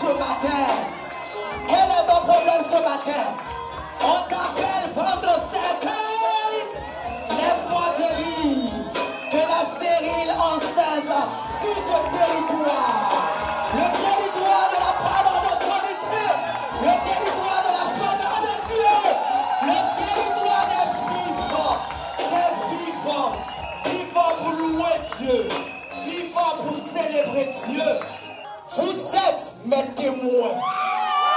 ce matin? Quel est ton problème ce matin? On t'appelle vendre cercueil. Laisse-moi te dire que la stérile enceinte sur ce territoire, le territoire de la parole d'autorité, le territoire de la faveur de Dieu, le territoire des vivants pour louer Dieu, vivants pour célébrer Dieu. Vous êtes mes témoins.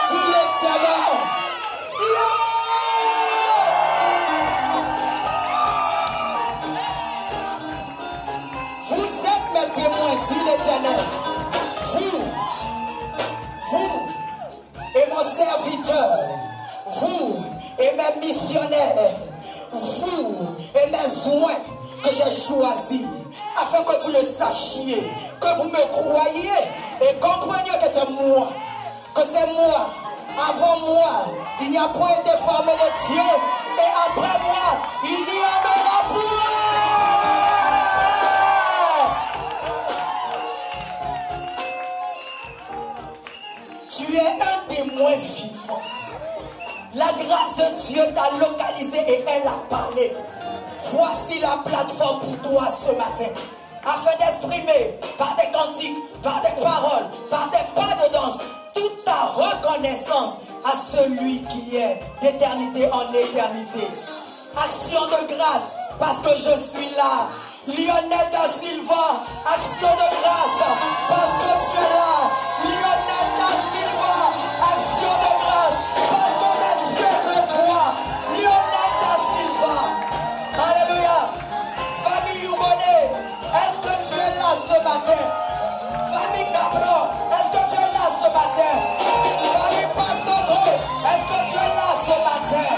Dis l'Éternel. Vous êtes mes témoins, dit l'Éternel. Vous et mon serviteur, vous et mes missionnaires, vous et mes oins que j'ai choisis, afin que vous le sachiez, que vous me croyiez et compreniez que c'est moi. Que c'est moi. Avant moi, il n'y a point été formé de Dieu. Et après moi, il n'y en aura point. Tu es un témoin vivant. La grâce de Dieu t'a localisé et elle a parlé. Voici la plateforme pour toi ce matin. Afin d'exprimer par des cantiques, par des paroles, par des pas de danse, toute ta reconnaissance à celui qui est d'éternité en éternité. Action de grâce parce que je suis là. Lionel da Silva, action de grâce parce que tu es là. Lionel da Silva, action de grâce parce que mes yeux me voient. Lionel da Silva, alléluia. Famille Youbonné, est-ce que tu es là ce matin? Famille Cabron, est-ce que tu es là ce matin? Famille Passoko, est-ce que tu es là ce matin?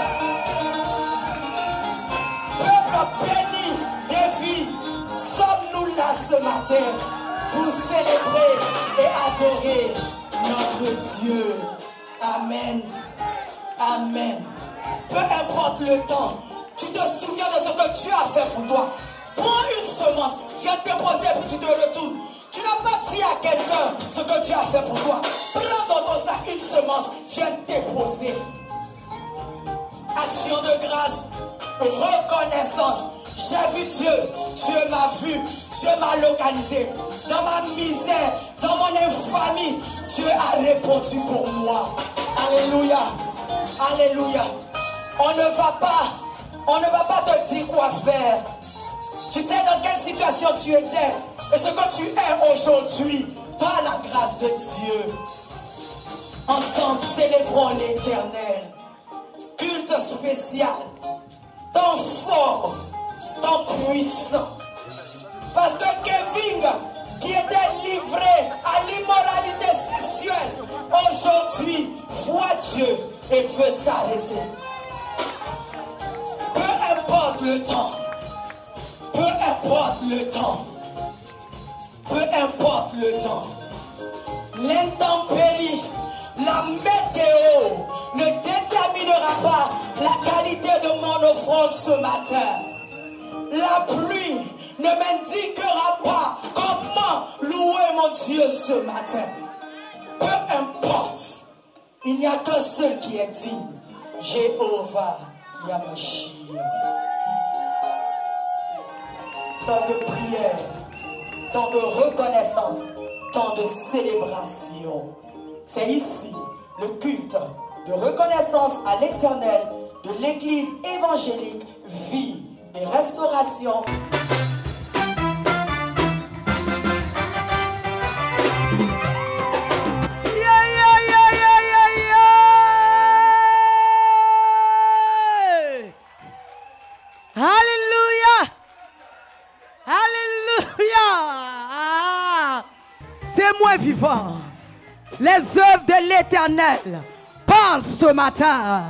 Peuple béni des vies, sommes-nous là ce matin pour célébrer et adorer notre Dieu? Amen. Amen. Peu importe le temps, tu te souviens de ce que Dieu a fait pour toi. Prends une semence, viens déposer puis tu te retournes. Tu n'as pas dit à quelqu'un ce que Dieu a fait pour toi. Prends dans ton sac une semence, viens déposer. Action de grâce, reconnaissance. J'ai vu Dieu, Dieu m'a vu, Dieu m'a localisé. Dans ma misère, dans mon infamie, Dieu a répondu pour moi. Alléluia, alléluia. On ne va pas te dire quoi faire. Tu sais dans quelle situation tu étais et ce que tu es aujourd'hui par la grâce de Dieu. Ensemble, célébrons l'Éternel. Culte spécial, temps fort, temps puissant. Parce que Kevin, qui était livré à l'immoralité sexuelle, aujourd'hui voit Dieu et veut s'arrêter. Peu importe le temps. Peu importe le temps. Peu importe le temps. L'intempérie, la météo ne déterminera pas la qualité de mon offrande ce matin. La pluie ne m'indiquera pas comment louer mon Dieu ce matin. Peu importe. Il n'y a qu'un seul qui est digne. Jéhovah Yamashia. Tant de prière, tant de reconnaissance, tant de célébration. C'est ici le culte de reconnaissance à l'Éternel de l'Église évangélique Vie et Restauration. Alléluia! Alléluia! Témoin vivant, les œuvres de l'Éternel parlent ce matin.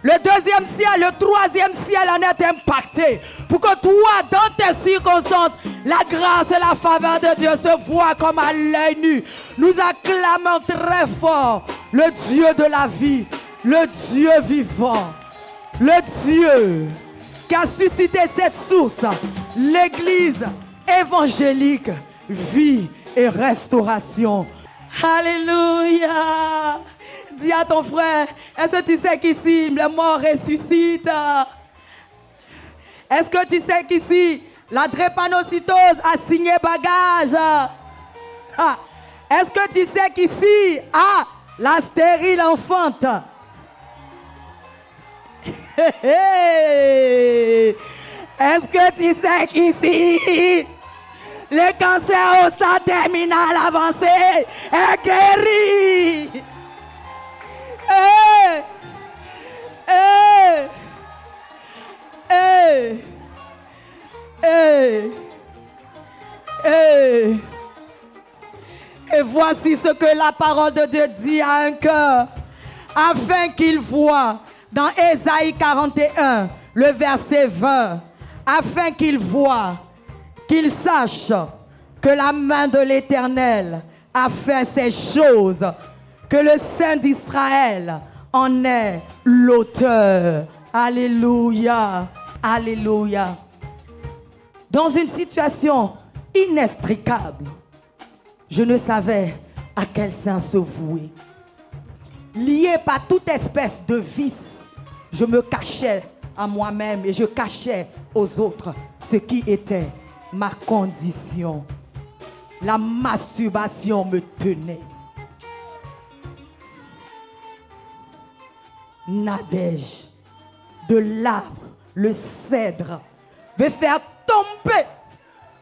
Le deuxième ciel, le troisième ciel en est impacté. Pour que toi, dans tes circonstances, la grâce et la faveur de Dieu se voient comme à l'œil nu. Nous acclamons très fort le Dieu de la vie, le Dieu vivant, le Dieu qui a suscité cette source, l'Église évangélique, vie et restauration. Alléluia. Dis à ton frère, est-ce que tu sais qu'ici, les morts ressuscitent? Est-ce que tu sais qu'ici, la drépanocytose a signé bagage? Est-ce que tu sais qu'ici, la stérile enfante? Est-ce que tu sais qu'ici, le cancer au stade terminal avancé est guéri? Et voici ce que la parole de Dieu dit à un cœur, afin qu'il voie, dans Ésaïe 41, le verset 20, afin qu'il voie, qu'il sache que la main de l'Éternel a fait ces choses, que le Saint d'Israël en est l'auteur. Alléluia, alléluia. Dans une situation inextricable, je ne savais à quel saint se vouer. Lié par toute espèce de vice, je me cachais à moi-même et je cachais aux autres ce qui était ma condition. La masturbation me tenait. Nadège, de l'arbre, le cèdre, veut faire tomber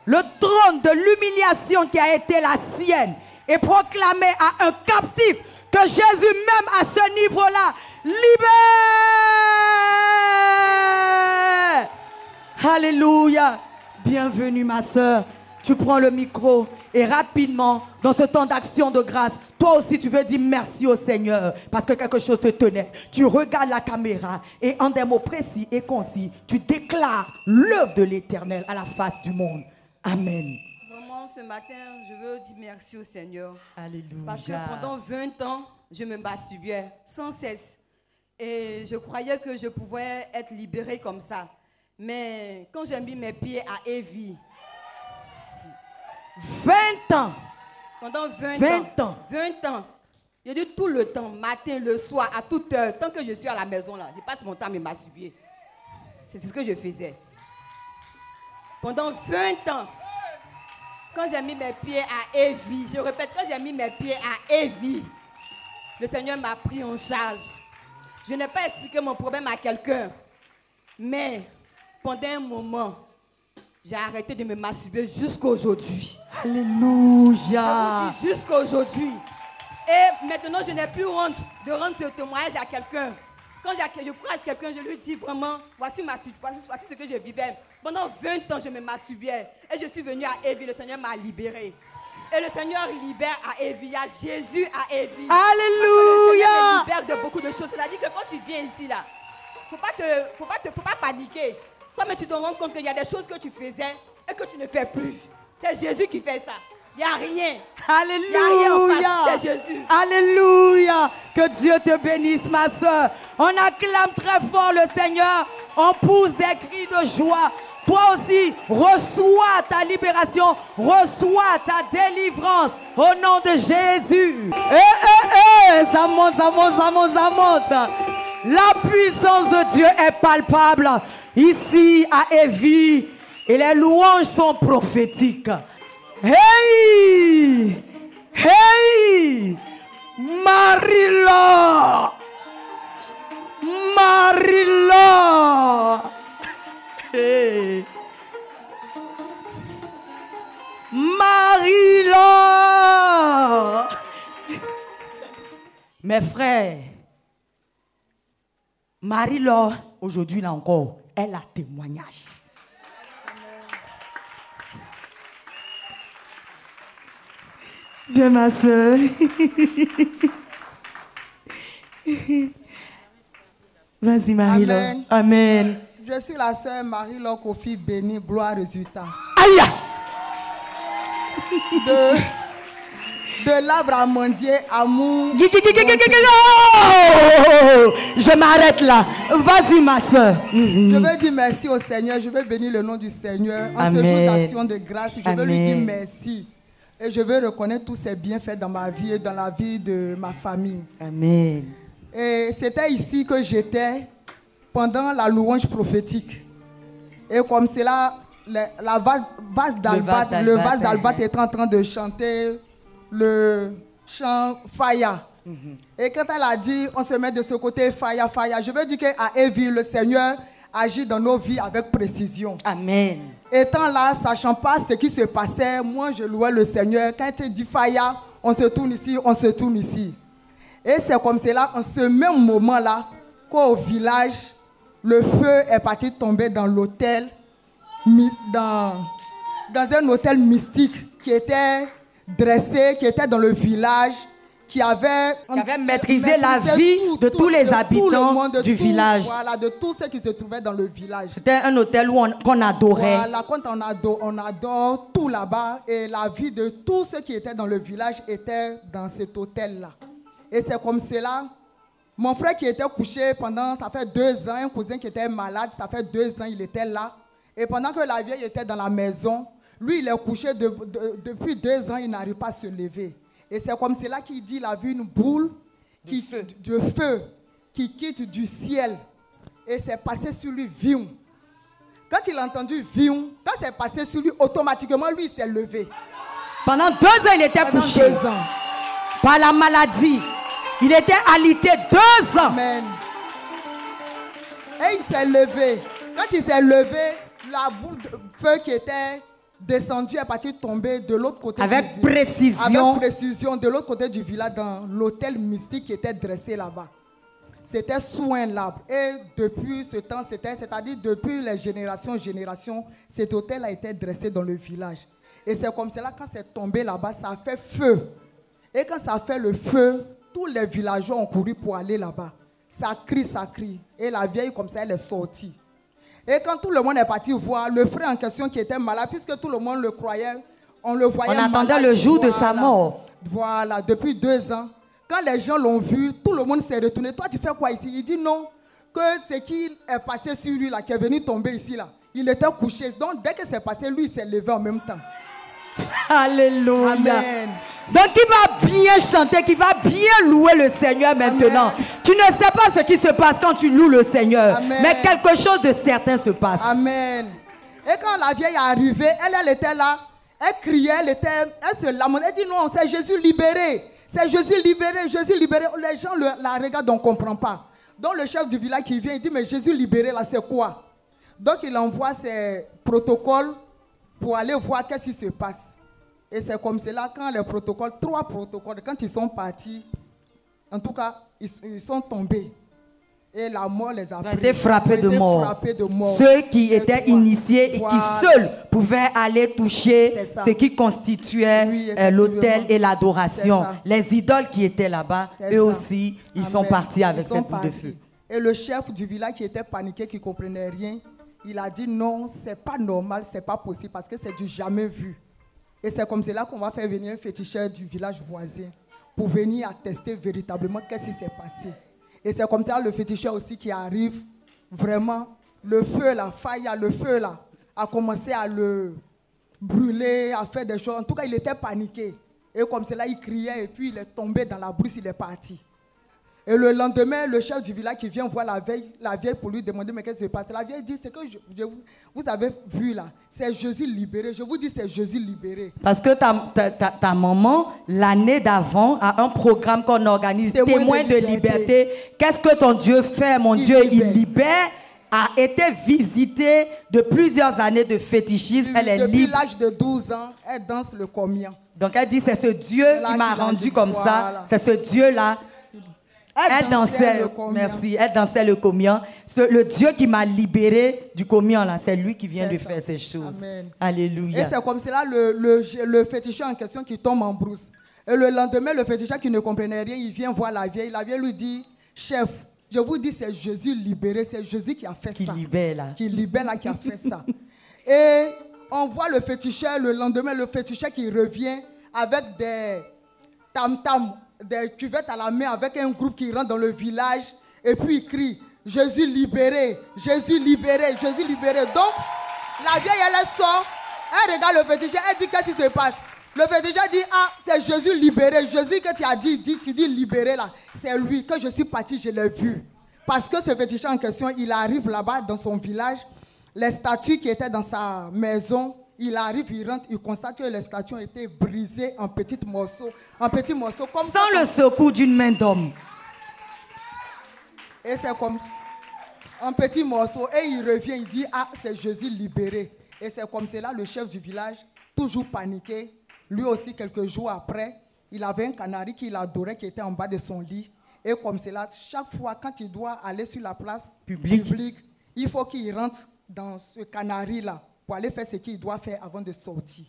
le trône de l'humiliation qui a été la sienne et proclamer à un captif que Jésus même à ce niveau-là libère. Alléluia. Bienvenue ma soeur. Tu prends le micro et rapidement, dans ce temps d'action de grâce, toi aussi tu veux dire merci au Seigneur parce que quelque chose te tenait. Tu regardes la caméra et en des mots précis et concis, tu déclares l'œuvre de l'Éternel à la face du monde. Amen. Vraiment, ce matin, je veux dire merci au Seigneur. Alléluia. Parce que pendant 20 ans, je me masturbais sans cesse. Et je croyais que je pouvais être libérée comme ça. Mais quand j'ai mis mes pieds à Evie, 20 ans. Pendant 20 ans. 20 ans. Je dis tout le temps, matin, le soir, à toute heure, tant que je suis à la maison là, je passe mon temps à me masturber. C'est ce que je faisais. Pendant 20 ans, quand j'ai mis mes pieds à Evie, je répète, quand j'ai mis mes pieds à Evie, le Seigneur m'a pris en charge. Je n'ai pas expliqué mon problème à quelqu'un, mais pendant un moment, j'ai arrêté de me masturber jusqu'à aujourd'hui. Alléluia. Jusqu'à aujourd'hui. Et maintenant, je n'ai plus honte de rendre ce témoignage à quelqu'un. Quand je croise quelqu'un, je lui dis vraiment, voici ce que je vivais. Pendant 20 ans, je me masturbais. Et je suis venue à Evie, le Seigneur m'a libérée. Et le Seigneur libère à Evie. Il y a Jésus à Evie. Alléluia. Le Seigneur libère de beaucoup de choses. C'est-à-dire que quand tu viens ici, là, faut pas paniquer. Toi-même, tu te rends compte qu'il y a des choses que tu faisais et que tu ne fais plus. C'est Jésus qui fait ça. Il n'y a rien. Alléluia. Il n'y a rien en face, c'est Jésus. Alléluia. Que Dieu te bénisse, ma soeur. On acclame très fort le Seigneur. On pousse des cris de joie. Toi aussi, reçois ta libération. Reçois ta délivrance. Au nom de Jésus. Ça monte, ça monte, ça monte, ça monte. La puissance de Dieu est palpable. Ici, à Evie. Et les louanges sont prophétiques. Hey! Hey! Marie-Laure! Marie-Laure! Hey! Marie-Laure! Mes frères, Marie-Laure, aujourd'hui là encore, elle a témoignage. Viens ma soeur. Vas-y Marie-Laure. Amen. Amen. Je suis la sœur Marie-Laure Kofi Béni, gloire résultat. Aïe! De l'arbre amandier, amour. Je m'arrête là. Vas-y ma soeur. Je veux dire merci au Seigneur. Je veux bénir le nom du Seigneur. En ce jour d'action de grâce, je veux lui dire merci. Et je veux reconnaître tous ces bienfaits dans ma vie et dans la vie de ma famille. Amen. Et c'était ici que j'étais pendant la louange prophétique. Et comme c'est là, le vase d'Albat était en train de chanter le chant Faya. Et quand elle a dit, on se met de ce côté Faya, Faya, je veux dire qu'à Evie, le Seigneur agit dans nos vies avec précision. Amen. Étant là, sachant pas ce qui se passait, moi je louais le Seigneur. Quand il dit Faya, on se tourne ici, on se tourne ici. Et c'est comme cela, en ce même moment-là, qu'au village, le feu est parti tomber dans l'hôtel, dans un hôtel mystique qui était dressé, qui était dans le village, qui avait maîtrisé la vie de tous les habitants du village. Voilà, de tous ceux qui se trouvaient dans le village. C'était un hôtel qu'on adorait. Voilà, quand on adore tout là-bas, et la vie de tous ceux qui étaient dans le village était dans cet hôtel-là. Et c'est comme cela, mon frère qui était couché pendant, ça fait 2 ans, un cousin qui était malade, ça fait 2 ans, il était là. Et pendant que la vieille était dans la maison, lui, il est couché depuis 2 ans, il n'arrive pas à se lever. Et c'est comme cela qu'il dit, il a vu une boule de feu qui quitte du ciel. Et c'est passé sur lui, vium. Quand il a entendu vium, quand c'est passé sur lui, automatiquement, lui, il s'est levé. Pendant 2 ans, il était couché. 2 ans. Par la maladie. Il était alité 2 ans. Amen. Et il s'est levé. Quand il s'est levé, la boule de feu qui était descendue est partie tomber de l'autre côté avec du précision. Avec précision, de l'autre côté du village, dans l'hôtel mystique qui était dressé là-bas. C'était sous un arbre. Et depuis ce temps, c'est-à-dire depuis les générations, cet hôtel a été dressé dans le village. Et c'est comme cela, quand c'est tombé là-bas, ça a fait feu. Et quand ça a fait le feu, tous les villageois ont couru pour aller là-bas. Ça crie. Et la vieille, comme ça, elle est sortie. Et quand tout le monde est parti voir, le frère en question qui était malade, puisque tout le monde le croyait, on le voyait malade. On attendait le jour de sa mort. Voilà, depuis 2 ans. Quand les gens l'ont vu, tout le monde s'est retourné. Toi, tu fais quoi ici? Il dit non, que ce qui est passé sur lui, là, qui est venu tomber ici, là, il était couché. Donc, dès que c'est passé, lui, il s'est levé en même temps. Alléluia. Amen. Donc, qui va bien chanter, qui va bien louer le Seigneur maintenant. Amen. Tu ne sais pas ce qui se passe quand tu loues le Seigneur. Amen. Mais quelque chose de certain se passe. Amen. Et quand la vieille est arrivée, elle était là, elle criait, elle se lamentait. Elle dit non, c'est Jésus libéré. C'est Jésus libéré, Jésus libéré. Les gens la regardent, on ne comprend pas. Donc le chef du village qui vient, il dit, mais Jésus libéré là, c'est quoi? Donc il envoie ses protocoles pour aller voir qu'est-ce qui se passe. Et c'est comme cela, quand les protocoles, 3 protocoles, quand ils sont partis, en tout cas, ils sont tombés. Et la mort les a pris. Ils ont été frappés de mort. Ceux qui étaient initiés et qui seuls pouvaient aller toucher ce qui constituait l'autel et l'adoration. Les idoles qui étaient là-bas, eux aussi, ils sont partis avec cette boule de feu. Et le chef du village qui était paniqué, qui ne comprenait rien, il a dit non, ce n'est pas normal, ce n'est pas possible parce que c'est du jamais vu. Et c'est comme cela qu'on va faire venir un féticheur du village voisin pour venir attester véritablement qu'est-ce qui s'est passé. Et c'est comme ça le féticheur aussi qui arrive, vraiment, le feu là, le feu là, a commencé à le brûler, à faire des choses. En tout cas, il était paniqué. Et comme cela, il criait et puis il est tombé dans la brousse, il est parti. Et le lendemain, le chef du village qui vient voir la vieille pour lui demander mais qu'est-ce qui se passe. La vieille dit, c'est que vous avez vu là, c'est Jésus libéré. Je vous dis, c'est Jésus libéré. Parce que ta maman, l'année d'avant, a un programme qu'on organise, témoin de liberté. Qu'est-ce que ton Dieu fait, mon Dieu? Il libère. A été visitée de plusieurs années de fétichisme. Elle est libre. Depuis l'âge de 12 ans, elle danse le comian. Donc elle dit, c'est ce Dieu qui m'a rendu comme ça. C'est ce Dieu-là. Elle dansait le comian. Merci, elle dansait le comian. Le Dieu qui m'a libéré du comian, là, c'est lui qui vient de faire ces choses. Amen. Alléluia. Et c'est comme cela le féticheur en question qui tombe en brousse. Et le lendemain, le féticheur qui ne comprenait rien, il vient voir la vieille. La vieille lui dit, chef, je vous dis, c'est Jésus libéré, c'est Jésus qui a fait ça. Qui libère là, qui a fait ça. Et on voit le féticheur, le lendemain, le féticheur qui revient avec des tam-tams, des cuvettes à la main, avec un groupe qui rentre dans le village, et puis il crie, Jésus libéré, Jésus libéré, Jésus libéré. Donc, la vieille, elle sort, elle regarde le féticheur, elle dit, qu'est-ce qui se passe? Le féticheur dit, ah, c'est Jésus libéré. Jésus que tu as dit, tu dis libéré là. C'est lui que je suis parti, je l'ai vu. Parce que ce féticheur en question, il arrive là-bas dans son village. Les statues qui étaient dans sa maison, il arrive, il rentre, il constate que les statues ont été brisées en petits morceaux. En petits morceaux. Comme sans le secours d'une main d'homme. Et c'est comme ça. Un petit morceau. Et il revient, il dit, ah, c'est Jésus libéré. Et c'est comme cela, le chef du village, toujours paniqué. Lui aussi, quelques jours après, il avait un canari qu'il adorait, qui était en bas de son lit. Et comme cela, chaque fois, quand il doit aller sur la place publique, il faut qu'il rentre dans ce canari-là pour aller faire ce qu'il doit faire avant de sortir.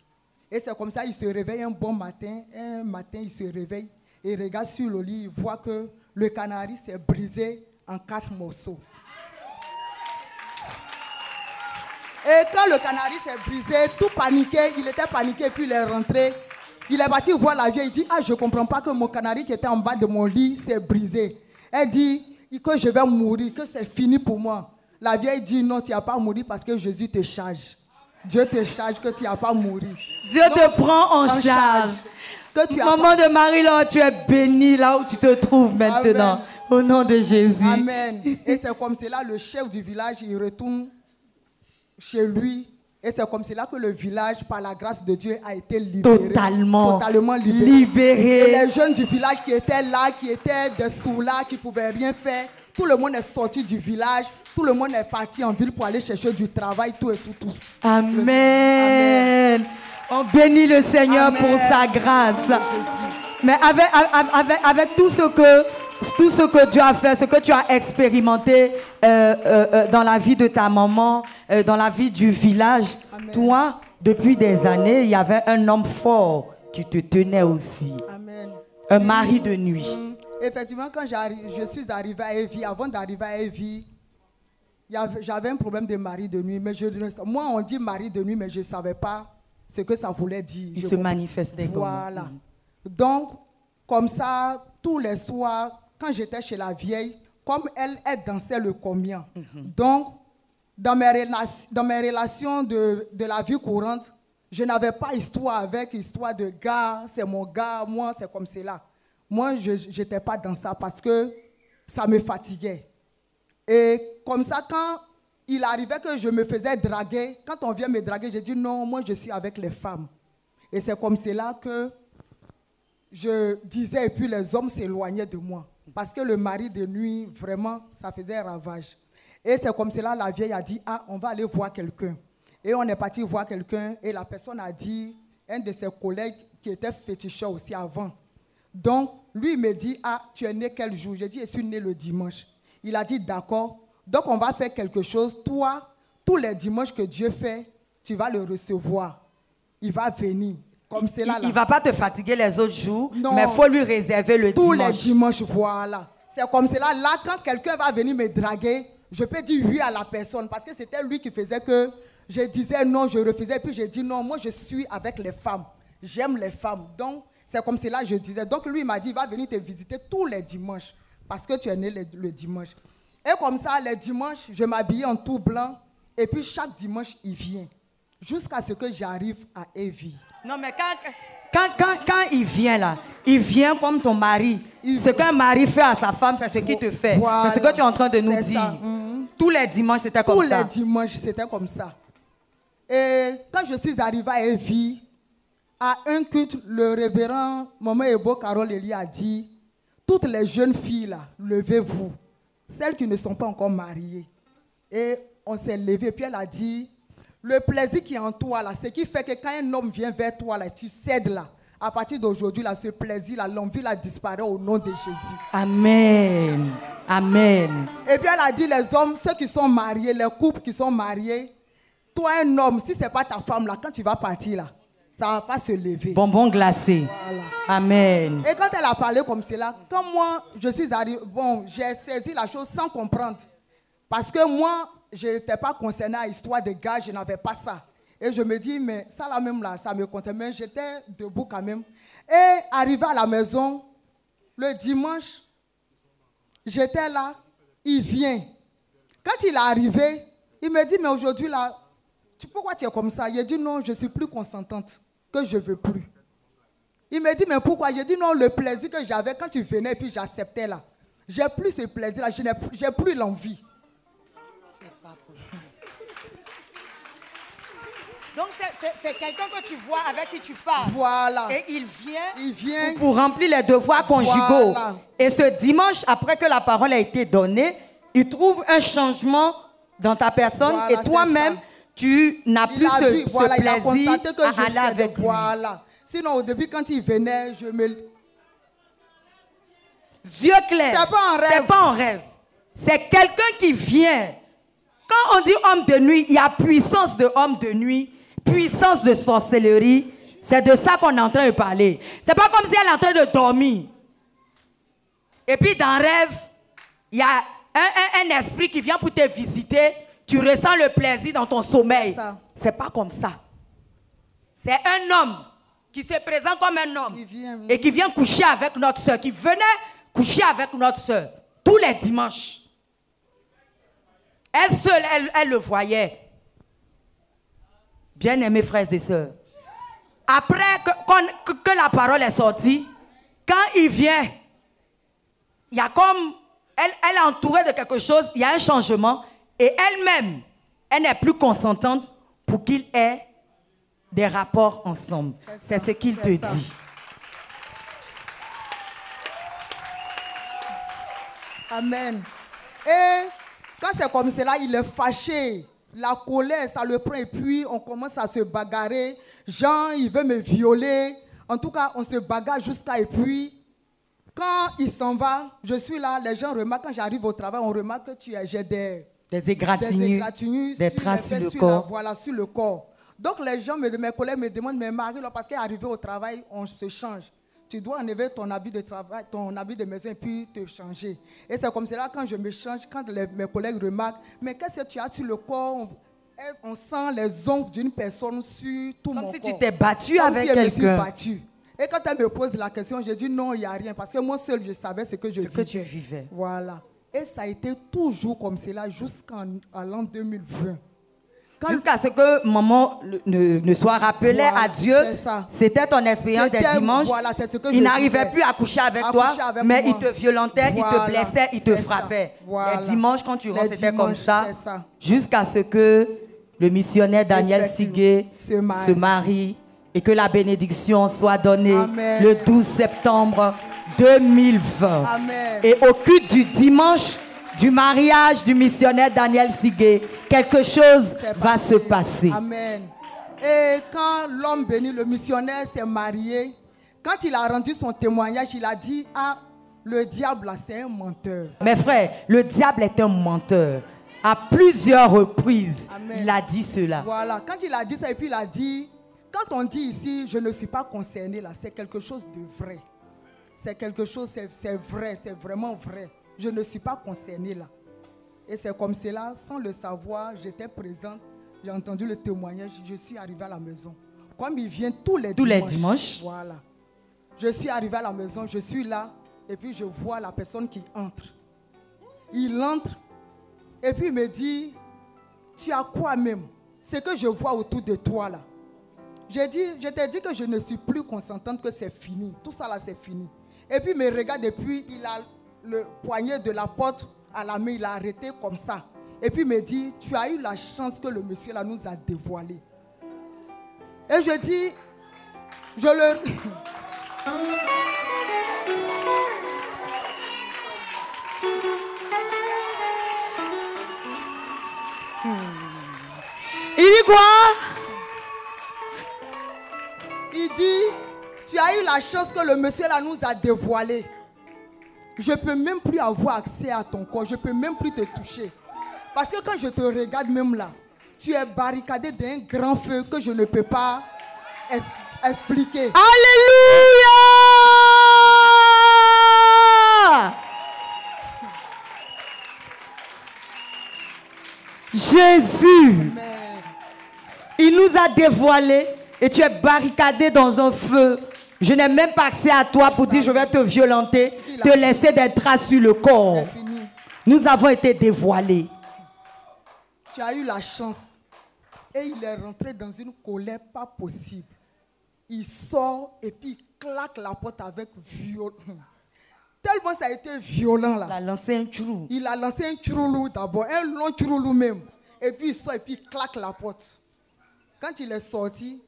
Et c'est comme ça, il se réveille un bon matin. Un matin, il se réveille et il regarde sur le lit. Il voit que le canari s'est brisé en 4 morceaux. Et quand le canari s'est brisé, tout paniqué, il était paniqué, puis il est rentré. Il est parti voir la vieille, il dit, ah, je ne comprends pas que mon canari qui était en bas de mon lit s'est brisé. Elle dit que je vais mourir, que c'est fini pour moi. La vieille dit, non, tu n'as pas mouru parce que Jésus te charge. Dieu te charge que tu n'as pas mouru. Dieu te prend en charge. Maman de Marie-Laure, tu es bénie là où tu te trouves maintenant. Amen. Au nom de Jésus. Amen. Et c'est comme cela, le chef du village, il retourne chez lui. Et c'est comme cela que le village, par la grâce de Dieu, a été libéré. Totalement libéré. Et les jeunes du village qui étaient là, qui étaient des sourds-là, qui ne pouvaient rien faire, tout le monde est sorti du village. Tout le monde est parti en ville pour aller chercher du travail, tout et tout. Amen. On bénit le Seigneur pour sa grâce. Mais avec tout ce que Dieu a fait, ce que tu as expérimenté dans la vie de ta maman, dans la vie du village, amen. Toi, depuis des années, il y avait un homme fort qui te tenait aussi. Amen. Un mari de nuit. Effectivement, quand je suis arrivée à Evie, avant d'arriver à Evie, j'avais un problème de mari de nuit. Mais moi, on dit mari de nuit, mais je ne savais pas ce que ça voulait dire. Il se manifestait comme ça. Voilà. Donc, comme ça, tous les soirs, quand j'étais chez la vieille, comme elle dansait le combien. Donc, dans mes relations de la vie courante, je n'avais pas histoire de gars, c'est mon gars, moi, c'est comme cela. Moi, je n'étais pas dans ça parce que ça me fatiguait. Et comme ça, quand il arrivait que je me faisais draguer, quand on vient me draguer, j'ai dit non, moi je suis avec les femmes. Et c'est comme cela que je disais, et puis les hommes s'éloignaient de moi. Parce que le mari de nuit, vraiment, ça faisait ravage. Et c'est comme cela, la vieille a dit, ah, on va aller voir quelqu'un. Et on est parti voir quelqu'un, et la personne a dit, un de ses collègues qui était féticheur aussi avant. Donc, lui, il me dit, ah, tu es né quel jour? J'ai dit, je suis né le dimanche. Il a dit, d'accord. Donc, on va faire quelque chose. Toi, tous les dimanches que Dieu fait, tu vas le recevoir. Il va venir. Comme c'est là. Il ne va pas te fatiguer les autres jours, non, mais il faut lui réserver le tous dimanche. Tous les dimanches, voilà. C'est comme cela. Là, quand quelqu'un va venir me draguer, je peux dire oui à la personne. Parce que c'était lui qui faisait que je disais non, je refusais. Puis je dis non, moi, je suis avec les femmes. J'aime les femmes. Donc, c'est comme cela que je disais. Donc, lui, il m'a dit, il va venir te visiter tous les dimanches. Parce que tu es né le dimanche. Et comme ça, les dimanches, je m'habillais en tout blanc. Et puis chaque dimanche, il vient. Jusqu'à ce que j'arrive à Evie. Non, mais quand il vient là, il vient comme ton mari. Ce qu'un mari fait à sa femme, c'est ce qu'il te fait. Voilà. C'est ce que tu es en train de nous dire. Tous les dimanches, c'était comme ça. Tous les dimanches, c'était comme ça. Et quand je suis arrivée à Evie, à un culte, le révérend Maman Ebo Carole Eli a dit, toutes les jeunes filles là, levez-vous. Celles qui ne sont pas encore mariées. Et on s'est levé, puis elle a dit, le plaisir qui est en toi là, ce qui fait que quand un homme vient vers toi là, tu cèdes là. À partir d'aujourd'hui là, ce plaisir là, l'envie là disparaît au nom de Jésus. Amen. Amen. Et puis elle a dit, les hommes, ceux qui sont mariés, les couples qui sont mariés, toi un homme, si ce n'est pas ta femme là, quand tu vas partir là, ça ne va pas se lever. Bonbon glacé. Voilà. Amen. Et quand elle a parlé comme cela, quand moi, je suis arrivé, j'ai saisi la chose sans comprendre. Parce que moi, je n'étais pas concernée à l'histoire de gars, je n'avais pas ça. Et je me dis, mais ça là même là, ça me concerne. Mais j'étais debout quand même. Et arrivé à la maison, le dimanche, j'étais là, il vient. Quand il est arrivé, il me dit, mais aujourd'hui là, pourquoi tu es comme ça? Il a dit, non, je ne suis plus consentante, que je ne veux plus. Il me dit, mais pourquoi? J'ai dit, non, le plaisir que j'avais quand tu venais et puis j'acceptais là. J'ai plus ce plaisir-là, j'ai plus l'envie. C'est pas possible. Donc c'est quelqu'un que tu vois, avec qui tu parles. Voilà. Et il vient pour remplir les devoirs conjugaux. Voilà. Et ce dimanche, après que la parole a été donnée, il trouve un changement dans ta personne. Voilà, et toi-même, tu n'as plus ce il a plaisir constaté que à aller avec lui. Voilà. Sinon, au début, quand il venait, je me... Yeux clairs. C'est pas un rêve. C'est pas un rêve. C'est quelqu'un qui vient. Quand on dit homme de nuit, il y a puissance de homme de nuit, puissance de sorcellerie. C'est de ça qu'on est en train de parler. C'est pas comme si elle est en train de dormir. Et puis dans le rêve, il y a un esprit qui vient pour te visiter. Tu ressens le plaisir dans ton sommeil. C'est pas comme ça. C'est un homme qui se présente comme un homme et qui vient coucher avec notre soeur, qui venait coucher avec notre soeur tous les dimanches. Elle seule, elle le voyait. Bien-aimés frères et sœurs, après que la parole est sortie, quand il vient, il y a comme, elle est entourée de quelque chose, il y a un changement, et elle-même, elle n'est plus consentante pour qu'il ait des rapports ensemble. C'est ce qu'il te dit. Amen. Et quand c'est comme cela, il est fâché. La colère, ça le prend et puis on commence à se bagarrer. Jean, il veut me violer. En tout cas, on se bagarre jusqu'à et puis quand il s'en va, je suis là, les gens remarquent, quand j'arrive au travail, on remarque que j'ai des égratignures, des traces sur le corps. Voilà, sur le corps. Donc les gens, mes collègues me demandent, mais Marie, là, parce qu'elle est arrivée au travail, on se change. Tu dois enlever ton habit de travail, ton habit de maison et puis te changer. Et c'est comme cela, quand je me change, quand mes collègues remarquent, mais qu'est-ce que tu as sur le corps? On sent les ongles d'une personne sur tout mon corps. Comme si tu t'es battu avec quelqu'un. Je me suis battue. Et quand elle me pose la question, j'ai dit non, il n'y a rien. Parce que moi seul, je savais ce que je vivais. Ce que tu vivais. Voilà. Et ça a été toujours comme cela jusqu'en l'an 2020. Jusqu'à ce que maman ne soit rappelée à Dieu. C'était ton expérience des dimanches. Voilà, c'est ce que il n'arrivait plus à coucher avec toi, mais il te violentait, il te blessait, il te frappait. Voilà. Les dimanches, quand tu rentres, c'était comme ça. Jusqu'à ce que le missionnaire Daniel Sigué se marie et que la bénédiction soit donnée le 12 septembre 2020. Amen. Et au culte du dimanche du mariage du missionnaire Daniel Sigué, quelque chose va se passer. Amen. Et quand l'homme béni, le missionnaire, s'est marié, quand il a rendu son témoignage, il a dit, ah, le diable, c'est un menteur. Mes frères, le diable est un menteur. À plusieurs reprises, il a dit cela. Voilà, quand il a dit ça, et puis il a dit, quand on dit ici, je ne suis pas concerné là, c'est quelque chose de vrai. C'est quelque chose, c'est vrai, c'est vraiment vrai. Je ne suis pas concernée là. Et c'est comme cela, sans le savoir, j'étais présente, j'ai entendu le témoignage, je suis arrivée à la maison. Comme il vient tous les dimanches. Voilà. Je suis arrivée à la maison, je suis là, et puis je vois la personne qui entre. Il entre, et puis il me dit, tu as quoi même? C'est que je vois autour de toi là. Je t'ai dit que je ne suis plus consentante, que c'est fini. Tout ça là, c'est fini. Et puis il me regarde, et puis il a le poignet de la porte à la main, il a arrêté comme ça. Et puis il me dit, tu as eu la chance que le monsieur là nous a dévoilé. Et je dis, je le... Il dit quoi? Il dit, tu as eu la chance que le monsieur là nous a dévoilé. Je ne peux même plus avoir accès à ton corps. Je ne peux même plus te toucher. Parce que quand je te regarde même là, tu es barricadé d'un grand feu que je ne peux pas expliquer. Alléluia! Jésus, Amen. Il nous a dévoilés et tu es barricadé dans un feu. Je n'ai même pas accès à toi pour dire je vais te violenter, te laisser des traces sur le corps. Nous avons été dévoilés. Tu as eu la chance. Et il est rentré dans une colère pas possible. il sort et puis il claque la porte avec violence. Tellement ça a été violent là. Il a lancé un tchoulou. Il a lancé un tchoulou d'abord, un long tchoulou même. Et puis il sort et puis il claque la porte. Quand il est sorti,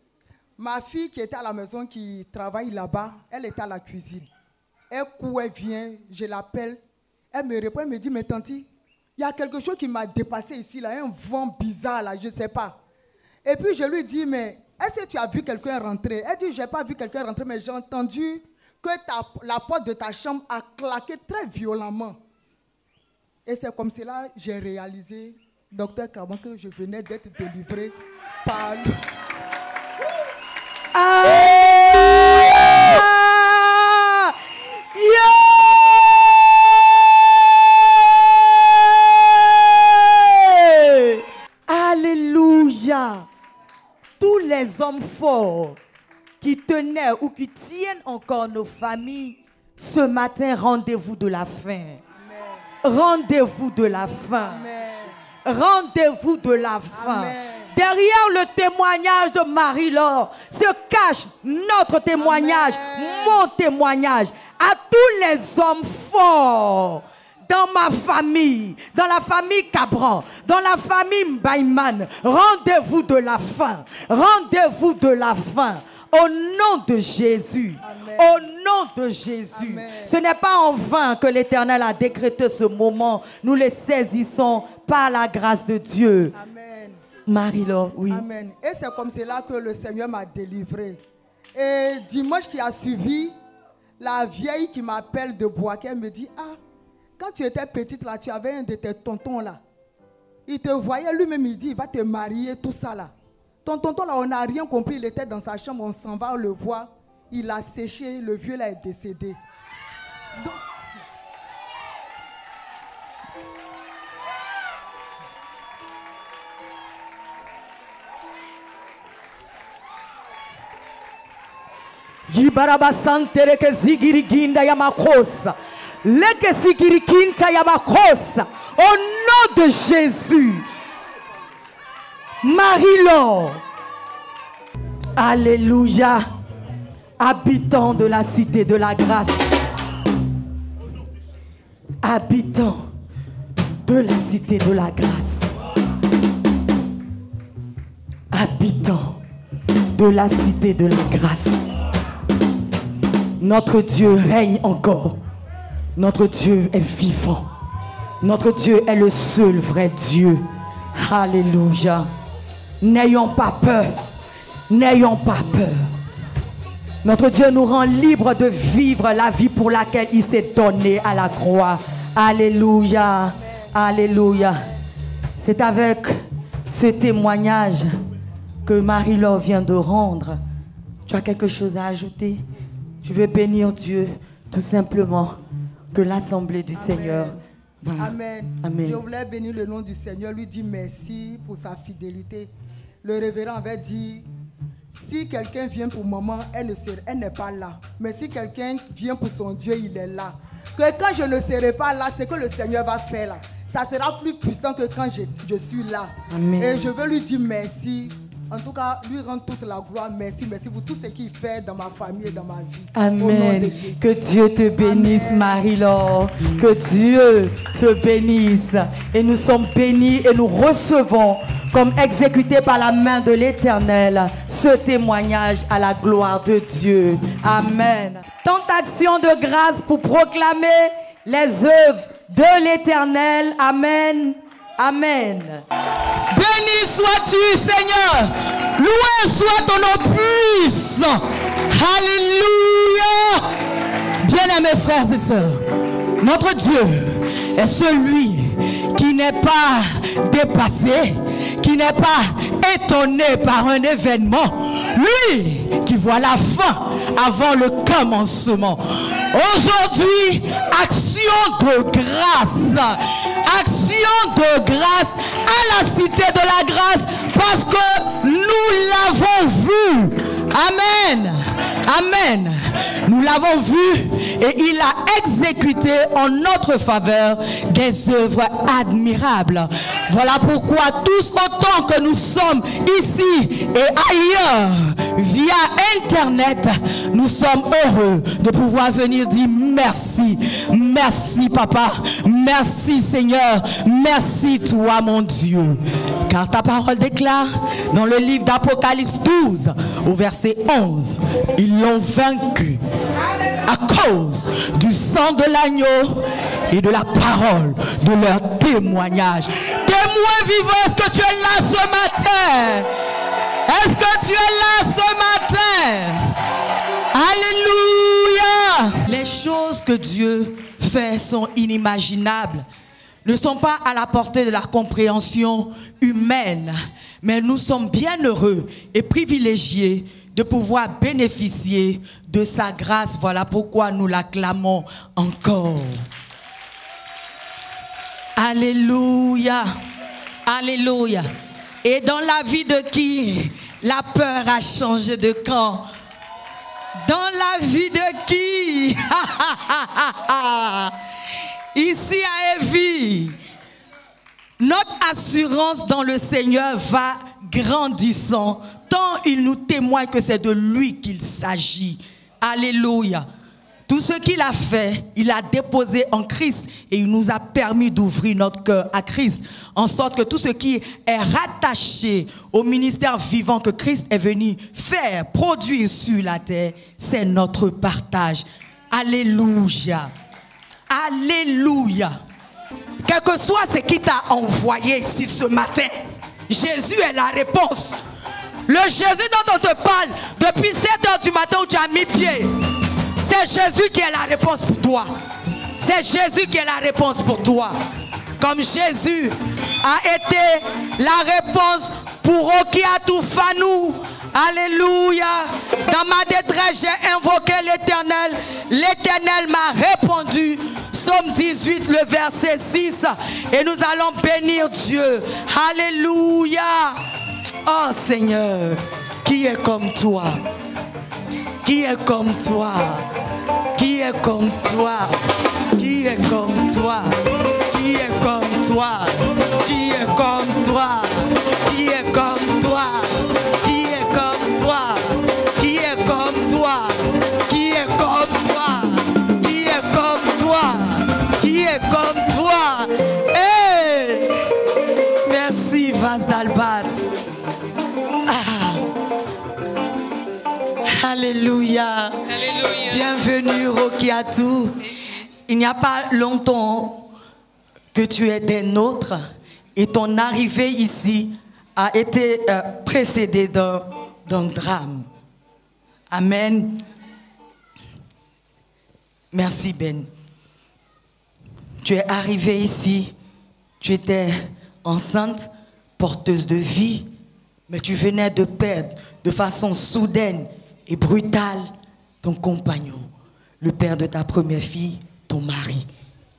ma fille qui était à la maison, qui travaille là-bas, elle était à la cuisine. Elle court, elle vient, je l'appelle. Elle me répond, elle me dit, mais tanti, il y a quelque chose qui m'a dépassé ici, là, un vent bizarre là, je ne sais pas. Et puis je lui dis, mais est-ce que tu as vu quelqu'un rentrer? Elle dit, je n'ai pas vu quelqu'un rentrer, mais j'ai entendu que la porte de ta chambre a claqué très violemment. Et c'est comme cela que j'ai réalisé, docteur Kraman, que je venais d'être délivré par lui. Alléluia. Tous les hommes forts qui tenaient ou qui tiennent encore nos familles, ce matin, rendez-vous de la fin. Rendez-vous de la fin. Rendez-vous de la fin. Amen. Derrière le témoignage de Marie-Laure se cache notre témoignage, mon témoignage. À tous les hommes forts dans ma famille, dans la famille Cabran, dans la famille Mbaïman, rendez-vous de la fin. Rendez-vous de la fin. Au nom de Jésus. Amen. Au nom de Jésus. Amen. Ce n'est pas en vain que l'Éternel a décrété ce moment. Nous les saisissons par la grâce de Dieu. Amen. Marie-Laure, oui. Amen. Et c'est comme cela que le Seigneur m'a délivré. Et dimanche qui a suivi, la vieille qui m'appelle de Boaké me dit, ah, quand tu étais petite là, tu avais un de tes tontons là. Il te voyait lui-même, il dit, il va te marier, tout ça là. Ton tonton là, on n'a rien compris, il était dans sa chambre, on s'en va, on le voit. Il a séché, le vieux là est décédé. Donc, Yibaraba santere ke zigiriginda ya makosa. Leke zigirikinta ya makosa. Au nom de Jésus. Marie-Laure. Alléluia. Habitant de la cité de la grâce. Habitant de la cité de la grâce. Habitant de la cité de la grâce. Notre Dieu règne encore. Notre Dieu est vivant. Notre Dieu est le seul vrai Dieu. Alléluia. N'ayons pas peur. N'ayons pas peur. Notre Dieu nous rend libres de vivre la vie pour laquelle il s'est donné à la croix. Alléluia. Alléluia. C'est avec ce témoignage que Marie-Laure vient de rendre. Tu as quelque chose à ajouter? Je veux bénir Dieu tout simplement, que l'assemblée du Seigneur va. Amen. Amen. Je voulais bénir le nom du Seigneur, lui dire merci pour sa fidélité. Le révérend avait dit, si quelqu'un vient pour maman, elle n'est pas là. Mais si quelqu'un vient pour son Dieu, il est là. Que quand je ne serai pas là, c'est que le Seigneur va faire là. Ça sera plus puissant que quand je suis là. Amen. Et je veux lui dire merci. En tout cas, lui rendre toute la gloire. Merci, merci pour tout ce qu'il fait dans ma famille et dans ma vie. Amen. Que Dieu te bénisse, Marie-Laure. Que Dieu te bénisse. Et nous sommes bénis et nous recevons comme exécuté par la main de l'Éternel ce témoignage à la gloire de Dieu. Amen. Tant d'actions de grâce pour proclamer les œuvres de l'Éternel. Amen. Amen. Béni sois-tu, Seigneur. Loué soit ton nom puissant. Alléluia. Bien-aimés frères et sœurs, notre Dieu est celui qui n'est pas dépassé, qui n'est pas étonné par un événement. Lui qui voit la fin avant le commencement. Aujourd'hui, action de grâce. Action de grâce à la cité de la grâce parce que nous l'avons vu. Amen. Amen. Nous l'avons vu et il a exécuté en notre faveur des œuvres admirables. Voilà pourquoi tous autant que nous sommes ici et ailleurs via Internet, nous sommes heureux de pouvoir venir dire merci. Merci Papa, merci Seigneur, merci toi mon Dieu. Car ta parole déclare dans le livre d'Apocalypse 12 au verset 11, ils l'ont vaincu à cause du sang de l'agneau et de la parole de leur témoignage. Témoin vivant, est-ce que tu es là ce matin? Est-ce que tu es là ce matin? Alléluia! Les choses que Dieu fait sont inimaginables, ne sont pas à la portée de la compréhension humaine, mais nous sommes bien heureux et privilégiés de pouvoir bénéficier de sa grâce. Voilà pourquoi nous l'acclamons encore. Alléluia, alléluia. Et dans la vie de qui la peur a changé de camp? Dans la vie de qui? Ici à Evie, notre assurance dans le Seigneur va grandissant, tant il nous témoigne que c'est de lui qu'il s'agit. Alléluia. Tout ce qu'il a fait, il a déposé en Christ et il nous a permis d'ouvrir notre cœur à Christ, en sorte que tout ce qui est rattaché au ministère vivant que Christ est venu faire, produire sur la terre, c'est notre partage. Alléluia. Alléluia. Quel que soit ce qui t'a envoyé ici ce matin, Jésus est la réponse. Le Jésus dont on te parle depuis 7h du matin où tu as mis pied, c'est Jésus qui est la réponse pour toi. C'est Jésus qui est la réponse pour toi. Comme Jésus a été la réponse pour Okiatou Fanou. Alléluia. Dans ma détresse, j'ai invoqué l'Éternel. L'Éternel m'a répondu. Psaume 18, le verset 6. Et nous allons bénir Dieu. Alléluia. Oh Seigneur, qui est comme toi? Qui est comme toi? Qui est comme toi? Qui est comme toi? Qui est comme toi? Qui est comme toi? Qui est comme toi? Qui est comme toi? Qui est comme toi? Qui est comme toi? Qui est comme toi? Qui est comme toi? Hey! Merci Vaz d'Albat. Alléluia. Alléluia. Bienvenue Okiatou. Il n'y a pas longtemps que tu es des nôtres et ton arrivée ici a été précédée d'un drame. Amen. Merci Ben. Tu es arrivée ici, tu étais enceinte, porteuse de vie, mais tu venais de perdre de façon soudaine et brutale ton compagnon, le père de ta première fille, ton mari.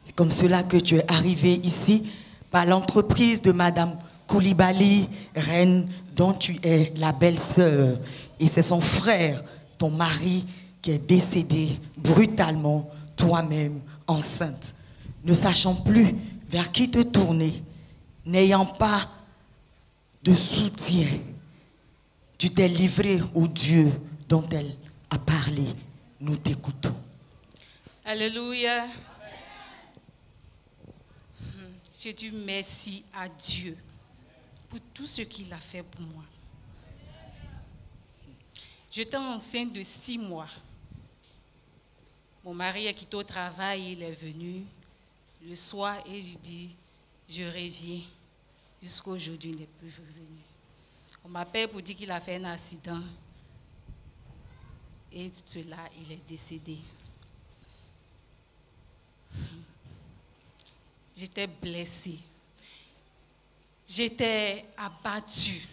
C'est comme cela que tu es arrivé ici par l'entreprise de Madame Koulibaly, reine dont tu es la belle-sœur. Et c'est son frère, ton mari, qui est décédé brutalement, toi-même enceinte. Ne sachant plus vers qui te tourner, n'ayant pas de soutien, tu t'es livré au Dieu dont elle a parlé. Nous t'écoutons. Alléluia. Je dis merci à Dieu pour tout ce qu'il a fait pour moi. J'étais enceinte de 6 mois. Mon mari est quitté au travail, il est venu le soir et je dis, je reviens. Jusqu'à aujourd'hui, il n'est plus venu. On m'appelle pour dire qu'il a fait un accident. Et cela, il est décédé. J'étais blessée. J'étais abattue.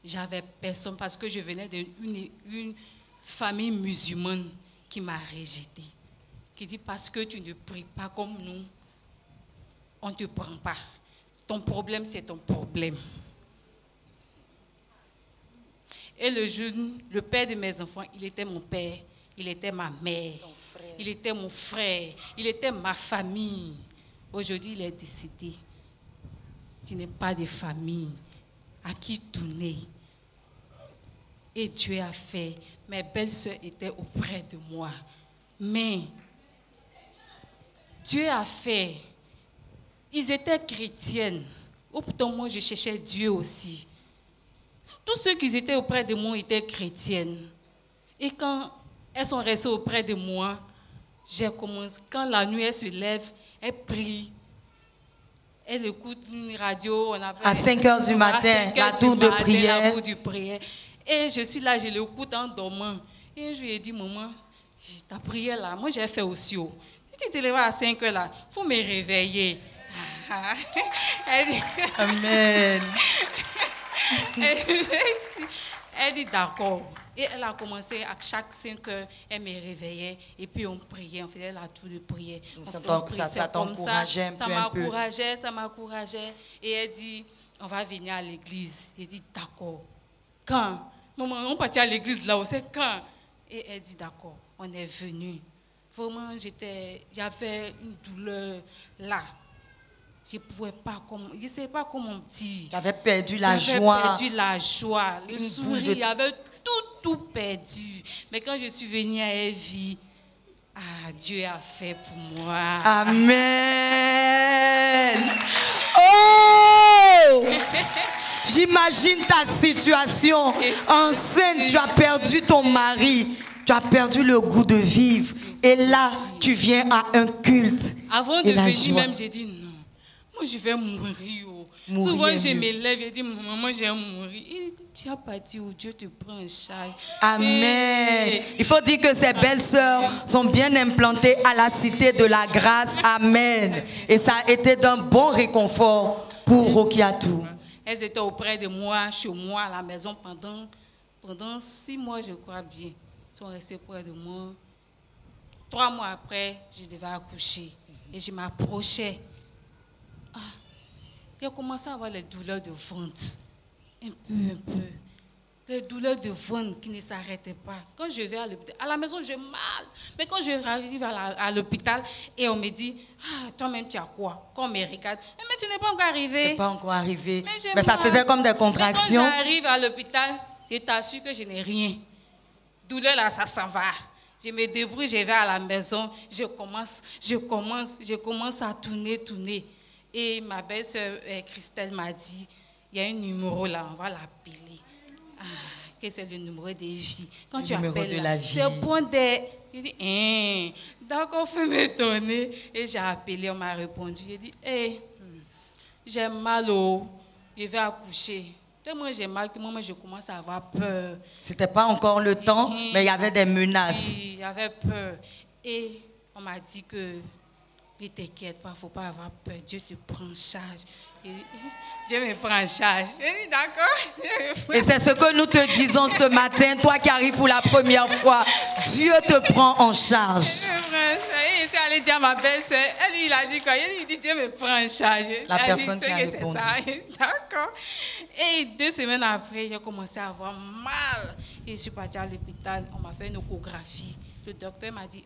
J'avais personne parce que je venais d'une famille musulmane qui m'a rejetée. Qui dit parce que tu ne pries pas comme nous, on ne te prend pas. Ton problème, c'est ton problème. Et le jeune, le père de mes enfants, il était mon père. il était ma mère, il était mon frère, il était ma famille. Aujourd'hui, il est décédé. Je n'ai pas de famille à qui tourner. Et Dieu a fait. Mes belles-sœurs étaient auprès de moi. Mais Dieu a fait. Ils étaient chrétiennes. Pourtant, moi, je cherchais Dieu aussi. Tous ceux qui étaient auprès de moi étaient chrétiennes. Et quand elles sont restées auprès de moi, j'ai commencé. Quand la nuit, elles se lèvent, elles prient. Elles écoutent une radio. À 5 heures du matin, la tour de prière. La tour de prière. Et je suis là, je l'écoute en dormant. Et je lui ai dit, maman, ta prière là, moi j'ai fait aussi. Si tu te lèves à 5 heures là, il faut me réveiller. Elle dit, Amen. Elle dit d'accord. Et elle a commencé à chaque 5 heures, elle me réveillait. Et puis on priait, on faisait la tour de prière. Ça t'encourageait un peu. Ça m'encourageait. Et elle dit, on va venir à l'église. J'ai dit d'accord. Quand? Maman, on partit à l'église là, on sait quand? Et elle dit d'accord, on est venu. Vraiment, j'avais une douleur là. Je ne pouvais pas, je ne sais pas comment dire. J'avais perdu la joie. J'avais perdu la joie, le sourire, j'avais tout perdu. Mais quand je suis venue à Evie, Dieu a fait pour moi. Amen. Oh! J'imagine ta situation. Enceinte, tu as perdu ton mari. Tu as perdu le goût de vivre. Et là, tu viens à un culte. Avant de venir même, j'ai dit non. Moi, je vais mourir. Souvent, je me lève et dis, maman, je vais mourir. Et tu n'as pas dit où Dieu te prend en charge. Amen. Il faut dire que ces belles-sœurs sont bien implantées à la cité de la grâce. Amen. Et ça a été d'un bon réconfort pour Rokiatou. Elles étaient auprès de moi, chez moi, à la maison, pendant 6 mois, je crois bien. Elles sont restées près de moi. 3 mois après, je devais accoucher. Et je m'approchais. J'ai commencé à avoir les douleurs de ventre. Un peu. Les douleurs de ventre qui ne s'arrêtaient pas. Quand je vais à l'hôpital, à la maison, j'ai mal. Mais quand je arrive à l'hôpital et on me dit, toi-même, tu as quoi? Quand on me regarde, mais tu n'es pas encore arrivé. C'est pas encore arrivé. Mais ça faisait comme des contractions. Mais quand j'arrive à l'hôpital, je t'assure que je n'ai rien. Douleur là, ça s'en va. Je me débrouille, je vais à la maison, je commence à tourner. Et ma belle-sœur Christelle m'a dit, il y a un numéro là, on va l'appeler. Que c'est le numéro des vies. Quand tu appelles là, c'est au point des... Il dit, d'accord, fais-moi donner. Et j'ai appelé, on m'a répondu. Il dit, j'ai mal je vais accoucher. Tellement j'ai mal que moi, je commence à avoir peur. C'était pas encore le temps, mais il y avait des menaces. Oui, il y avait peur. Et on m'a dit que ne t'inquiète pas, il ne faut pas avoir peur. Dieu te prend en charge. Dieu me prend en charge. Je dis d'accord. Et c'est ce que nous te disons ce matin, toi qui arrives pour la première fois. Dieu te prend en charge. Il s'est allé dire à ma belle-sœur. Il a dit quoi? Il dit Dieu me prend en charge. La personne qui a répondu. D'accord. Et 2 semaines après, j'ai commencé à avoir mal. Et je suis partie à l'hôpital. On m'a fait une échographie. Le docteur m'a dit,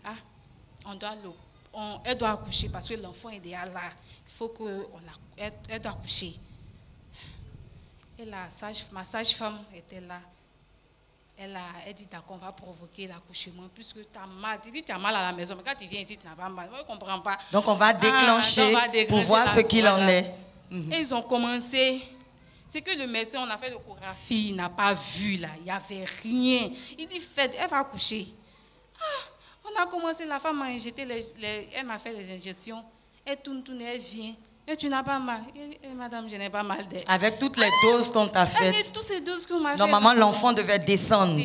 elle doit accoucher parce que l'enfant est déjà là. Il faut qu'elle doit accoucher. Et ma sage-femme était là. Elle dit d'accord, on va provoquer l'accouchement puisque tu as mal. Tu dis tu as mal à la maison, mais quand tu viens ici, tu n'as pas mal. Moi, je ne comprends pas. Donc on va déclencher pour voir ce qu'il en est. Et ils ont commencé. C'est que le médecin, on a fait l'échographie, il n'a pas vu là, il n'y avait rien. Il dit elle va accoucher. On a commencé, la femme m'a injecté, elle m'a fait les injections. Elle tourne, elle vient. Et tu n'as pas mal. Madame, je n'ai pas mal. Avec toutes les doses qu'on t'a faites. Toutes ces doses qu'on m'a faites. Normalement, l'enfant devait descendre.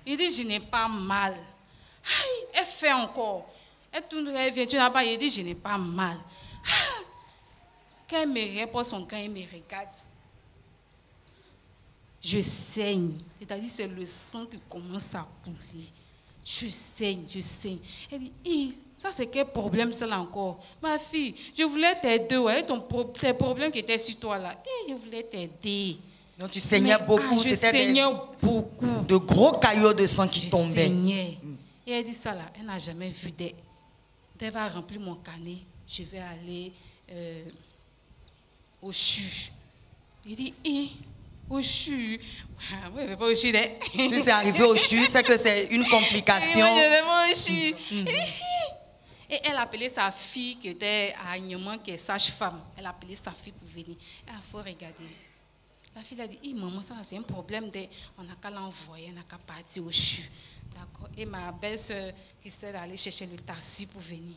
Il dit, je n'ai pas mal. Elle fait encore. Elle tourne, elle vient. Tu n'as pas. Il dit, je n'ai pas mal. Quand elle me répond son camp, elle me regarde. Je saigne. C'est-à-dire, c'est le sang qui commence à couler. Je saigne. Elle dit, ça c'est quel problème ça là encore? Ma fille, je voulais t'aider, ouais, tes problèmes qui étaient sur toi là. Je voulais t'aider. Donc tu saignais beaucoup, je c'était saignais beaucoup. de gros caillots de sang qui tombaient. Saignais. Et elle dit ça là, elle n'a jamais vu d'aide. Elle va remplir mon carnet, je vais aller au CHU. Il dit, au CHU. Moi, je ne vais pas au CHU. Si c'est arrivé au CHU, c'est que c'est une complication. Moi, je ne vais pas au CHU. Et elle a appelé sa fille qui était à Agnement, qui est sage-femme. Elle a appelé sa fille pour venir. Il faut regarder. La fille a dit, maman, ça c'est un problème. On n'a qu'à l'envoyer, on n'a qu'à partir au CHU. D'accord. Et ma belle-sœur qui s'est allée chercher le taxi pour venir.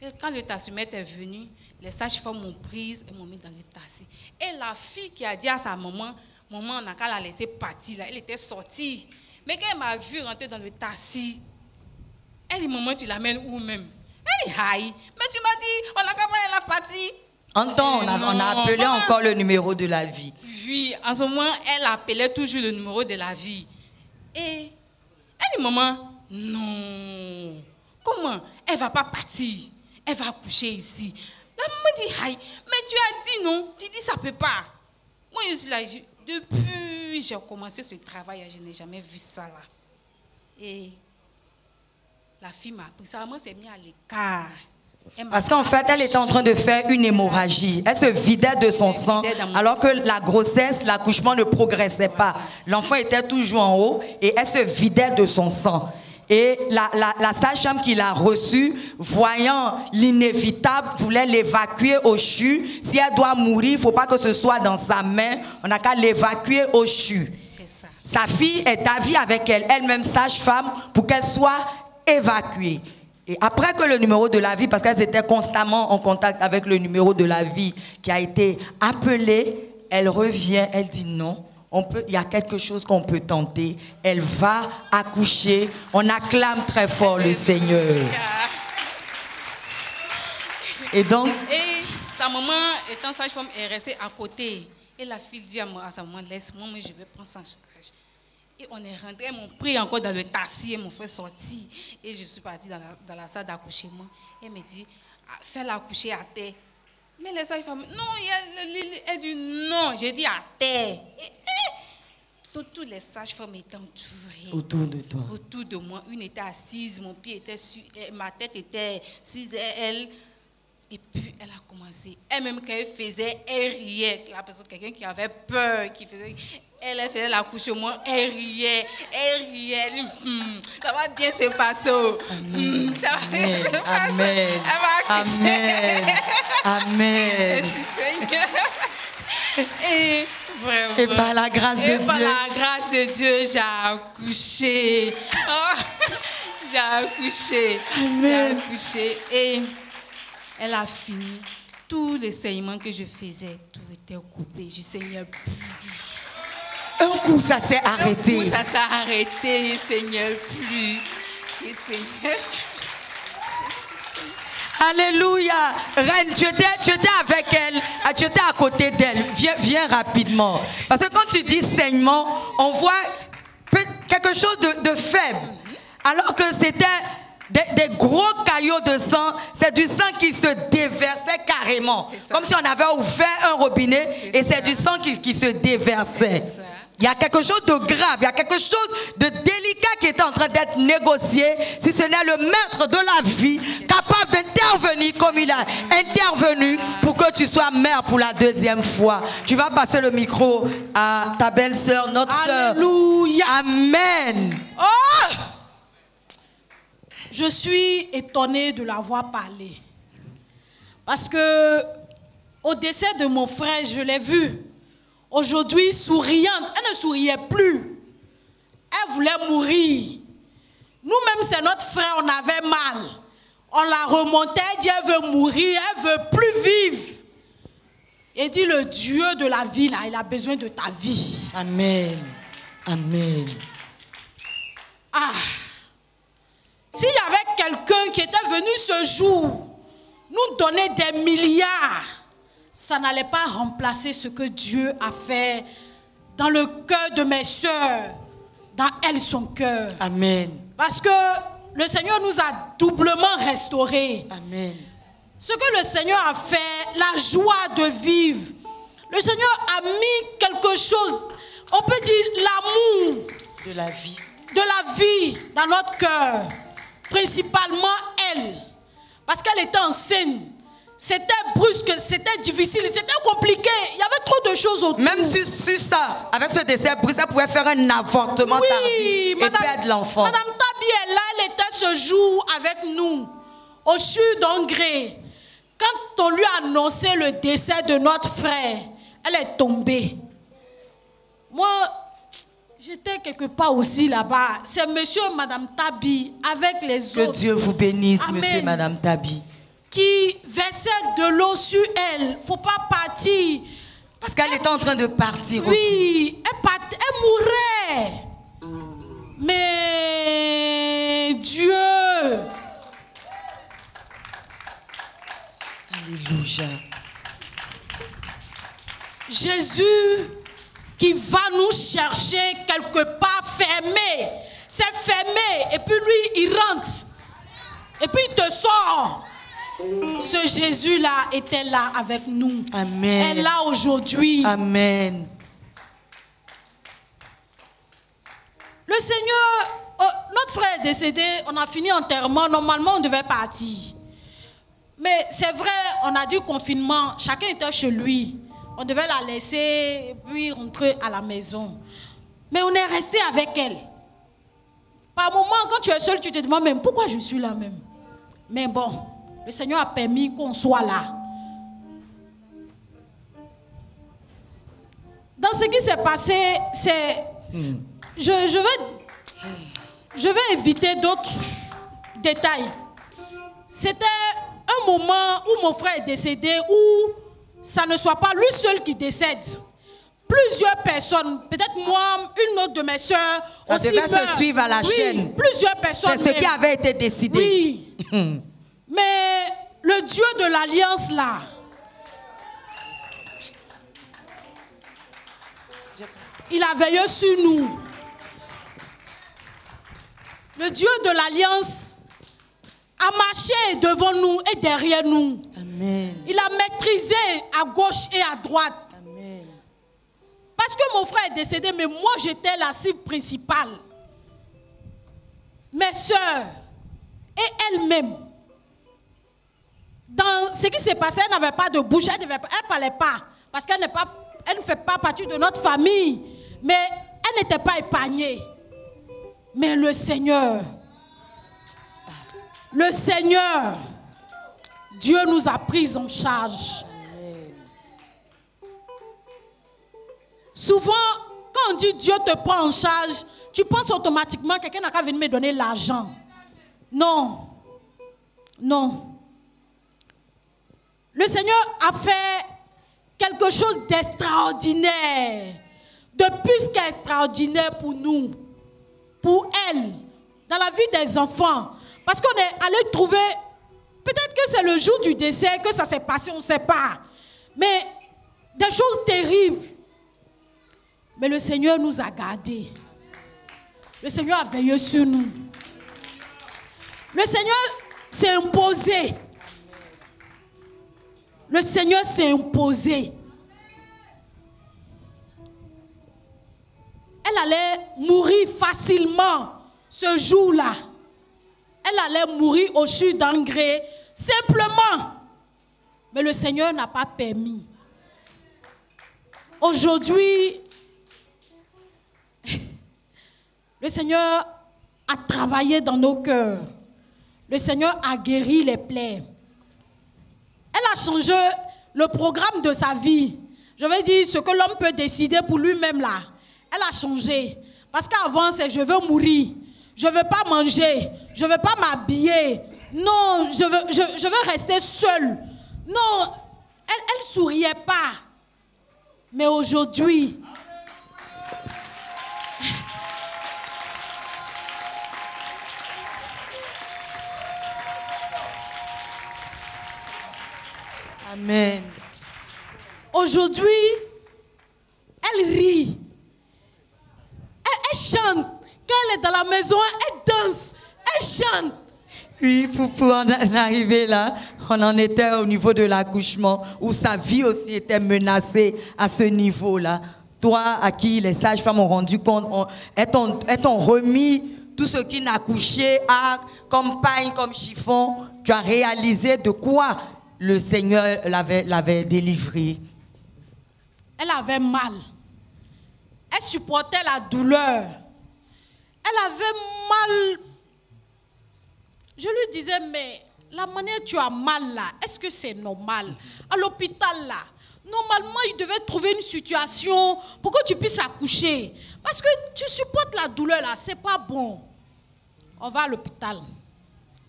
Et quand le taximètre est venu, les sages-femmes m'ont prise et m'ont mis dans le taxi. Et la fille qui a dit à sa maman, maman, on n'a qu'à la laisser partir là. Elle était sortie. Mais quand elle m'a vu rentrer dans le taxi, elle dit, maman, tu l'amènes où même? Elle dit, aïe, mais tu m'as dit, on n'a qu'à pas la partie. En temps, on a appelé maman, encore le numéro de la vie. Oui, en ce moment, elle appelait toujours le numéro de la vie. Et elle dit, maman, non. Comment? Elle ne va pas partir. Elle va accoucher ici. La maman dit, aïe, mais tu as dit non. Tu dis, ça ne peut pas. Moi, je suis là. Depuis que j'ai commencé ce travail, je n'ai jamais vu ça là. Et la fille m'a appris. Sa maman s'est mise à l'écart. Parce qu'en fait, elle était en train de faire une hémorragie. Elle se vidait de son sang, alors que la grossesse, l'accouchement ne progressait pas. L'enfant était toujours en haut et elle se vidait de son sang. Et la sage-femme qui l'a reçue, voyant l'inévitable, voulait l'évacuer au CHU. Si elle doit mourir, il ne faut pas que ce soit dans sa main. On n'a qu'à l'évacuer au CHU. C'est ça. Sa fille est d'avis avec elle, elle-même sage-femme, pour qu'elle soit évacuée. Et après que le numéro de la vie, parce qu'elles étaient constamment en contact avec le numéro de la vie qui a été appelé, elle revient, elle dit non, il y a quelque chose qu'on peut tenter. Elle va accoucher, on acclame très fort le Seigneur. Et donc... Et sa maman, étant sage-femme, est restée à côté. Et la fille dit à sa maman, laisse-moi, mais je vais prendre ça en charge. Et on est rentré, ils m'ont pris encore dans le taxi, ils m'ont fait sortir. Et je suis partie dans la salle d'accouchement. Elle me dit, fais-la coucher à terre. Mais les sages-femmes, non, elle dit non, j'ai dit à terre. Toutes les sages-femmes étaient entourées. Autour de toi. Autour de moi. Une était assise, mon pied était sur elle, ma tête était sur elle. Et puis, elle a commencé. Elle-même, quand elle faisait, elle riait. La personne, quelqu'un qui avait peur, qui faisait... Elle faisait l'accouchement, elle riait. Elle dit, ça va bien se passer. Amen. Ça va bien se passer. Amen. Elle va accoucher. Amen. Amen. Merci Seigneur. Et vraiment. Et par la grâce de Dieu. Par la grâce de Dieu, j'ai accouché. Oh, j'ai accouché. Amen. J'ai accouché. Et elle a fini. Tous les saignements que je faisais, tout était coupé. Je saignais plus. Un coup, ça s'est arrêté. Un coup, ça s'est arrêté. Je saignais plus. Je saignais plus. Alléluia. Reine, tu étais avec elle, tu étais à côté d'elle. Viens rapidement. Parce que quand tu dis saignement, on voit quelque chose de faible. Alors que c'était des gros caillots de sang, c'est du sang qui se déversait carrément. Comme si on avait ouvert un robinet et c'est du sang qui se déversait. Il y a quelque chose de grave, il y a quelque chose de délicat qui est en train d'être négocié, si ce n'est le maître de la vie, capable d'intervenir comme il a intervenu pour que tu sois mère pour la deuxième fois. Tu vas passer le micro à ta belle-sœur, notre sœur. Alléluia. Amen. Oh! Je suis étonnée de l'avoir parlé. Parce que au décès de mon frère, je l'ai vue. Aujourd'hui, souriante, elle ne souriait plus. Elle voulait mourir. Nous-mêmes, c'est notre frère, on avait mal. On la remontait, elle dit, elle veut mourir, elle veut plus vivre. Et dit, le Dieu de la vie, là, il a besoin de ta vie. Amen. Amen. Ah. S'il y avait quelqu'un qui était venu ce jour, nous donner des milliards, ça n'allait pas remplacer ce que Dieu a fait dans le cœur de mes sœurs, dans elles son cœur. Amen. Parce que le Seigneur nous a doublement restaurés. Amen. Ce que le Seigneur a fait, la joie de vivre, Le Seigneur a mis quelque chose, on peut dire l'amour de la vie dans notre cœur. Principalement elle. Parce qu'elle était enceinte. C'était brusque, c'était difficile, c'était compliqué. Il y avait trop de choses autour. Même sur ça, avec ce décès brusque, ça pouvait faire un avortement tardif et perdre l'enfant. Madame Tabi est là, elle était ce jour avec nous, au CHU d'Angré. Quand on lui a annoncé le décès de notre frère, elle est tombée. Moi, j'étais quelque part aussi là-bas. C'est monsieur et madame Tabi avec les autres. Que Dieu vous bénisse, Amen. monsieur et madame Tabi. Qui versait de l'eau sur elle. Il ne faut pas partir. Parce qu'elle était en train de partir aussi. Oui, elle mourait. Mais Dieu. Alléluia. Jésus qui va nous chercher quelque part fermé. C'est fermé. Et puis lui, il rentre. Et puis il te sort. Ce Jésus-là était là avec nous. Amen. Elle est là aujourd'hui. Amen. Le Seigneur, notre frère est décédé, on a fini enterrement. Normalement, on devait partir. Mais c'est vrai, on a dit confinement. Chacun était chez lui. On devait la laisser, puis rentrer à la maison. Mais on est resté avec elle. Par moment, quand tu es seul, tu te demandes même pourquoi je suis là même. Mais bon. Le Seigneur a permis qu'on soit là. Dans ce qui s'est passé, c'est... Je vais éviter d'autres détails. C'était un moment où mon frère est décédé, où ça ne soit pas lui seul qui décède. Plusieurs personnes, peut-être moi, une autre de mes soeurs, on aussi devait se suivre à la chaîne. Plusieurs personnes. C'est ce qui avait été décidé. Oui. Mais le Dieu de l'Alliance là, il a veillé sur nous. Le Dieu de l'Alliance a marché devant nous et derrière nous. Amen. Il a maîtrisé à gauche et à droite. Amen. Parce que mon frère est décédé, mais moi j'étais la cible principale. Mes soeurs et elle-même. Dans ce qui s'est passé, elle n'avait pas de bouche, elle ne parlait pas. Parce qu'elle ne fait pas partie de notre famille. Mais elle n'était pas épargnée. Mais le Seigneur, Dieu nous a pris en charge. Amen. Souvent, quand on dit Dieu te prend en charge, tu penses automatiquement que quelqu'un n'a qu'à venir me donner l'argent. Non. Non. Le Seigneur a fait quelque chose d'extraordinaire, de plus qu'extraordinaire pour nous, pour elle, dans la vie des enfants. Parce qu'on est allé trouver, peut-être que c'est le jour du décès que ça s'est passé, on ne sait pas. Mais des choses terribles. Mais le Seigneur nous a gardés. Le Seigneur a veillé sur nous. Le Seigneur s'est imposé. Le Seigneur s'est imposé. Elle allait mourir facilement ce jour-là. Elle allait mourir au CHU d'Angré, simplement. Mais le Seigneur n'a pas permis. Aujourd'hui, le Seigneur a travaillé dans nos cœurs. Le Seigneur a guéri les plaies. Elle a changé le programme de sa vie. Je veux dire, ce que l'homme peut décider pour lui-même là. Elle a changé. Parce qu'avant, c'est je veux mourir. Je ne veux pas manger. Je ne veux pas m'habiller. Non, je veux rester seule. Non, elle ne souriait pas. Mais aujourd'hui, Amen. Aujourd'hui, elle rit. Elle chante. Quand elle est dans la maison, elle danse. Elle chante. Oui, pour en arriver là, on en était au niveau de l'accouchement, où sa vie aussi était menacée à ce niveau-là. Toi, à qui les sages-femmes ont rendu compte, est-on remis tout ce qui n'accouchait comme paille, comme chiffon, tu as réalisé de quoi le Seigneur l'avait délivré. Elle avait mal. Elle supportait la douleur. Elle avait mal. Je lui disais, mais la manière dont tu as mal là, est-ce que c'est normal? À l'hôpital là, normalement, il devait trouver une situation pour que tu puisses accoucher. Parce que tu supportes la douleur là, c'est pas bon. On va à l'hôpital.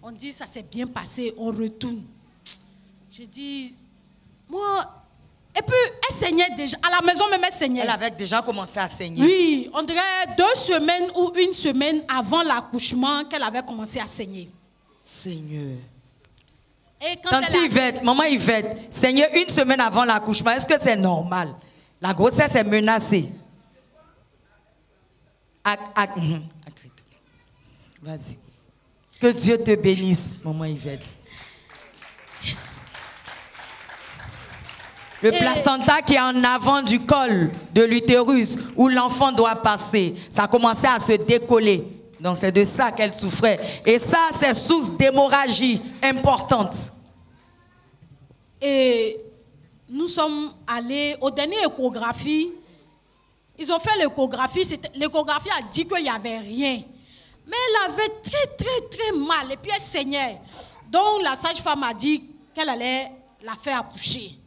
On dit, ça s'est bien passé, on retourne. Je dis, moi... Et puis, elle saignait déjà. À la maison même, elle saignait. Elle avait déjà commencé à saigner. Oui, on dirait 2 semaines ou 1 semaine avant l'accouchement qu'elle avait commencé à saigner. Seigneur. Et quand Maman Yvette, saigner 1 semaine avant l'accouchement, est-ce que c'est normal? La grossesse est menacée. Vas-y. Que Dieu te bénisse, Maman Yvette. Le placenta qui est en avant du col de l'utérus où l'enfant doit passer, ça a commencé à se décoller. Donc c'est de ça qu'elle souffrait. Et ça, c'est source d'hémorragie importante. Et nous sommes allés aux dernières échographies. Ils ont fait l'échographie. L'échographie a dit qu'il n'y avait rien. Mais elle avait très mal. Et puis elle saignait. Donc la sage-femme a dit qu'elle allait la faire accoucher.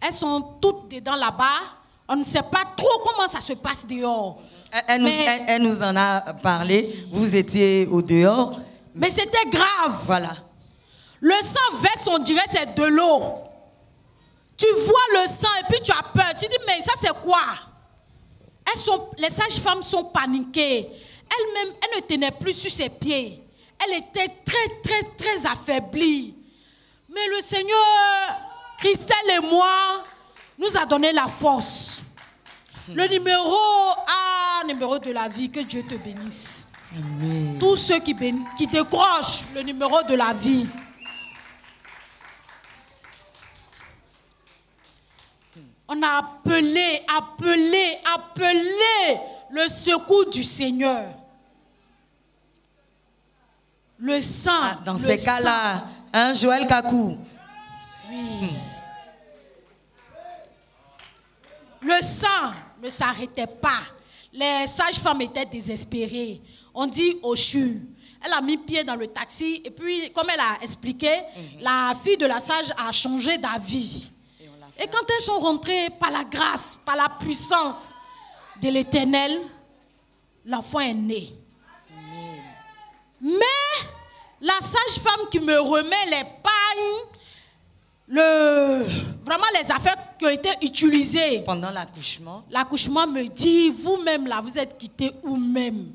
Elles sont toutes dedans là-bas. On ne sait pas trop comment ça se passe dehors. Elle nous en a parlé. Vous étiez au dehors. Mais c'était grave. Voilà. Le sang verse, on dirait c'est de l'eau. Tu vois le sang et puis tu as peur. Tu dis, mais ça c'est quoi? Les sages-femmes sont paniquées. Elle-même, elle ne tenait plus sur ses pieds. Elle était très affaiblie. Mais le Seigneur, Christelle et moi, nous a donné la force. Le numéro de la vie, que Dieu te bénisse. Amen. Tous ceux qui décrochent le numéro de la vie. On a appelé le secours du Seigneur. Le sang. Dans ces cas-là, hein, Joël Kakou. Oui. Le sang ne s'arrêtait pas. Les sages-femmes étaient désespérées. On dit Ochu. Elle a mis pied dans le taxi et puis, comme elle a expliqué, la fille de la sage a changé d'avis. Et quand elles sont rentrées par la grâce, par la puissance de l'Éternel, l'enfant est né. Mais la sage-femme qui me remet les pailles, vraiment les affaires qui ont été utilisées pendant l'accouchement me dit, vous-même là, vous êtes quittés où même?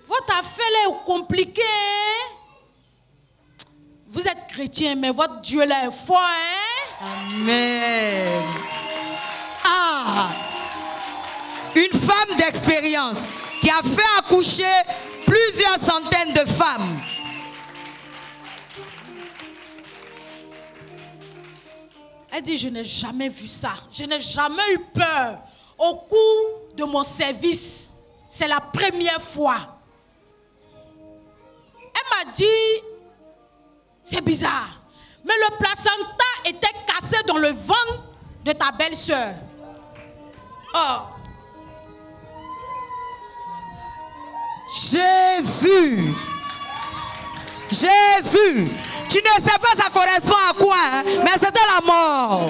Votre affaire est compliquée. Vous êtes chrétien, mais votre Dieu là est fort, hein? Amen. Une femme d'expérience qui a fait accoucher plusieurs centaines de femmes. Elle dit, je n'ai jamais vu ça. Je n'ai jamais eu peur. Au cours de mon service, c'est la première fois. Elle m'a dit, c'est bizarre, mais le placenta était cassé dans le ventre de ta belle-sœur. Oh. Jésus, tu ne sais pas ça correspond à quoi, hein? Mais c'était la mort.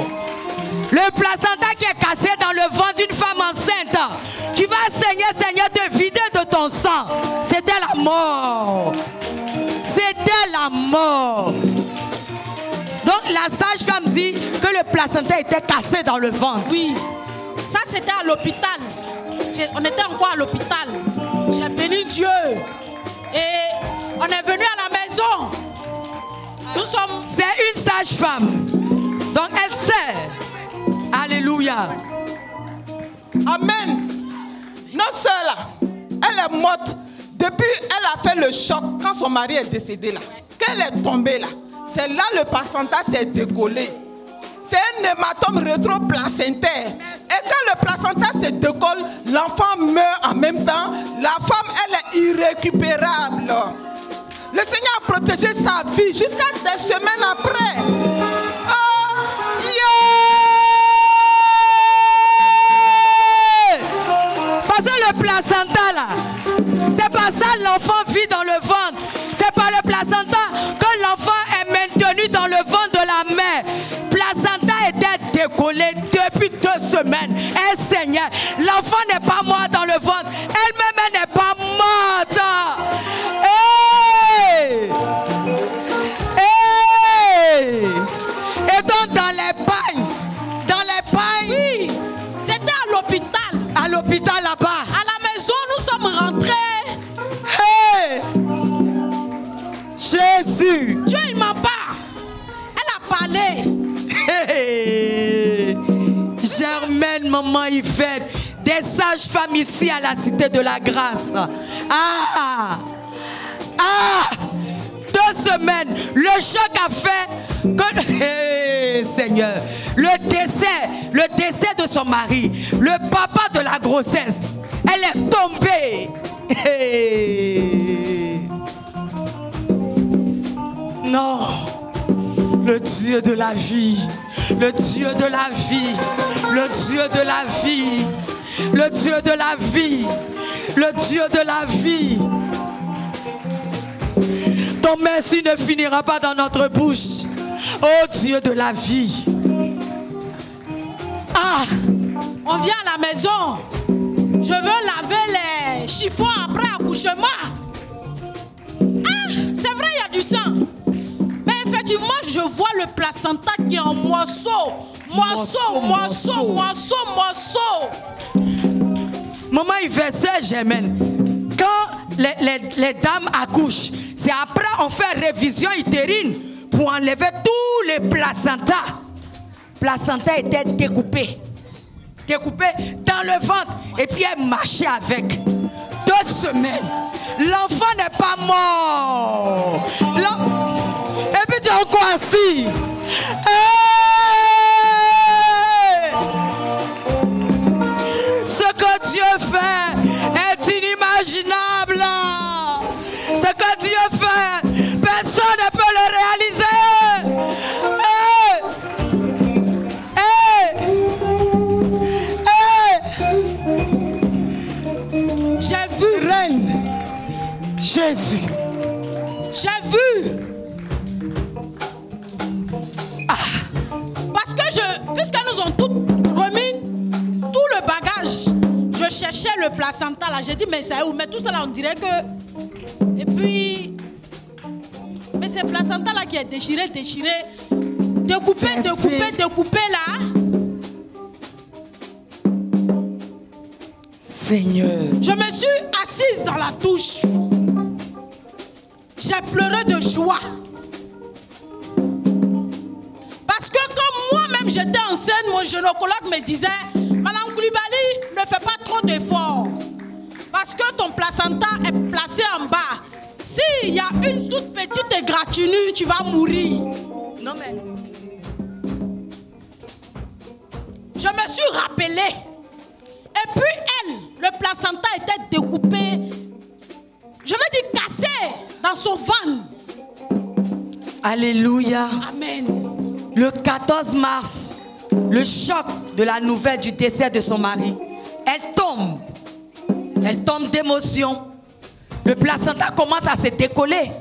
Le placenta qui est cassé dans le ventre d'une femme enceinte, tu vas saigner, Seigneur, te vider de ton sang. C'était la mort. C'était la mort. Donc la sage-femme dit que le placenta était cassé dans le ventre. Oui, ça c'était à l'hôpital. On était encore à l'hôpital. J'ai béni Dieu. Et on est venu à la maison. C'est une sage-femme. Donc elle sait. Alléluia. Amen. Notre soeur là, elle est morte depuis elle a fait le choc quand son mari est décédé là, quand elle est tombée là, c'est là le placenta s'est décollé. C'est un hématome rétroplacentaire. Et quand le placenta se décolle, l'enfant meurt en même temps. La femme, elle est irrécupérable. Le Seigneur a protégé sa vie jusqu'à des semaines après. Oh, yeah! Parce que le placenta là, c'est pas ça l'enfant vit dans le ventre. C'est par le placenta que l'enfant est maintenu dans le ventre de la mère. Placenta était décollé depuis 2 semaines. Elle saignait. L'enfant n'est pas mort dans le ventre. Elle-même, elle n'est pas morte. Hey! Hey! Et donc dans les bagnes, oui, c'était à l'hôpital. À l'hôpital là-bas. À la maison, nous sommes rentrés. Hey! Jésus. Dieu, il m'en parle. Elle a parlé. Hey! Germaine, maman Yvette, des sages-femmes ici à la Cité de la Grâce. Ah! 2 semaines, le choc a fait que... Hey, Seigneur, le décès de son mari, le papa de la grossesse, elle est tombée. Hey. Non, le Dieu de la vie, le Dieu de la vie, le Dieu de la vie, le Dieu de la vie, le Dieu de la vie. Ton merci ne finira pas dans notre bouche. Oh Dieu de la vie. Ah, on vient à la maison. Je veux laver les chiffons après accouchement. Ah, c'est vrai, il y a du sang. Mais effectivement, je vois le placenta qui est en morceaux. Morceaux. Maman Yvette, Germaine, quand les dames accouchent, c'est après on fait révision utérine pour enlever tous les placentas. Placenta était découpé dans le ventre et puis elle marchait avec. 2 semaines. L'enfant n'est pas mort. Et puis tu as encore assis. Hey! Ce que Dieu fait est inimaginable. Ce que Dieu fait, personne ne peut le réaliser. J'ai vu. Reine Jésus. J'ai vu. Parce que puisque nous ont tout remis, tout le bagage, je cherchais le placenta là. J'ai dit, mais c'est où? Mais tout ça là, on dirait que... Et puis... Mais c'est le placenta là qui est déchiré, découpé là. Seigneur. Je me suis assise dans la douche. J'ai pleuré de joie. Parce que comme moi-même j'étais enceinte, mon gynécologue me disait, Madame Koulibaly, ne fais pas trop d'efforts. Parce que ton placenta est placé en bas. S'il y a une toute petite égratignure, tu vas mourir. Non mais... Je me suis rappelée. Et puis elle, le placenta était découpé, je veux dire cassé dans son ventre. Alléluia. Amen. Le 14 mars, le choc de la nouvelle du décès de son mari. Elle tombe d'émotion. Le placenta commence à se décoller.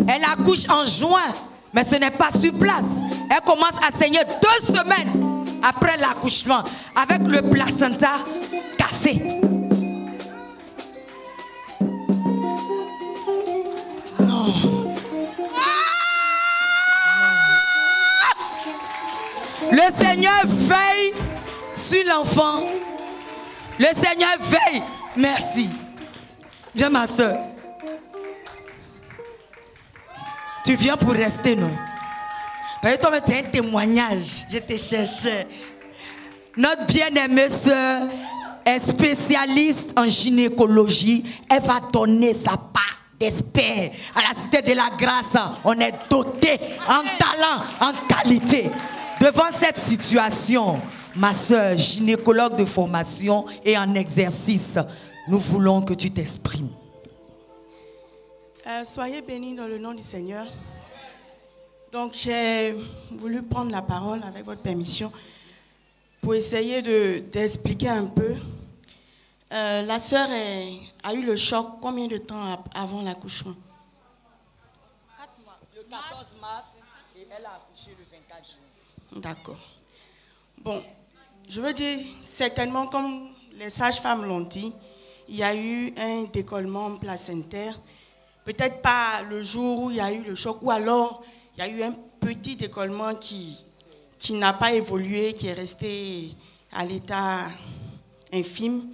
Elle accouche en juin, mais ce n'est pas sur place. Elle commence à saigner 2 semaines après l'accouchement avec le placenta cassé. Non. Le Seigneur veille sur l'enfant. Le Seigneur veille. Merci. Viens ma soeur. Tu viens pour rester, non? Parce que toi, tu as un témoignage. Je te cherchais. Notre bien-aimée soeur est spécialiste en gynécologie. Elle va donner sa part d'expert. À la Cité de la Grâce, on est doté en talent, en qualité. Devant cette situation, ma soeur, gynécologue de formation et en exercice, nous voulons que tu t'exprimes. Soyez bénis dans le nom du Seigneur. Donc j'ai voulu prendre la parole avec votre permission pour essayer d'expliquer un peu. La sœur a eu le choc combien de temps avant l'accouchement? 4 mois. Le 14 mars et elle a accouché le 24 juin. D'accord. Bon, je veux dire, certainement, comme les sages-femmes l'ont dit, il y a eu un décollement placentaire. Peut-être pas le jour où il y a eu le choc, ou alors il y a eu un petit décollement qui n'a pas évolué, qui est resté à l'état infime.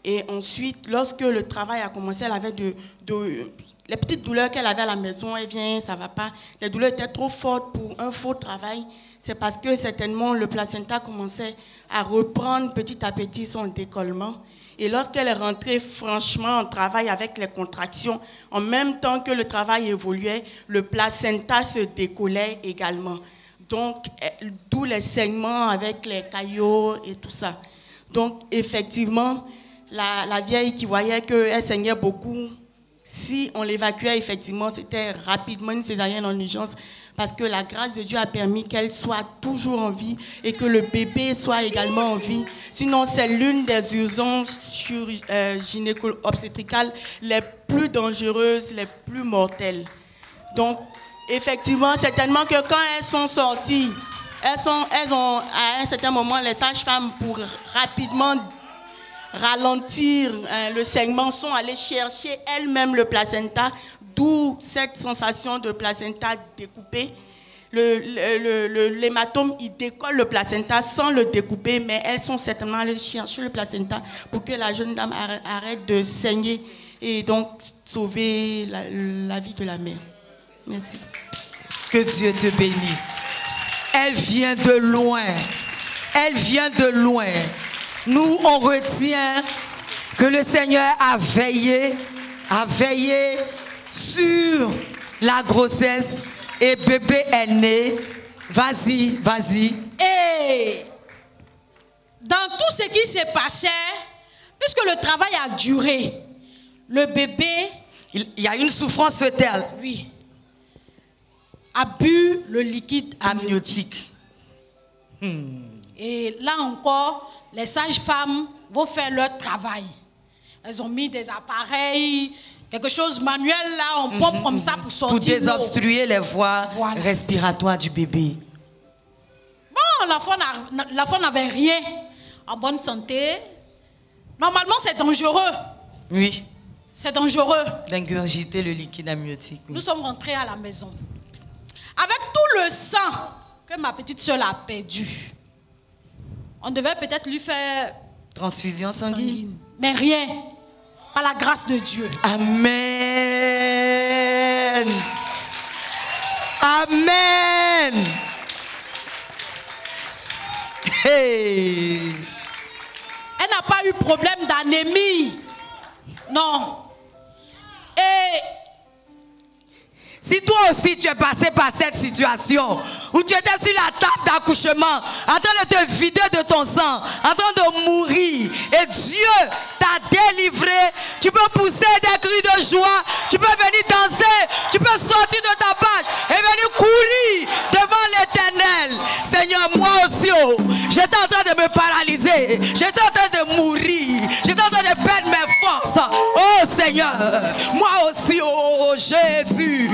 Et ensuite, lorsque le travail a commencé, elle avait les petites douleurs qu'elle avait à la maison, elle vient, ça ne va pas. Les douleurs étaient trop fortes pour un faux travail. C'est parce que certainement le placenta commençait à reprendre petit à petit son décollement. Et lorsqu'elle est rentrée franchement en travail avec les contractions, en même temps que le travail évoluait, le placenta se décollait également. Donc, d'où les saignements avec les caillots et tout ça. Donc, effectivement, la vieille qui voyait qu'elle saignait beaucoup, si on l'évacuait, effectivement, c'était rapidement une césarienne en urgence parce que la grâce de Dieu a permis qu'elle soit toujours en vie et que le bébé soit également en vie. Sinon, c'est l'une des urgences gynéco-obstétricales les plus dangereuses, les plus mortelles. Donc, effectivement, certainement que quand elles sont sorties, elles ont, à un certain moment, les sages-femmes, pour rapidement ralentir le saignement, sont allées chercher elles-mêmes le placenta, d'où cette sensation de placenta découpé. L'hématome, il décolle le placenta sans le découper, mais elles sont certainement allées chercher le placenta pour que la jeune dame arrête de saigner et donc sauver la vie de la mère. Merci. Que Dieu te bénisse. Elle vient de loin. Elle vient de loin. Nous, on retient que le Seigneur a veillé sur la grossesse et bébé est né. Vas-y, vas-y. Et dans tout ce qui s'est passé, puisque le travail a duré, le bébé... Il y a une souffrance fœtale. Oui. A bu le liquide amniotique. Et là encore, les sages-femmes vont faire leur travail. Elles ont mis des appareils, quelque chose manuel là, on pompe comme ça pour sortir. Pour désobstruer les voies respiratoires du bébé. Bon, l'enfant n'avait rien, en bonne santé. Normalement, c'est dangereux. Oui. C'est dangereux. D'ingurgiter le liquide amniotique. Oui. Nous sommes rentrés à la maison. Avec tout le sang que ma petite soeur a perdu, on devait peut-être lui faire... transfusion sanguine. Mais rien. Par la grâce de Dieu. Amen. Amen. Hey. Elle n'a pas eu problème d'anémie. Non. Et... si toi aussi tu es passé par cette situation où tu étais sur la table d'accouchement, en train de te vider de ton sang, en train de mourir, et Dieu t'a délivré, tu peux pousser des cris de joie, tu peux venir danser, tu peux sortir de ta page et venir courir devant l'Éternel. Seigneur, moi aussi, j'étais en train de me paralyser, j'étais en train de mourir, j'étais en train de perdre mes forces. Oh Seigneur, moi aussi, oh Jésus.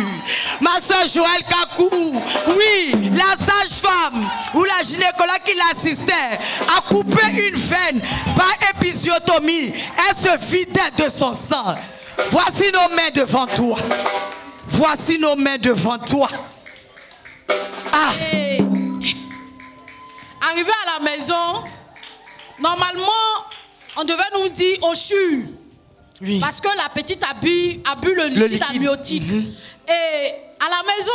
Ma soeur Joël Kakou, oui, la sage-femme ou la gynécologue qui l'assistait a coupé une veine par épisiotomie. Elle se vidait de son sang. Voici nos mains devant toi. Voici nos mains devant toi. Ah. Et arrivé à la maison, normalement, on devait nous dire au CHU. Oui. Parce que la petite a bu le liquide amniotique. Et à la maison,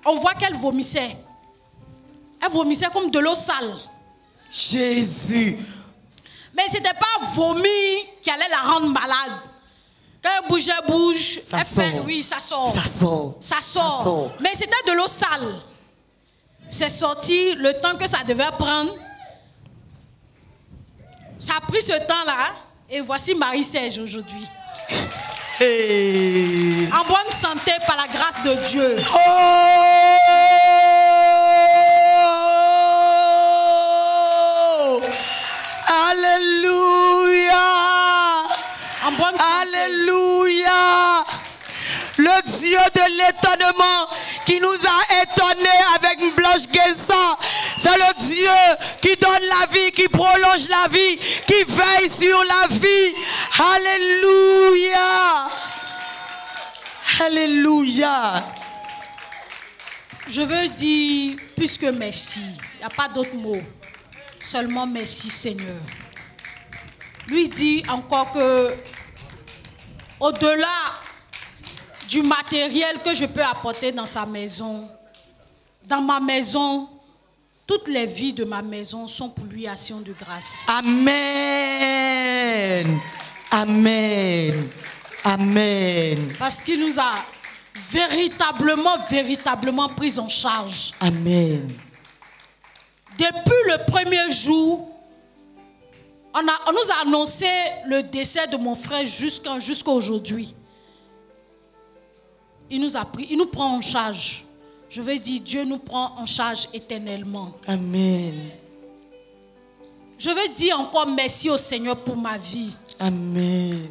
on voit qu'elle vomissait. Elle vomissait comme de l'eau sale. Jésus. Mais ce n'était pas vomi qui allait la rendre malade. Quand elle bouge, ça sort. Oui, ça sort. Ça sort. Ça sort. Mais c'était de l'eau sale. C'est sorti le temps que ça devait prendre. Ça a pris ce temps-là. Et voici Marie-Serge aujourd'hui. Hey. En bonne santé par la grâce de Dieu. Oh! Alléluia! En bonne santé. Alléluia! Le Dieu de l'étonnement qui nous a étonnés avec une Blanche Guessa, c'est le Dieu qui donne la vie, qui prolonge la vie, qui veille sur la vie. Alléluia! Alléluia! Je veux dire plus que merci. Il n'y a pas d'autre mot. Seulement merci, Seigneur. Lui dit encore que au-delà du matériel que je peux apporter dans sa maison, dans ma maison, toutes les vies de ma maison sont pour lui action de grâce. Amen. Amen. Amen. Parce qu'il nous a véritablement pris en charge. Amen. Depuis le premier jour, on nous a annoncé le décès de mon frère jusqu'à aujourd'hui. Il nous prend en charge. Je veux dire, Dieu nous prend en charge éternellement. Amen. Je veux dire encore merci au Seigneur pour ma vie. Amen.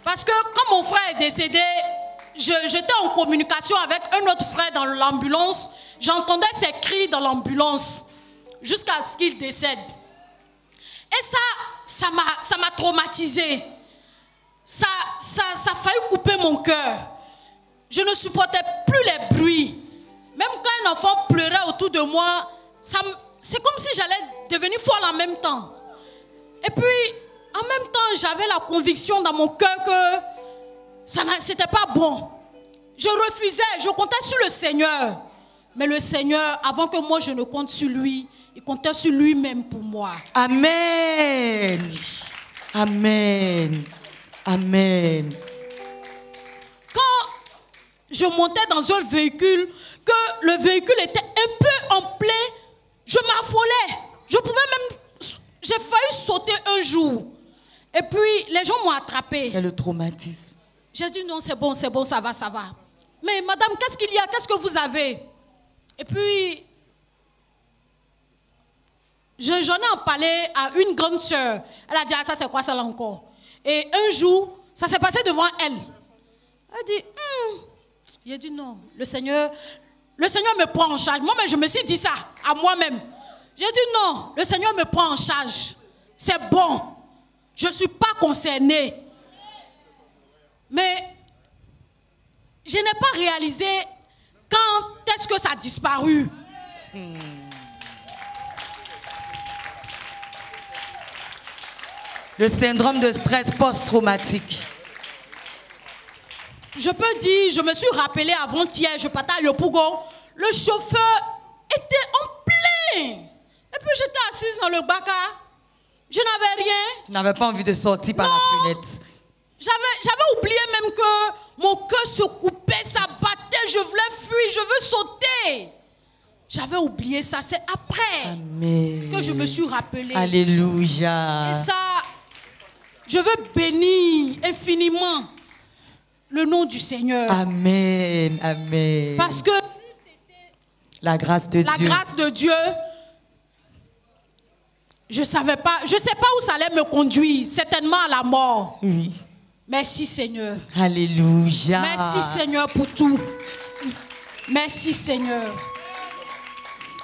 Parce que quand mon frère est décédé, j'étais en communication avec un autre frère dans l'ambulance. J'entendais ses cris dans l'ambulance jusqu'à ce qu'il décède. Et ça m'a traumatisé. Ça a failli couper mon cœur. Je ne supportais plus les bruits. Même quand un enfant pleurait autour de moi, c'est comme si j'allais devenir folle en même temps. Et puis, en même temps, j'avais la conviction dans mon cœur que c'était pas bon. Je refusais, je comptais sur le Seigneur. Mais le Seigneur, avant que moi je ne compte sur lui, il comptait sur lui-même pour moi. Amen. Amen. Amen. Quand je montais dans un véhicule, que le véhicule était un peu en plein, je m'affolais. J'ai failli sauter un jour. Et puis, les gens m'ont attrapé. C'est le traumatisme. J'ai dit non, c'est bon, ça va. Mais madame, qu'est-ce qu'il y a? Qu'est-ce que vous avez? Et puis, j'en ai en parlé à une grande sœur. Elle a dit, ah, ça c'est quoi ça là encore? Et un jour, ça s'est passé devant elle. Elle dit, J'ai dit non, le Seigneur me prend en charge. Moi-même, je me suis dit ça à moi-même. J'ai dit non, le Seigneur me prend en charge. C'est bon. Je ne suis pas concernée. Mais je n'ai pas réalisé quand est-ce que ça a disparu. Le syndrome de stress post-traumatique. Je peux dire, je me suis rappelé avant-hier, je partais à Yopougon, le chauffeur était en plein. Et puis j'étais assise dans le baka, je n'avais rien. Tu n'avais pas envie de sortir par la fenêtre. J'avais oublié même que mon cœur se coupait, ça battait, je voulais fuir, je veux sauter. J'avais oublié ça, c'est après que je me suis rappelé. Alléluia. Et ça, je veux bénir infiniment le nom du Seigneur. Amen, amen. Parce que la grâce de Dieu. La grâce de Dieu, je sais pas où ça allait me conduire, certainement à la mort. Oui. Merci Seigneur. Alléluia. Merci Seigneur pour tout. Merci Seigneur.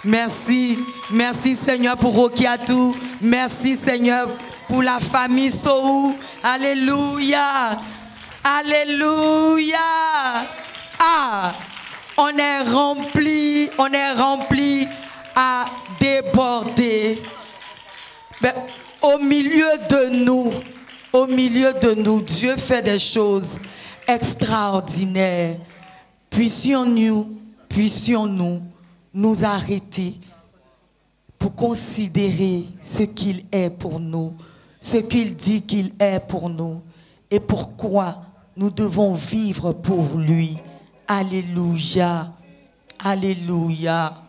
Merci. Merci Seigneur pour Okiatou. Merci Seigneur pour la famille Sohou. Alléluia. Alléluia. Ah, on est rempli à déborder. Mais au milieu de nous, Dieu fait des choses extraordinaires. Puissions-nous nous arrêter pour considérer ce qu'il est pour nous, ce qu'il dit qu'il est pour nous et pourquoi nous devons vivre pour lui. Alléluia. Alléluia.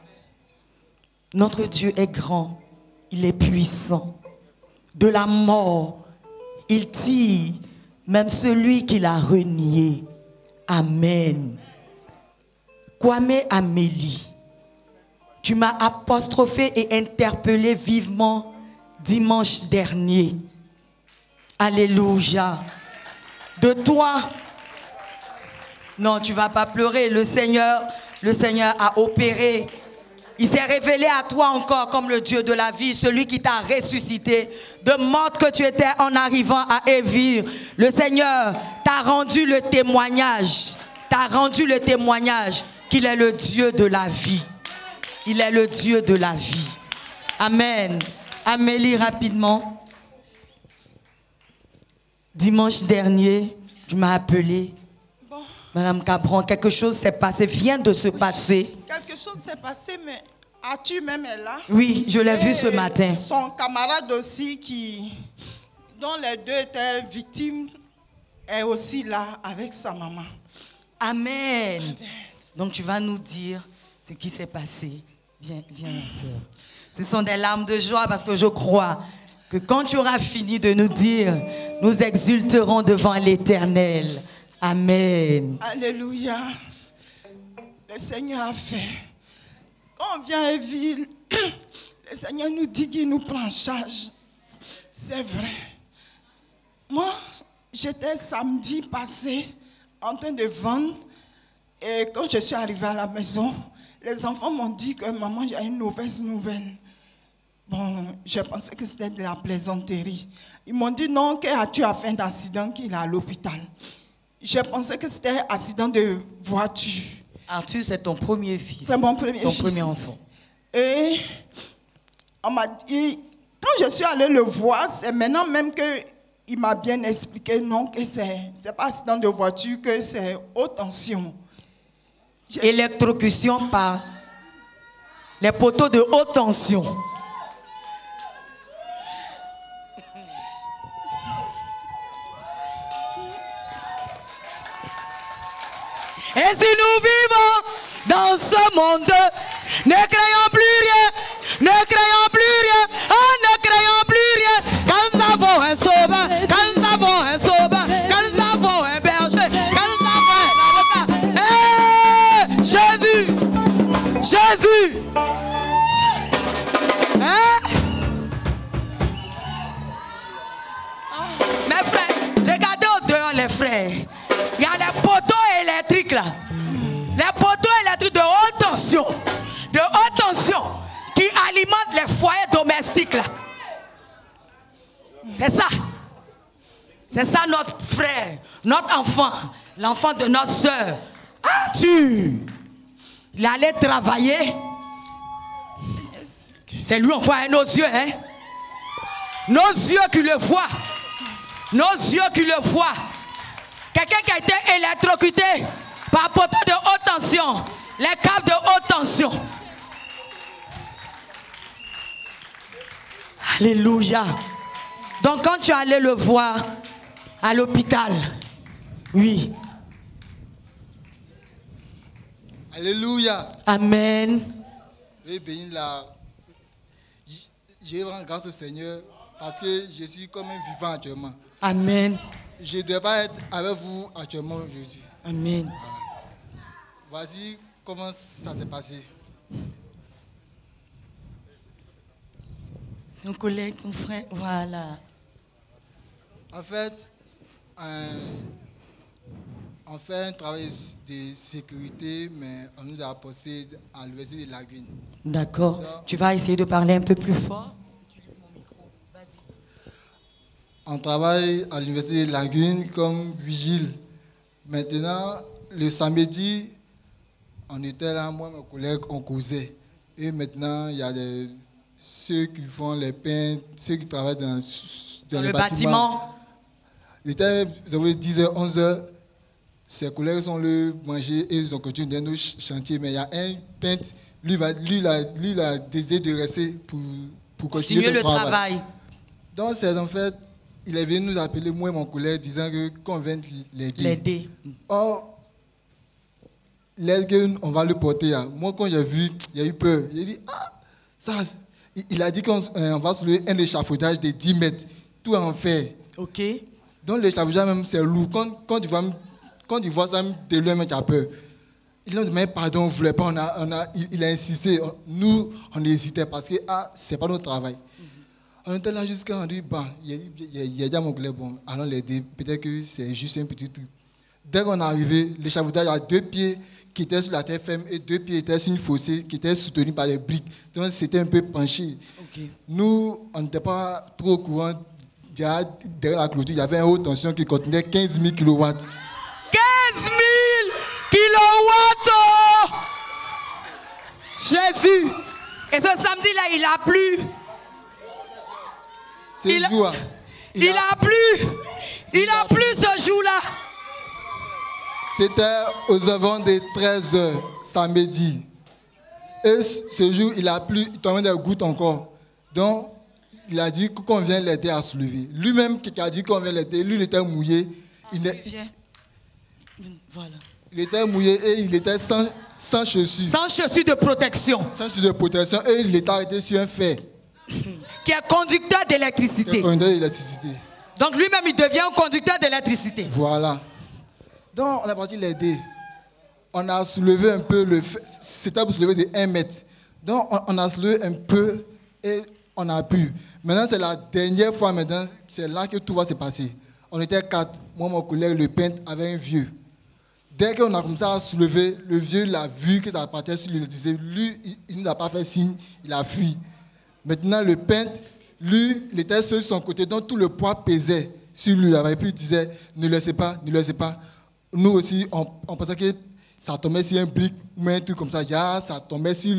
Notre Dieu est grand, il est puissant. De la mort, il tire même celui qui l'a renié. Amen. Kwame Amélie, tu m'as apostrophé et interpellé vivement dimanche dernier. Alléluia. De toi, non, tu ne vas pas pleurer. Le Seigneur a opéré. Il s'est révélé à toi encore comme le Dieu de la vie, celui qui t'a ressuscité de mort que tu étais en arrivant à Évire. Le Seigneur t'a rendu le témoignage. T'a rendu le témoignage qu'il est le Dieu de la vie. Il est le Dieu de la vie. Amen. Amélie, rapidement. Dimanche dernier, tu m'as appelé. Bon. Madame Cabron, quelque chose s'est passé, vient de se passer. Quelque chose s'est passé, mais Arthur même est là. Oui, je l'ai vu ce matin. Son camarade aussi, dont les deux étaient victimes, est aussi là avec sa maman. Amen. Amen. Donc tu vas nous dire ce qui s'est passé. Viens ma soeur. Ce sont des larmes de joie parce que je crois que quand tu auras fini de nous dire, nous exulterons devant l'Éternel. Amen. Alléluia. Le Seigneur a fait. Quand on vient à Éville, le Seigneur nous dit qu'il nous prend en charge. C'est vrai. Moi, j'étais samedi passé en train de vendre. Et quand je suis arrivée à la maison, les enfants m'ont dit que maman, il y a une mauvaise nouvelle. Bon, je pensais que c'était de la plaisanterie. Ils m'ont dit non, qu'Arthur a fait un accident, qu'il est à l'hôpital. Je pensais que c'était un accident de voiture. Arthur, c'est ton premier fils. C'est mon premier fils. Ton premier enfant. Et on m'a dit, quand je suis allée le voir, c'est maintenant même qu'il m'a bien expliqué, non, que c'est pas accident de voiture, que c'est haute tension. Électrocution par les poteaux de haute tension. Et si nous vivons dans ce monde, ne craignons plus rien, ne craignons plus rien, ne craignons plus rien. Quand nous avons un sauveur, quand nous avons un sauveur, quand nous avons un berger, quand nous avons un avocat. Hey, Jésus, Jésus. Hein? Mes frères, regardez au dehors les frères. Il y a les poteaux électriques là. Les poteaux électriques de haute tension. De haute tension. Qui alimentent les foyers domestiques là. C'est ça. C'est ça notre frère. Notre enfant. L'enfant de notre soeur. Arthur. Il allait travailler. C'est lui on voit à nos yeux. Hein? Nos yeux qui le voient. Nos yeux qui le voient. Quelqu'un qui a été électrocuté par poteau de haute tension, les câbles de haute tension. Alléluia. Donc quand tu allais le voir à l'hôpital, oui. Alléluia. Amen. Oui, béni là. Je rends grâce au Seigneur parce que je suis comme un vivant actuellement. Amen. Je ne dois pas être avec vous actuellement aujourd'hui. Amen. Voici comment ça s'est passé. Ton collègue, ton frère, voilà. En fait, on fait un travail de sécurité, mais on nous a posté à l'Université de Lagune. D'accord. Tu vas essayer de parler un peu plus fort. On travaille à l'Université de Lagune comme vigile. Maintenant, le samedi, on était là, moi et mes collègues, on causait. Et maintenant, il y a ceux qui font les pains, ceux qui travaillent dans le bâtiment. Il était 10h, 11h. Ses collègues sont le manger et ils ont continué dans nos chantiers. Mais il y a un peintre, lui, il a désiré de rester pour continuer le travail. Donc, c'est en fait il est venu nous appeler, moi et mon collègue, disant qu'on vient l'aider. Or, l'aide qu'on va le porter, moi quand j'ai vu, il y a eu peur. J'ai dit, il a dit qu'on va soulever un échafaudage de 10 mètres, tout en fer. Ok. Donc l'échafaudage même, c'est lourd. Quand tu vois ça, de loin, tu as peur. Il a dit, mais pardon, on ne voulait pas, il a insisté. Nous, on hésitait parce que ce n'est pas notre travail. On était là jusqu'à, on dit, il y a déjà mon collègue, bon, allons l'aider. Peut-être que c'est juste un petit truc. Dès qu'on est arrivé, l'échafaudage a 2 pieds qui étaient sur la terre ferme et 2 pieds étaient sur une fossée qui était soutenue par les briques. Donc c'était un peu penché. Okay. Nous, on n'était pas trop au courant. Derrière la clôture, il y avait un haute tension qui contenait 15 000 kW. 15 000 kilowatts! Jésus! Et ce samedi-là, il a plu. Il a plu ce jour-là. C'était aux alentours de 13h, samedi. Et ce jour, il a plu, il tombait des gouttes encore. Donc, il a dit qu'on vient l'aider à se lever. Lui-même qui a dit qu'on vient l'aider, lui, il était mouillé. Voilà. Il était mouillé et il était sans chaussures. Sans chaussures de protection. Sans chaussures de protection et il était arrêté sur un fer. Qui est conducteur d'électricité. Donc lui-même, il devient un conducteur d'électricité. Voilà. Donc on est parti l'aider. On a soulevé un peu le fer. C'était pour soulever de 1 mètre. Donc on a soulevé un peu et on a pu. Maintenant, c'est la dernière fois, maintenant, c'est là que tout va se passer. On était 4. Moi, mon collègue, le peintre, avait un vieux. Dès qu'on a commencé à soulever, le vieux l'a vu que ça partait sur l'électricité. Lui, il ne nous a pas fait signe, il a fui. Maintenant, le peintre, lui, il était seul sur son côté, donc tout le poids pesait sur lui. Et puis il disait, ne laissez pas, ne laissez pas. Nous aussi, on pensait que ça tombait sur un brick ou un truc comme ça. Ça tombait sur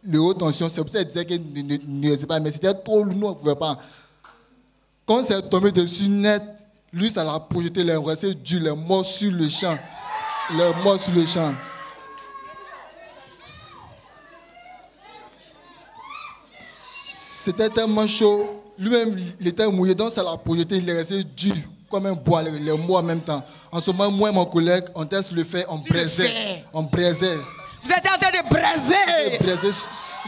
le haut tension. C'est pour ça qu'il disait que ne laissez pas. Mais c'était trop lourd, nous, on ne pouvait pas. Quand c'est tombé dessus net, lui, ça l'a projeté, il a resté dur, il est mort sur le champ. Il est mort sur le champ. C'était tellement chaud. Lui-même, il était mouillé, donc ça l'a projeté. Il est resté dur, comme un bois. Il est mort en même temps. En ce moment, moi et mon collègue, on était sur le fer, on braisait. On braisait. Vous étiez en train de braiser.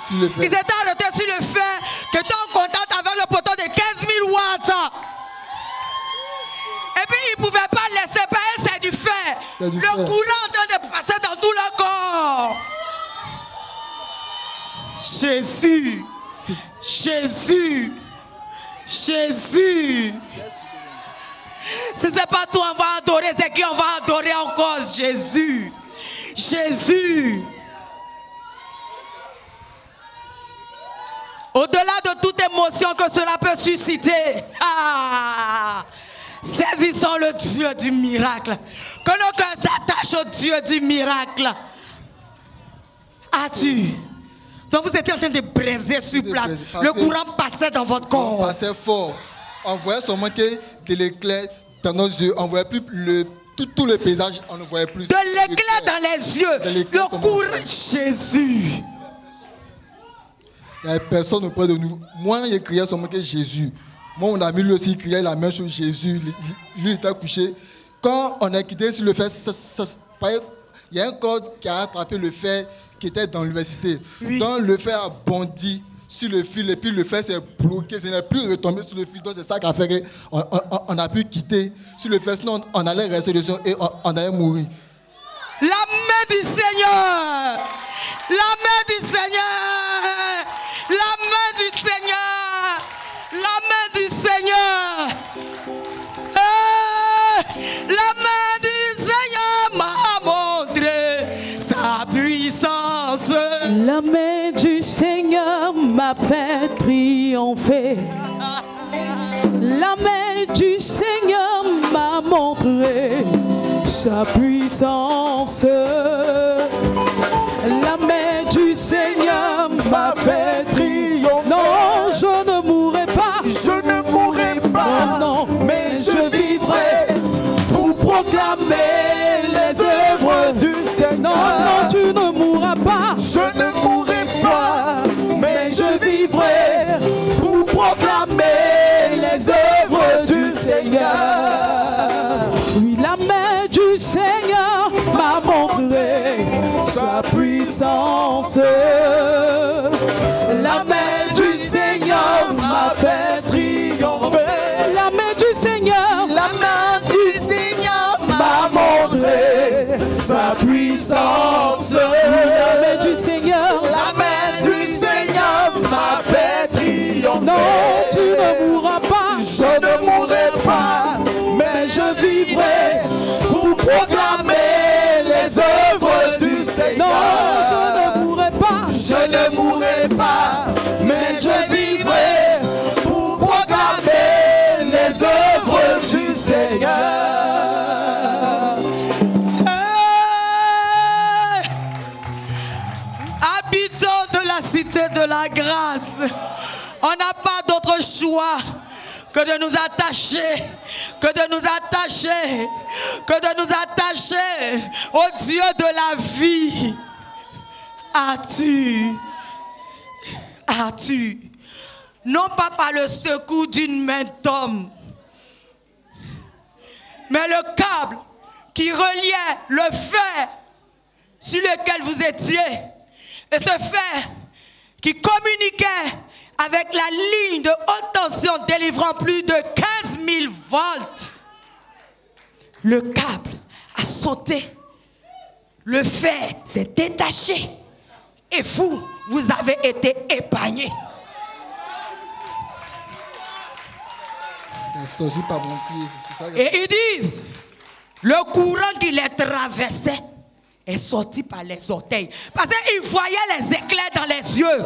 Sur le fer. Ils étaient arrêtés sur le fer, qui étaient en contact avec le poteau de 15 000 watts. Et puis, ils ne pouvaient pas laisser passer, c'est du fer. Le courant en train de passer dans tout le corps. Jésus. Jésus. Jésus. Si ce n'est pas toi, on va adorer. C'est qui on va adorer encore? Jésus. Jésus. Au-delà de toute émotion que cela peut susciter, saisissons le Dieu du miracle. Que nos cœurs s'attachent au Dieu du miracle. As-tu? Donc vous étiez en train de braiser sur place. Le courant passait dans votre corps. On passait fort. On voyait seulement que de l'éclair dans nos yeux. On ne voyait plus tout le paysage. On ne voyait plus. De l'éclair dans les yeux. Le courant. Jésus. Il n'y avait personne auprès de nous. Moi, je criais seulement que Jésus. Moi, mon ami, lui aussi, criait la même chose, Jésus. Lui, il était couché. Quand on a quitté sur le fer, il y a un corde qui a attrapé le fer qui était dans l'université. Oui. Donc, le fer a bondi sur le fil et puis le fer s'est bloqué. Ça n'est plus retombé sur le fil. Donc, c'est ça qui a fait qu'on a pu quitter sur le fer. Sinon, on allait rester dessus et on allait mourir. La main du Seigneur! La main du Seigneur! La main du Seigneur! La main du Seigneur! La main du Seigneur m'a montré sa puissance. La main du Seigneur m'a fait triompher. La main du Seigneur m'a montré sa puissance. La main du Seigneur m'a fait triompher. Non, je ne mourrai pas. Je ne mourrai pas. Non, mais je vivrai pour proclamer les œuvres du Seigneur. Non, non, tu ne mourras pas. Je ne mourrai pas, mais je vivrai pour proclamer les œuvres du Seigneur. puissance. La main du Seigneur m'a fait triompher. La main du Seigneur, La main du Seigneur m'a montré sa puissance. La main du Seigneur, La main du Seigneur m'a fait triompher. non, tu ne mourras pas. Je ne mourrai pas, Mais je vivrai pour proclamer les œuvres du Seigneur. Non, je ne mourrai pas. Je ne mourrai pas, mais je vivrai pour proclamer les œuvres du Seigneur. Habitants de la cité de la grâce, on n'a pas d'autre choix que de nous attacher, au Dieu de la vie. As-tu, non pas par le secours d'une main d'homme, mais le câble qui reliait le fer sur lequel vous étiez, et ce fer qui communiquait avec la ligne de haute tension délivrant plus de 15 000 volts. Le câble a sauté, le fer s'est détaché et vous avez été épargnés. Il a sorti par mon pied, c'est ça. Et ils disent, le courant qui les traversait est sorti par les orteils. Parce qu'ils voyaient les éclairs dans les yeux.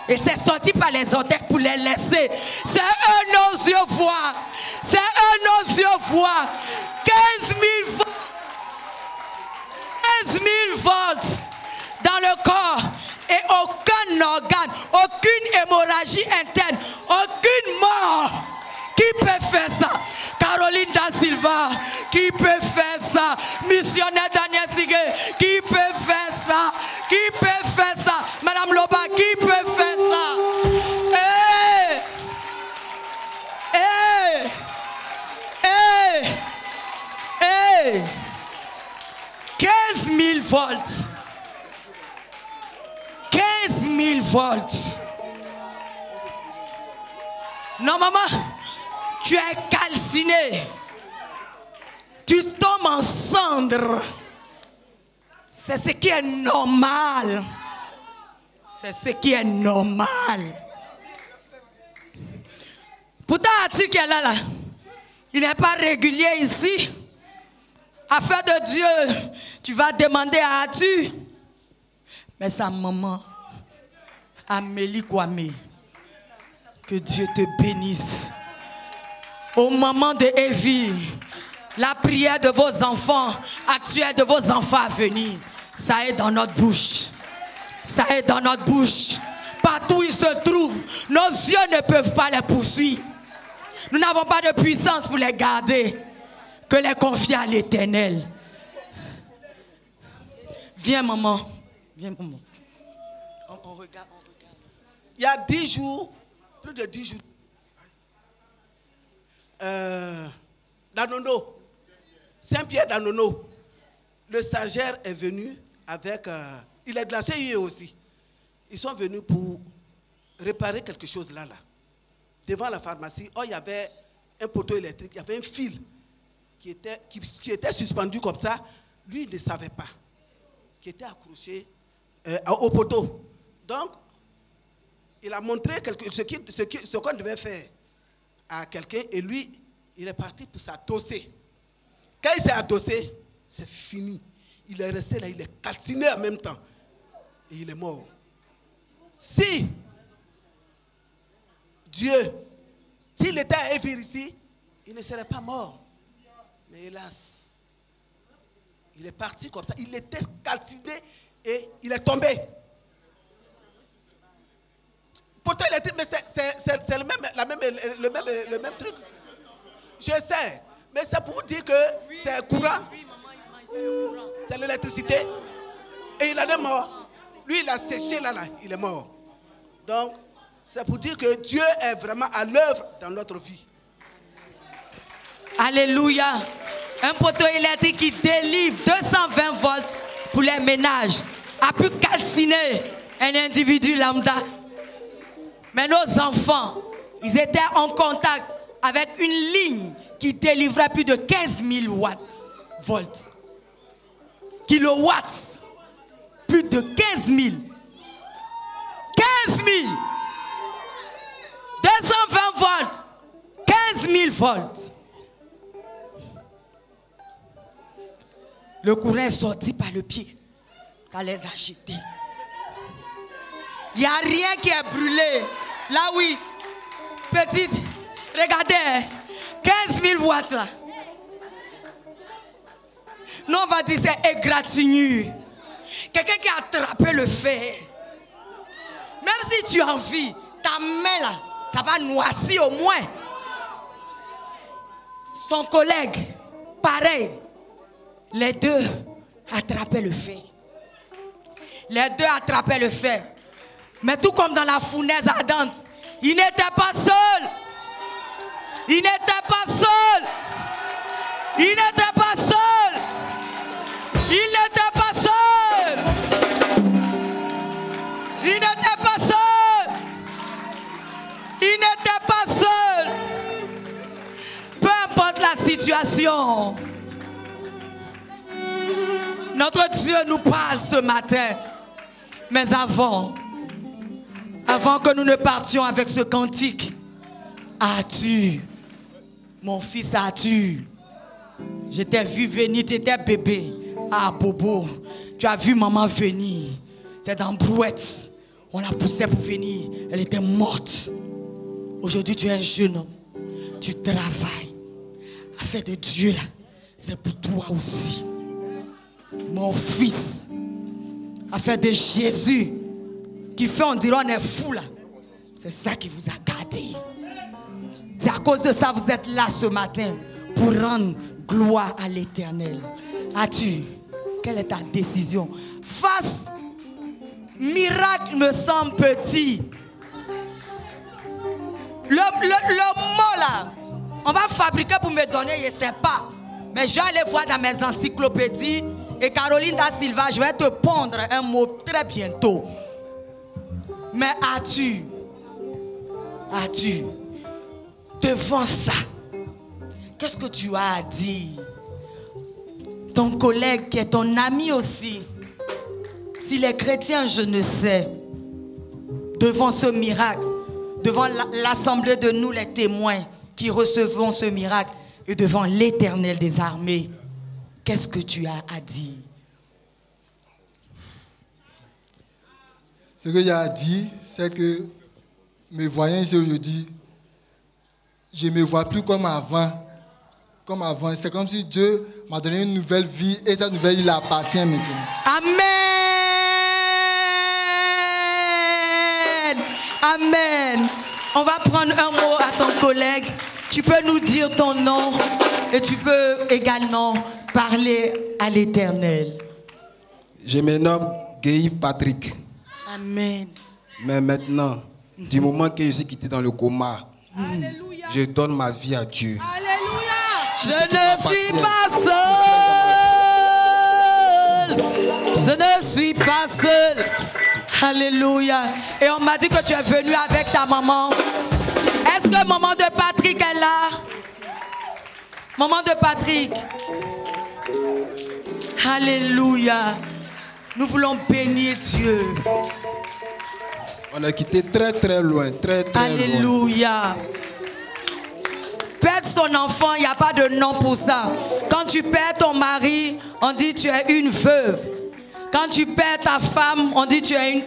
Et c'est sorti par les orteils pour les laisser. C'est eux nos yeux voient. 15 000 volts. 15 000 volts dans le corps. Et aucun organe, aucune hémorragie interne, aucune mort. Qui peut faire ça? Caroline Da Silva, qui peut faire ça? Missionnaire Daniel Sigue, qui peut faire ça? Qui peut faire ça? Madame Loba, qui peut faire ça? Hey! Hey! Hey! Hey! 15 000 volts. 15 000 volts. Non, maman. Tu es calciné. Tu tombes en cendres. C'est ce qui est normal. C'est ce qui est normal. Pourtant, Atu qui est là, il n'est pas régulier ici. Affaire de Dieu, tu vas demander à Atu. Mais sa maman, Amélie Kwame, que Dieu te bénisse. Au moment de Evie, la prière de vos enfants actuels, de vos enfants à venir, ça est dans notre bouche. Ça est dans notre bouche. Partout où ils se trouvent, nos yeux ne peuvent pas les poursuivre. Nous n'avons pas de puissance pour les garder. Que les confier à l'Éternel. Viens, maman. Viens, maman. On regarde. Il y a 10 jours, plus de 10 jours, Danono, Saint-Pierre Danono, le stagiaire est venu avec, il est de la CIE aussi. Ils sont venus pour réparer quelque chose là. Devant la pharmacie, il y avait un poteau électrique, il y avait un fil qui était suspendu comme ça. Lui, il ne savait pas, qui était accroché au poteau. Donc, il a montré ce qu'on devait faire à quelqu'un et lui, il est parti pour s'adosser. Quand il s'est adossé, c'est fini. Il est resté là, il est calciné en même temps. Et il est mort. Si Dieu, s'il était à Évire ici, il ne serait pas mort. Mais hélas, il est parti comme ça. Il était calciné et il est tombé. Pourtant, il était, mais c'est le même truc. Je sais, mais c'est pour dire que c'est courant. C'est l'électricité. Et il en est mort. Lui, il a séché là, il est mort. Donc, c'est pour dire que Dieu est vraiment à l'œuvre dans notre vie. Alléluia. Un poteau électrique qui délivre 220 volts pour les ménages. a pu calciner un individu lambda. Mais nos enfants, ils étaient en contact avec une ligne qui délivrait plus de 15 000 volts. Kilowatts. Plus de 15 000. 15 000. 220 volts. 15 000 volts. Le courant est sorti par le pied. Ça les a jetés. Il n'y a rien qui est brûlé. Là, oui. Petite, regardez. 15 000 watts là. Non, on va dire c'est égratignure. Quelqu'un qui a attrapé le fer. Même si tu as envie, ta main là, ça va noircir au moins. Son collègue, pareil. Les deux attrapaient le fer. Les deux attrapaient le fer. Mais tout comme dans la fournaise ardente, ils n'étaient pas seuls. Ils n'étaient pas seuls. Ils n'étaient pas seuls. Ils n'étaient pas seuls. Ils n'étaient pas seuls. Ils n'étaient pas seuls. Peu importe la situation, notre Dieu nous parle ce matin. Mais avant que nous ne partions avec ce cantique, as-tu, mon fils, as-tu, je t'ai vu venir, tu étais bébé. Ah, Bobo, tu as vu maman venir. C'est dans Brouette. On la poussait pour venir. Elle était morte. Aujourd'hui, tu es un jeune homme. Tu travailles. Affaire de Dieu, là, c'est pour toi aussi. Mon fils. Affaire de Jésus. Qui fait, on dirait, on est fou, là. C'est ça qui vous a gardé. C'est à cause de ça que vous êtes là ce matin. Pour rendre gloire à l'Éternel. As-tu? Quelle est ta décision? Face, miracle me semble petit. Le mot là, on va fabriquer pour me donner, je ne sais pas. Mais je vais aller voir dans mes encyclopédies. Et Caroline da Silva, je vais te pondre un mot très bientôt. Mais as-tu, devant ça, qu'est-ce que tu as à dire? Ton collègue qui est ton ami aussi, s'il est chrétien, je ne sais, devant ce miracle, devant l'assemblée de nous les témoins qui recevons ce miracle et devant l'Éternel des armées, qu'est-ce que tu as à dire? Ce que j'ai à dire, c'est que me voyant ici aujourd'hui, je ne me vois plus comme avant. Comme avant. C'est comme si Dieu m'a donné une nouvelle vie et cette nouvelle vie il appartient maintenant. Amen. Amen. On va prendre un mot à ton collègue. Tu peux nous dire ton nom et tu peux également parler à l'Éternel. Je me nomme Guy Patrick. Amen. Mais maintenant, du moment que je suis quitté dans le coma, je donne ma vie à Dieu. Alléluia. Je ne suis pas seul. Je ne suis pas seul. Alléluia. Et on m'a dit que tu es venu avec ta maman. Est-ce que maman de Patrick est là? Maman de Patrick. Alléluia. Nous voulons bénir Dieu. On a quitté très très loin, très très Alléluia. loin. Perdre son enfant, il n'y a pas de nom pour ça. Quand tu perds ton mari, on dit tu es une veuve. Quand tu perds ta femme, on dit tu es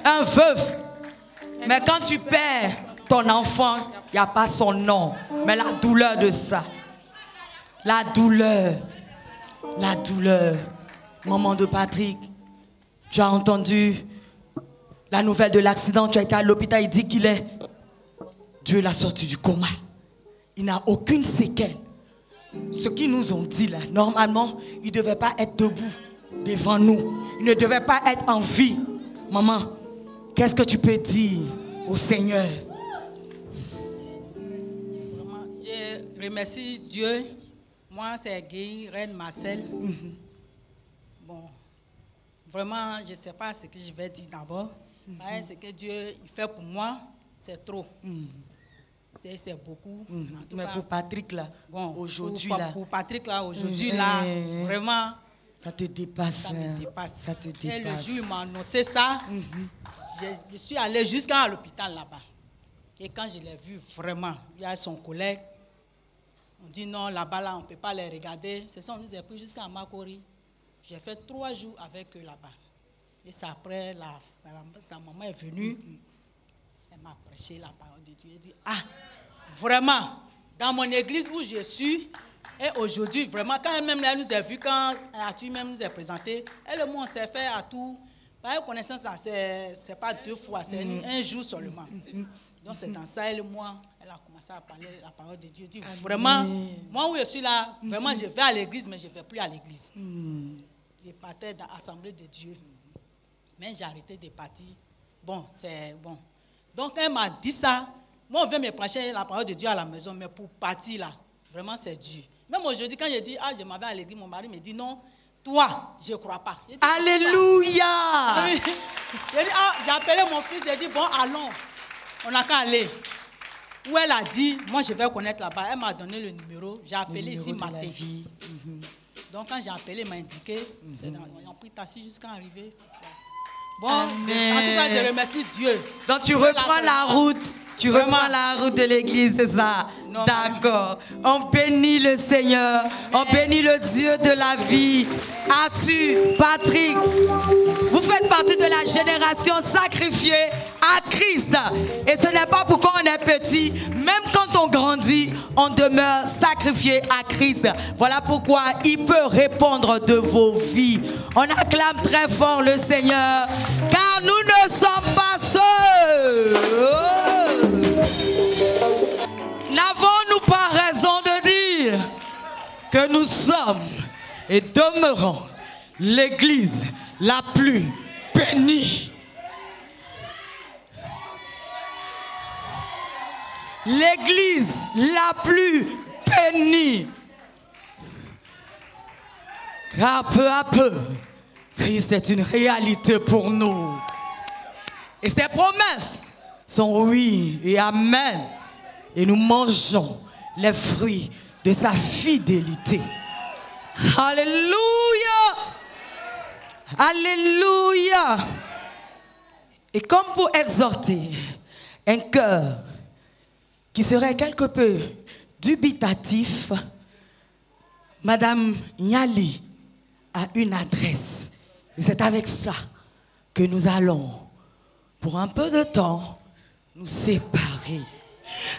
un veuf. Mais quand tu perds ton enfant, il n'y a pas son nom. Mais la douleur de ça. La douleur. La douleur. Maman de Patrick, tu as entendu la nouvelle de l'accident. Tu as été à l'hôpital, il dit qu'il est. Dieu l'a sorti du coma. Il n'a aucune séquelle. Ce qu'ils nous ont dit là, normalement, il ne devait pas être debout devant nous. Il ne devait pas être en vie. Maman, qu'est-ce que tu peux dire au Seigneur? Je remercie Dieu. Moi, c'est Guy, Reine Marcel. Bon, Vraiment, je ne sais pas ce que je vais dire d'abord. Mais ce que Dieu il fait pour moi, c'est trop. C'est beaucoup. Mais pour Patrick, là, bon, aujourd'hui, pour Patrick, là, aujourd'hui, là, vraiment, ça te dépasse. Ça me dépasse. Ça te dépasse. Et le jour où il m'a annoncé ça, je suis allée jusqu'à l'hôpital là-bas. Et quand je l'ai vu, vraiment, il y a son collègue. On dit non, là-bas, là, on ne peut pas les regarder. C'est ça, on nous a pris jusqu'à Makori. J'ai fait 3 jours avec eux là-bas. Et c'est après, sa maman est venue. Elle m'a prêché la parole de Dieu. Elle dit, ah, vraiment, dans mon église où je suis, et aujourd'hui, vraiment, quand elle-même elle nous a vus, quand Arthur même nous a présenté, elle et moi, on s'est fait à tout. Par connaissance, c'est pas 2 fois, c'est un jour seulement. Donc c'est dans ça, elle et moi, elle a commencé à parler la parole de Dieu. Dit, vraiment, moi où je suis là, vraiment, je vais à l'église, mais je ne vais plus à l'église. Je partais dans l'Assemblée de Dieu. Mais j'ai arrêté de partir. Bon, c'est bon. Donc, elle m'a dit ça. Moi, on vient me prêcher la parole de Dieu à la maison, mais pour partir là, vraiment, c'est dur. Même aujourd'hui, quand je dis, ah, je m'en vais à l'église, mon mari me dit, non, toi, je ne crois pas. Dit, alléluia! J'ai dit, ah, j'ai appelé mon fils, j'ai dit, bon, allons, on n'a qu'à aller. Où elle a dit, moi, je vais connaître là-bas. Elle m'a donné le numéro, j'ai appelé ici matin. Donc, quand j'ai appelé, il m'a indiqué, ils ont pris taxi jusqu'à arriver. Bon, en tout cas, je remercie Dieu. Donc, tu reprends la route. Tu reprends la route de l'église, c'est ça? D'accord. On bénit le Seigneur. On bénit le Dieu de la vie. Arthur, Patrick, vous faites partie de la génération sacrifiée à Christ. Et ce n'est pas pourquoi on est petit. Même quand on grandit, on demeure sacrifié à Christ. Voilà pourquoi il peut répondre de vos vies. On acclame très fort le Seigneur, car nous ne sommes pas seuls. N'avons-nous pas raison de dire que nous sommes et demeurons l'église la plus bénie? L'église la plus bénie. Car peu à peu, Christ est une réalité pour nous. Et ses promesses sont oui et amen. Et nous mangeons les fruits de sa fidélité. Alléluia! Alléluia! Et comme pour exhorter un cœur qui serait quelque peu dubitatif, Madame Nyali a une adresse. Et c'est avec ça que nous allons, pour un peu de temps, nous séparer.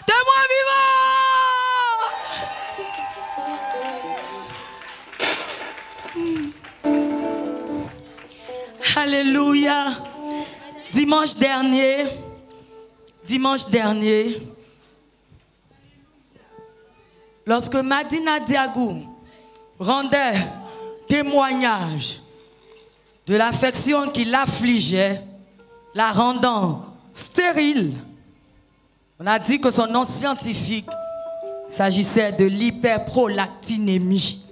Témoin vivant! Alléluia! Dimanche dernier, lorsque Madina Diagou rendait témoignage de l'affection qui l'affligeait, la rendant stérile, on a dit que son nom scientifique s'agissait de l'hyperprolactinémie.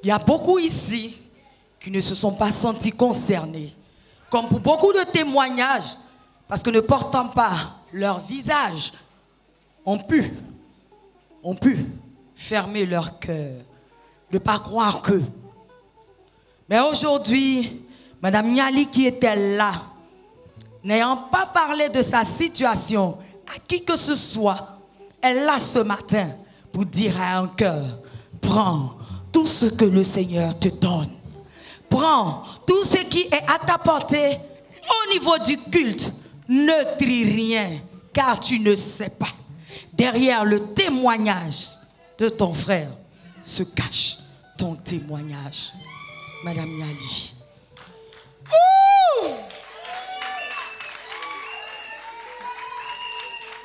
Il y a beaucoup ici qui ne se sont pas sentis concernés, comme pour beaucoup de témoignages, parce que ne portant pas leur visage, ont pu fermer leur cœur, ne pas croire que. Mais aujourd'hui, Madame Nyali qui était là, n'ayant pas parlé de sa situation à qui que ce soit, elle est là ce matin pour dire à un cœur, prends tout ce que le Seigneur te donne. Prends tout ce qui est à ta portée au niveau du culte. Ne trie rien, car tu ne sais pas. Derrière le témoignage de ton frère se cache ton témoignage. Madame Nyali.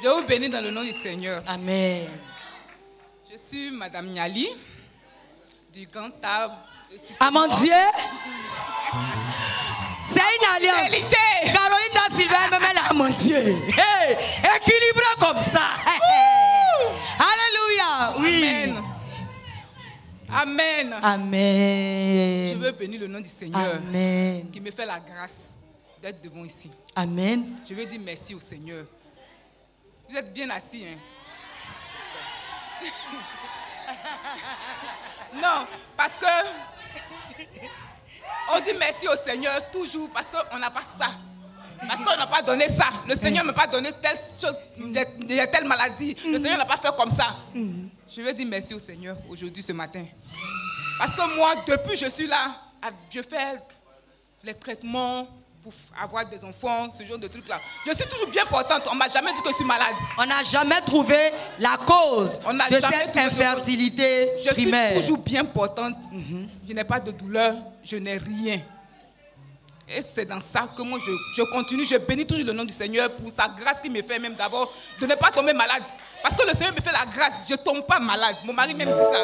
Je vous bénis dans le nom du Seigneur. Amen. Je suis Madame Nyali du Grand Table. Ah mon Dieu! C'est une alliance. Caroline da Silva, elle me met là, mon Dieu. Hey, équilibré comme ça. Alléluia. Oui. Amen. Amen. Amen. Je veux bénir le nom du Seigneur. Amen. Qui me fait la grâce d'être devant ici. Amen. Je veux dire merci au Seigneur. Vous êtes bien assis, hein? Non, parce que on dit merci au Seigneur toujours parce qu'on n'a pas ça. Parce qu'on n'a pas donné ça. Le Seigneur ne m'a pas donné telle chose, telle maladie. Le Seigneur n'a pas fait comme ça. Je veux dire merci au Seigneur aujourd'hui, ce matin. Parce que moi, depuis que je suis là, je fais les traitements pour avoir des enfants, ce genre de trucs-là. Je suis toujours bien portante. On ne m'a jamais dit que je suis malade. On n'a jamais trouvé la cause de cette infertilité primaire. Je suis toujours bien portante. Je n'ai pas de douleur. Je n'ai rien. Et c'est dans ça que moi, je continue. Je bénis toujours le nom du Seigneur pour sa grâce qui me fait même d'abord de ne pas tomber malade. Parce que le Seigneur me fait la grâce. Je ne tombe pas malade. Mon mari même dit ça.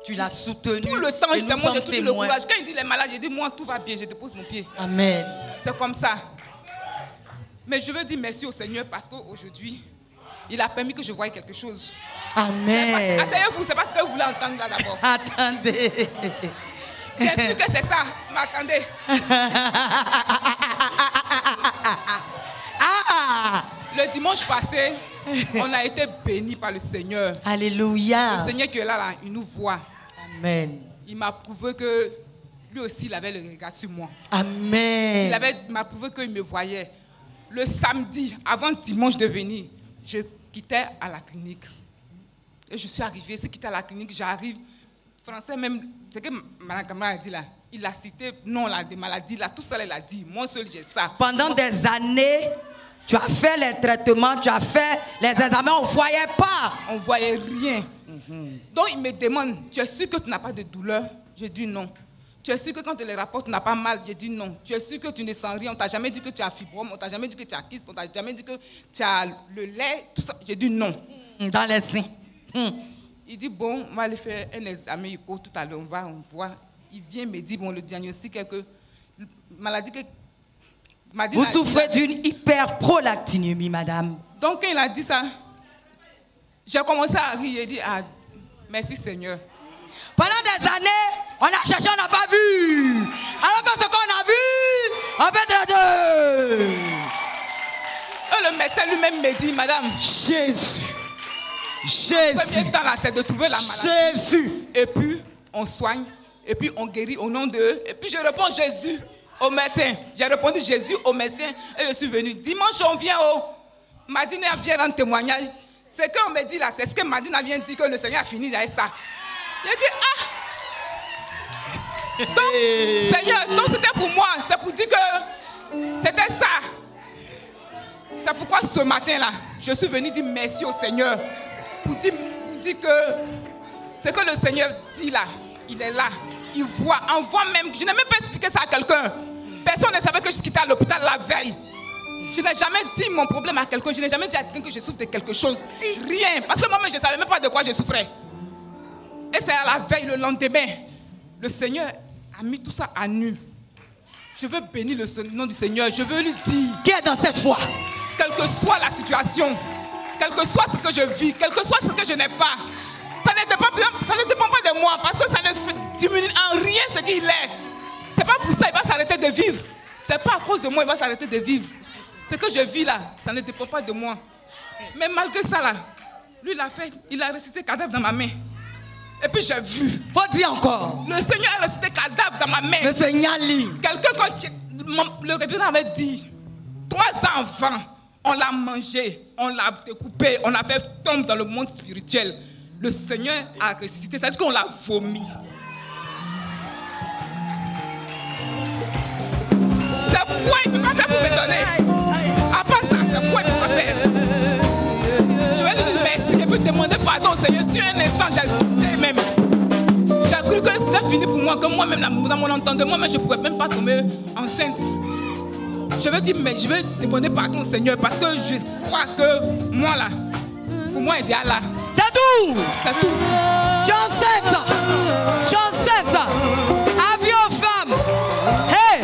Tu l'as soutenu. Tout le temps, moi, j'ai toujours le courage. Quand il dit les malades, je dis, moi, tout va bien. Je dépose mon pied. Amen. C'est comme ça. Mais je veux dire merci au Seigneur parce qu'aujourd'hui, il a permis que je voie quelque chose. Amen. Asseyez-vous, c'est pas ce que vous voulez entendre là d'abord. Attendez. Bien sûr que c'est ça. Mais attendez. Le dimanche passé, on a été bénis par le Seigneur. Alléluia. Le Seigneur qui est là, il nous voit. Amen. Il m'a prouvé que lui aussi, il avait le regard sur moi. Amen. Il m'a prouvé qu'il me voyait. Le samedi, avant dimanche de venir, je quittais à la clinique. Et je suis arrivée. Si quittais à la clinique, j'arrive. Français même, c'est que Mme Kamara a dit là. Il a cité, non, là, des maladies, là, tout ça, il a dit. Moi seul, j'ai ça. Pendant des années, tu as fait les traitements, tu as fait les examens, on ne voyait pas. On ne voyait rien. Donc, il me demande, tu es sûr que tu n'as pas de douleur? J'ai dit non. Tu es sûr que quand tu les rapportes, tu n'as pas mal? J'ai dit non. Tu es sûr que tu ne sens rien? On ne t'a jamais dit que tu as fibrome, on ne t'a jamais dit que tu as kyste, on ne t'a jamais dit que tu as le lait, tout ça. J'ai dit non. Dans les seins. Il dit, bon, on va aller faire un examen écho tout à l'heure, on voit. Il vient me dire, bon, le diagnostic est que maladie que... Vous souffrez d'une hyperprolactinémie, madame. Donc, quand il a dit ça, j'ai commencé à rire. J'ai dit, ah, merci Seigneur. Pendant des années, on a cherché, on n'a pas vu. Alors que ce qu'on a vu, on peut traiter. Et le médecin lui-même me dit, madame, Jésus. Le premier temps là, c'est de trouver la maladie. Jésus. Et puis, on soigne. Et puis, on guérit au nom d'eux. Et puis, je réponds Jésus au médecin. J'ai répondu Jésus au médecin. Et je suis venue. Dimanche, on vient au... Madina vient rendre témoignage. Ce qu'on me dit là, c'est ce que Madina vient dire que le Seigneur a fini avec ça. J'ai dit, ah! Donc, Seigneur, donc c'était pour moi. C'est pour dire que c'était ça. C'est pourquoi ce matin-là, je suis venue dire merci au Seigneur. Pour dire que ce que le Seigneur dit là, il est là. Il voit, en voit même. Je n'ai même pas expliqué ça à quelqu'un. Personne ne savait que je quittais à l'hôpital la veille. Je n'ai jamais dit mon problème à quelqu'un. Je n'ai jamais dit à quelqu'un que je souffre de quelque chose. Rien. Parce que moi-même, je ne savais même pas de quoi je souffrais. Et c'est à la veille, le lendemain. Le Seigneur a mis tout ça à nu. Je veux bénir le nom du Seigneur. Je veux lui dire... Qui est dans cette foi? Quelle que soit la situation, quel que soit ce que je vis, quel que soit ce que je n'ai pas, ça ne dépend pas de moi, parce que ça ne diminue en rien ce qu'il est. C'est pas pour ça qu'il va s'arrêter de vivre. C'est pas à cause de moi qu'il va s'arrêter de vivre. Ce que je vis là, ça ne dépend pas de moi. Mais malgré ça là, lui il a fait, il a ressuscité cadavre dans ma main. Et puis j'ai vu. Faut dire encore. Le Seigneur a ressuscité cadavre dans ma main. Le Seigneur lit. Quelqu'un, quand le révérend avait dit, 3 ans avant, on l'a mangé, on l'a découpé, on l'a fait tomber dans le monde spirituel. Le Seigneur a ressuscité, c'est-à-dire qu'on l'a vomi. C'est quoi il ne peut pas faire pour me donner? À part ça, c'est quoi il ne peut pas faire? Je vais lui dire merci et puis demander pardon au Seigneur. Sur un instant, j'ai douté même. J'ai cru que c'était fini pour moi, que moi-même, dans mon entendement, je ne pouvais même pas tomber enceinte. Je veux dire, mais je veux demander pardon au Seigneur parce que je crois que moi là, pour moi, il est là. C'est tout. C'est tout. John 7. Avion femme. Hey.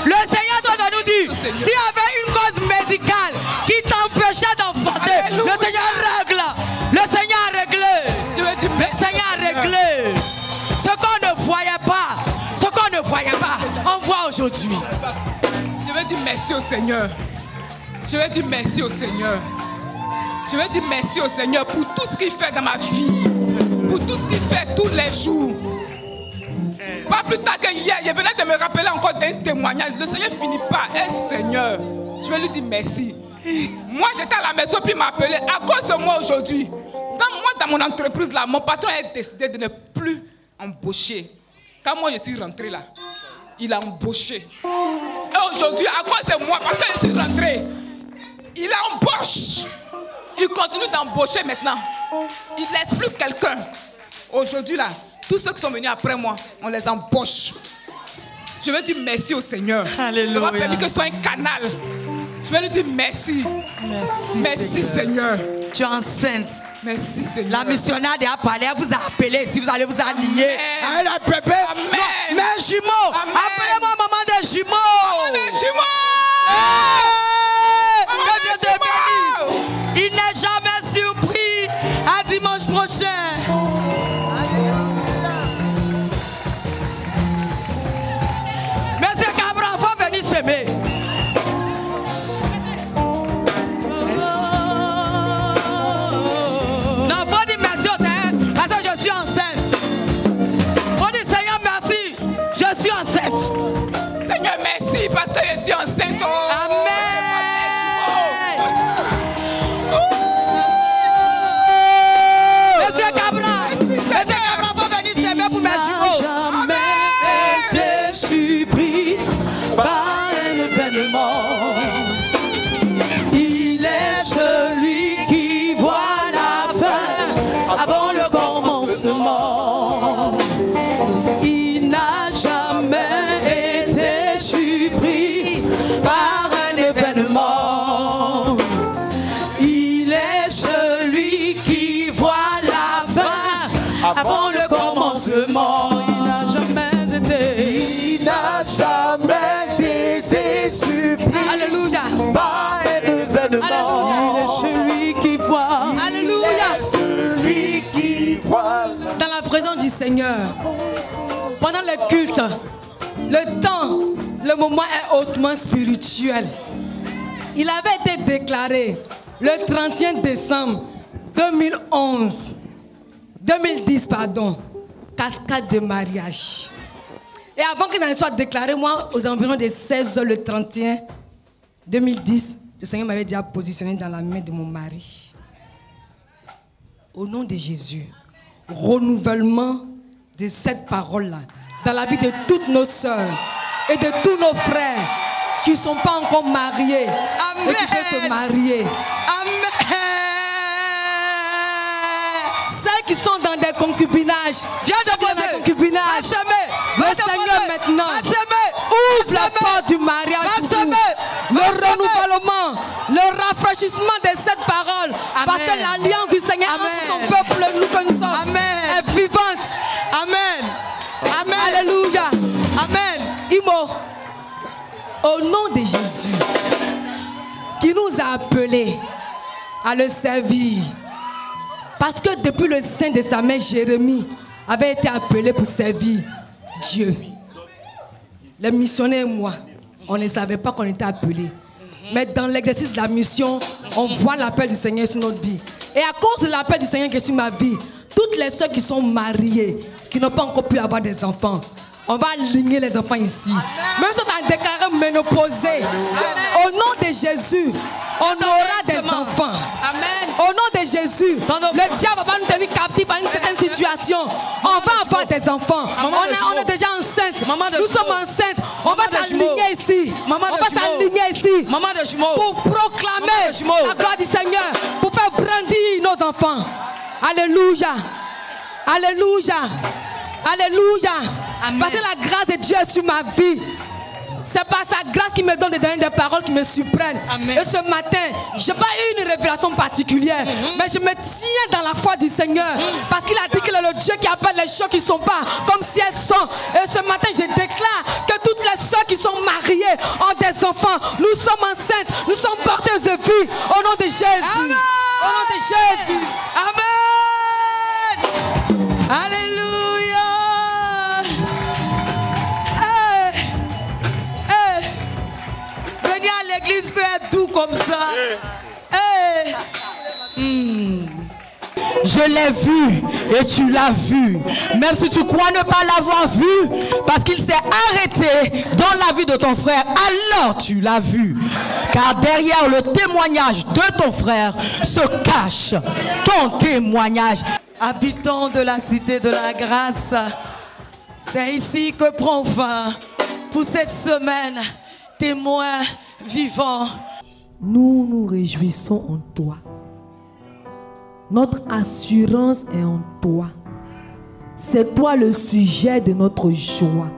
Le Seigneur doit nous dire, s'il y avait une cause médicale qui t'empêchait d'enfanter, le Seigneur règle. Le Seigneur a réglé. Le Seigneur a réglé. voyais pas. On voit aujourd'hui. Je veux dire merci au Seigneur. Je veux dire merci au Seigneur. Je veux dire merci au Seigneur pour tout ce qu'il fait dans ma vie. Pour tout ce qu'il fait tous les jours. Pas plus tard que hier, je venais de me rappeler encore d'un témoignage. Le Seigneur finit pas. Seigneur, je vais lui dire merci. Moi, j'étais à la maison puis il m'a appelé. À cause de moi aujourd'hui, dans mon entreprise là, mon patron a décidé de ne plus embaucher. Quand moi je suis rentré là, il a embauché. Et aujourd'hui, à cause de moi, parce que je suis rentré, il embauche. Il continue d'embaucher maintenant. Il ne laisse plus quelqu'un. Aujourd'hui là, tous ceux qui sont venus après moi, on les embauche. Je veux dire merci au Seigneur. Alléluia. Il m'a permis que je sois un canal. Je veux lui dire merci. Merci Seigneur. Tu es enceinte. Merci Seigneur. La missionnaire a parlé, elle vous a appelé. Si vous allez vous aligner. Elle a bébé. Mais jumeaux. Appelez-moi maman des jumeaux. Maman des jumeaux. Que Dieu te bénisse. Il n'est jamais surpris. À dimanche prochain. Monsieur Cabra, il faut venir semer. Non, il faut dire merci au Seigneur parce que je suis enceinte. Il faut dire Seigneur merci, je suis enceinte. Seigneur merci parce que je suis enceinte. Oh. Amen. Monsieur Cabra, il faut venir semer pour mes jumeaux. Jamais été surpris par un événement. Il est celui qui voit la fin avant le commencement. Il n'a jamais été surpris par un événement. Il est celui qui voit la fin avant le commencement. Il n'a jamais été surpris. Alléluia. Par un événement. Il est celui qui voit. Alléluia. Il est celui qui voit. Dans la présence du Seigneur, pendant le culte, le temps, le moment est hautement spirituel. Il avait été déclaré le 31 décembre 2010, cascade de mariage. Et avant que ça ne soit déclaré, moi, aux environs de 16h le 31 2010, le Seigneur m'avait déjà positionné dans la main de mon mari. Au nom de Jésus, renouvellement de cette parole-là dans la vie de toutes nos sœurs et de tous nos frères qui ne sont pas encore mariés. Amen. Et qui veulent se marier. Amen. Celles qui sont dans des concubinages, viens de dans un concubinage. Le Seigneur maintenant ouvre la porte du mariage pour vous. Le renouvellement, le rafraîchissement de cette parole. Amen. Parce que l'alliance du Seigneur entre son peuple, nous que nous sommes, est vivante. Amen. Amen. Alléluia. Amen. Imo, au nom de Jésus, qui nous a appelés à le servir. Parce que depuis le sein de sa mère, Jérémie avait été appelé pour servir Dieu. Les missionnaires et moi, on ne savait pas qu'on était appelés. Mais dans l'exercice de la mission, on voit l'appel du Seigneur sur notre vie. Et à cause de l'appel du Seigneur qui est sur ma vie, toutes les sœurs qui sont mariées, qui n'ont pas encore pu avoir des enfants, on va aligner les enfants ici. Même si on a déclaré ménopausé, au nom de Jésus, on aura des enfants. Amen. Au nom de Jésus, le diable va pas nous tenir captifs par une certaine situation. On va avoir des enfants. On est déjà enceinte. Nous sommes enceintes. On va s'aligner ici. On va s'aligner ici pour proclamer la gloire du Seigneur, pour faire brandir nos enfants. Alléluia. Alléluia. Alléluia. Amen. Parce que la grâce de Dieu est sur ma vie. C'est par sa grâce qui me donne de donner des paroles qui me surprennent. Amen. Et ce matin, je n'ai pas eu une révélation particulière, mais je me tiens dans la foi du Seigneur. Parce qu'il a dit qu'il est le Dieu qui appelle les choses qui ne sont pas comme si elles sont. Et ce matin, je déclare que toutes les sœurs qui sont mariées ont des enfants. Nous sommes enceintes, nous sommes porteuses de vie. Au nom de Jésus. Amen. Au nom de Jésus. Amen. Alléluia. comme ça. Hey. Je l'ai vu et tu l'as vu. Même si tu crois ne pas l'avoir vu, parce qu'il s'est arrêté dans la vie de ton frère, alors tu l'as vu. Car derrière le témoignage de ton frère se cache ton témoignage. Habitants de la cité de la grâce, c'est ici que prend fin pour cette semaine témoin vivant. Nous nous réjouissons en toi. Notre assurance est en toi. C'est toi le sujet de notre joie.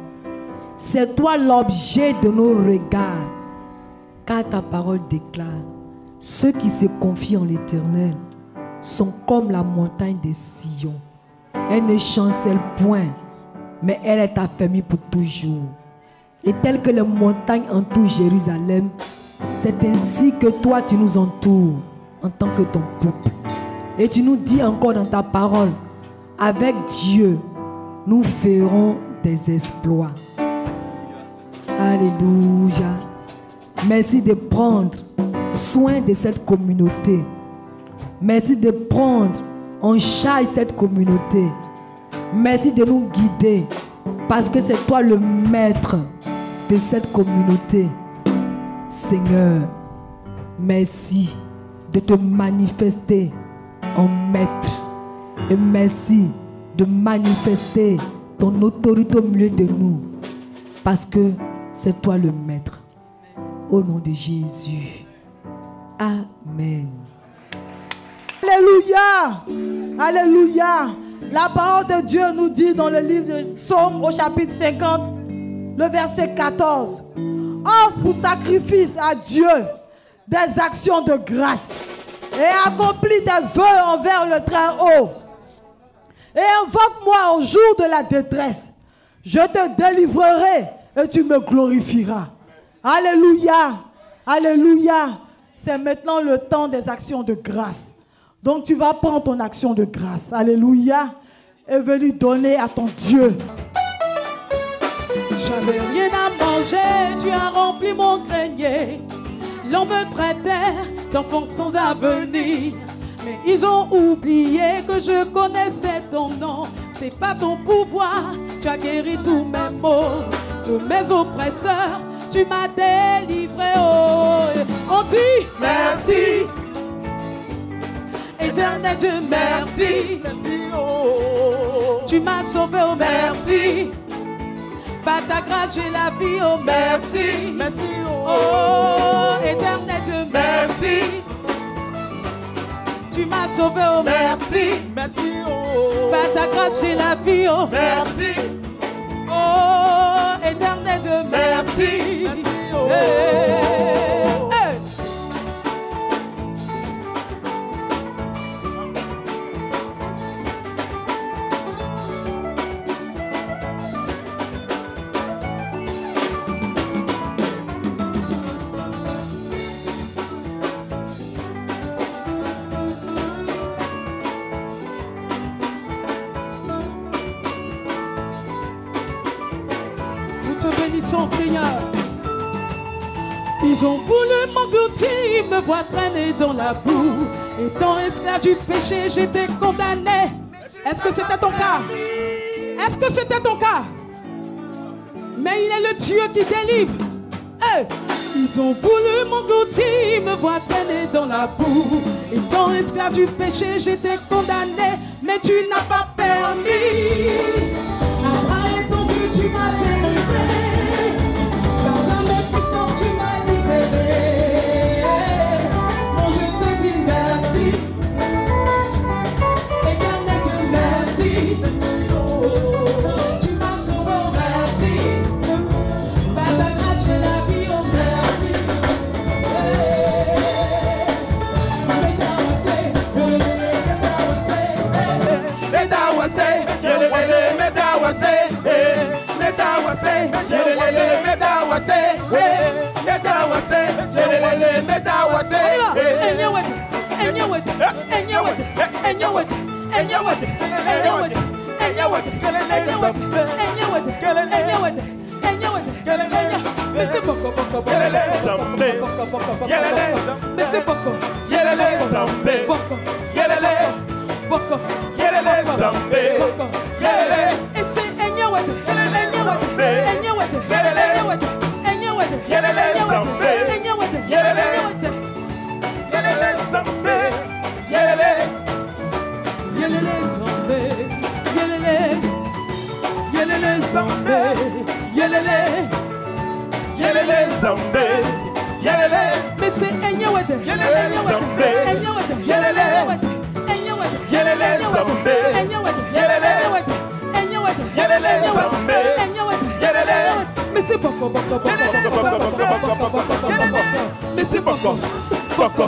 C'est toi l'objet de nos regards. Car ta parole déclare, ceux qui se confient en l'Éternel sont comme la montagne de Sion. Elle ne chancelle point, mais elle est affermie pour toujours. Et telle que les montagnes entourent Jérusalem, c'est ainsi que toi tu nous entoures en tant que ton peuple. Et tu nous dis encore dans ta parole, avec Dieu, nous ferons des exploits. Alléluia. Merci de prendre soin de cette communauté. Merci de prendre en charge cette communauté. Merci de nous guider, parce que c'est toi le maître de cette communauté. Seigneur, merci de te manifester en maître. Et merci de manifester ton autorité au milieu de nous. Parce que c'est toi le maître. Au nom de Jésus. Amen. Alléluia. Alléluia. La parole de Dieu nous dit dans le livre de Psaume au chapitre 50, le verset 14. Offre pour sacrifice à Dieu des actions de grâce et accomplis tes vœux envers le Très-Haut. Et invoque-moi au jour de la détresse. Je te délivrerai et tu me glorifieras. Alléluia. Alléluia. C'est maintenant le temps des actions de grâce. Donc tu vas prendre ton action de grâce. Alléluia. Et venir donner à ton Dieu. J'avais rien à manger, tu as rempli mon grenier. L'on me traitait d'enfant sans avenir. Mais ils ont oublié que je connaissais ton nom. C'est pas ton pouvoir, tu as guéri tous mes maux. De mes oppresseurs, tu m'as délivré. Oh, on dit merci. Éternel Dieu, merci. Merci, oh. Tu m'as sauvé, oh merci. Par ta grâce, j'ai la vie, oh merci. Merci, oh. Oh, éternel Dieu, merci. Tu m'as sauvé, oh merci. Merci, oh. Par ta grâce, j'ai la vie, oh merci. Oh, éternel Dieu, merci. Merci, oh. Hey. Hey. Seigneur, ils ont voulu m'engloutir, me voir traîner dans la boue. Étant esclave du péché, j'étais condamné. Est-ce que c'était ton cas? Est-ce que c'était ton cas? Mais il est le Dieu qui délivre. Hey! Ils ont voulu m'engloutir, me voir traîner dans la boue. Étant esclave du péché, j'étais condamné. Mais tu n'as pas permis. À bras étendus, tu m'as délivré. Tu m'as libéré. Bon, je te dis merci. Éternel Dieu, merci. Tu m'as sauvé, oh merci. Par ta grâce, j'ai la vie, oh merci. Yelele Zambe. Yelele. Yelele Zambe. Yelele. Et c'est Enyawede. Enyawede. Enyawede. Yelele. Yelele Zambe. Enyawede. Yelele. Yelele Zambe. Yelele. Yelele Zambe. Yelele. Yelele Zambe. Yelele. Yelele Zambe. Yelele. Mais c'est Enyawede. Yelele Zambe. Enyawede. Yelele. Enyawede. Yelele Zambe. Enyawede. Yelele. Enyawede. Yelele Zambe. Enyawede. Yelele. Mais c'est boko. Mais c'est boko. Boko.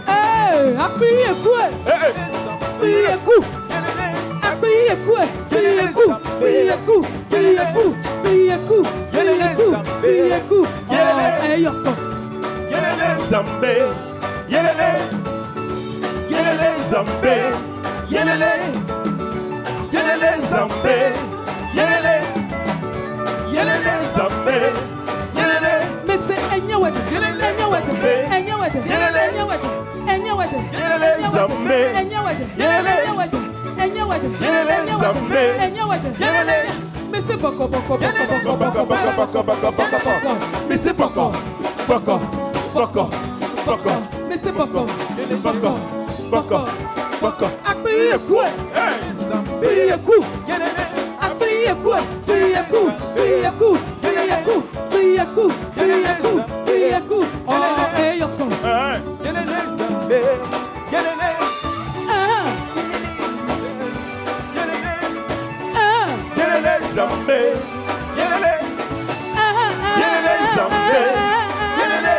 Hey, appuyez coup. Appuyez coup. Appuyez coup. Appuyez coup. Appuyez coup. Appuyez coup. Appuyez coup. Appuyez coup. Appuyez coup. Hey, yoko. Yelele Zambe. Yelele. Yelele Zambe. Yelele. Yelele Zambe. Yelele. Yelele Zambe. Yelele. Mais c'est Enyawede. Enyawede. Enyawede. Enyawede. Enyawede. Yelele Zambe. Enyawede. Yelele. Enyawede. Yelele Zambe. Enyawede. Yelele. Mais c'est boko. Mais c'est boko. Mais c'est boko. Boko. Appuyez coup. Appuyez coup. Appuyez coup. Appuyez coup. Appuyez coup. Appuyez coup. Appuyez coup. Appuyez coup. Appuyez coup. Oh, hey, yoko. Yelele Zambe. Yelele. Yelele Zambe. Yelele. Yelele Zambe. Yelele.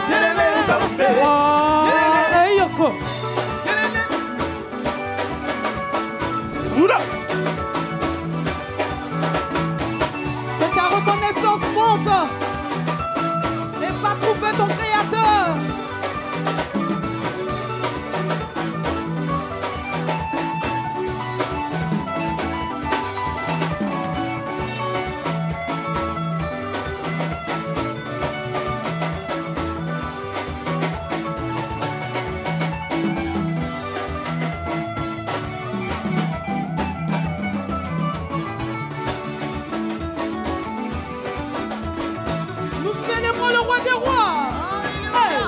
Yelele Zambe. Hey, yoko. Soura. Que ta reconnaissance monte et va trouver ton Créateur. Nous célébrons le roi des rois. Hey.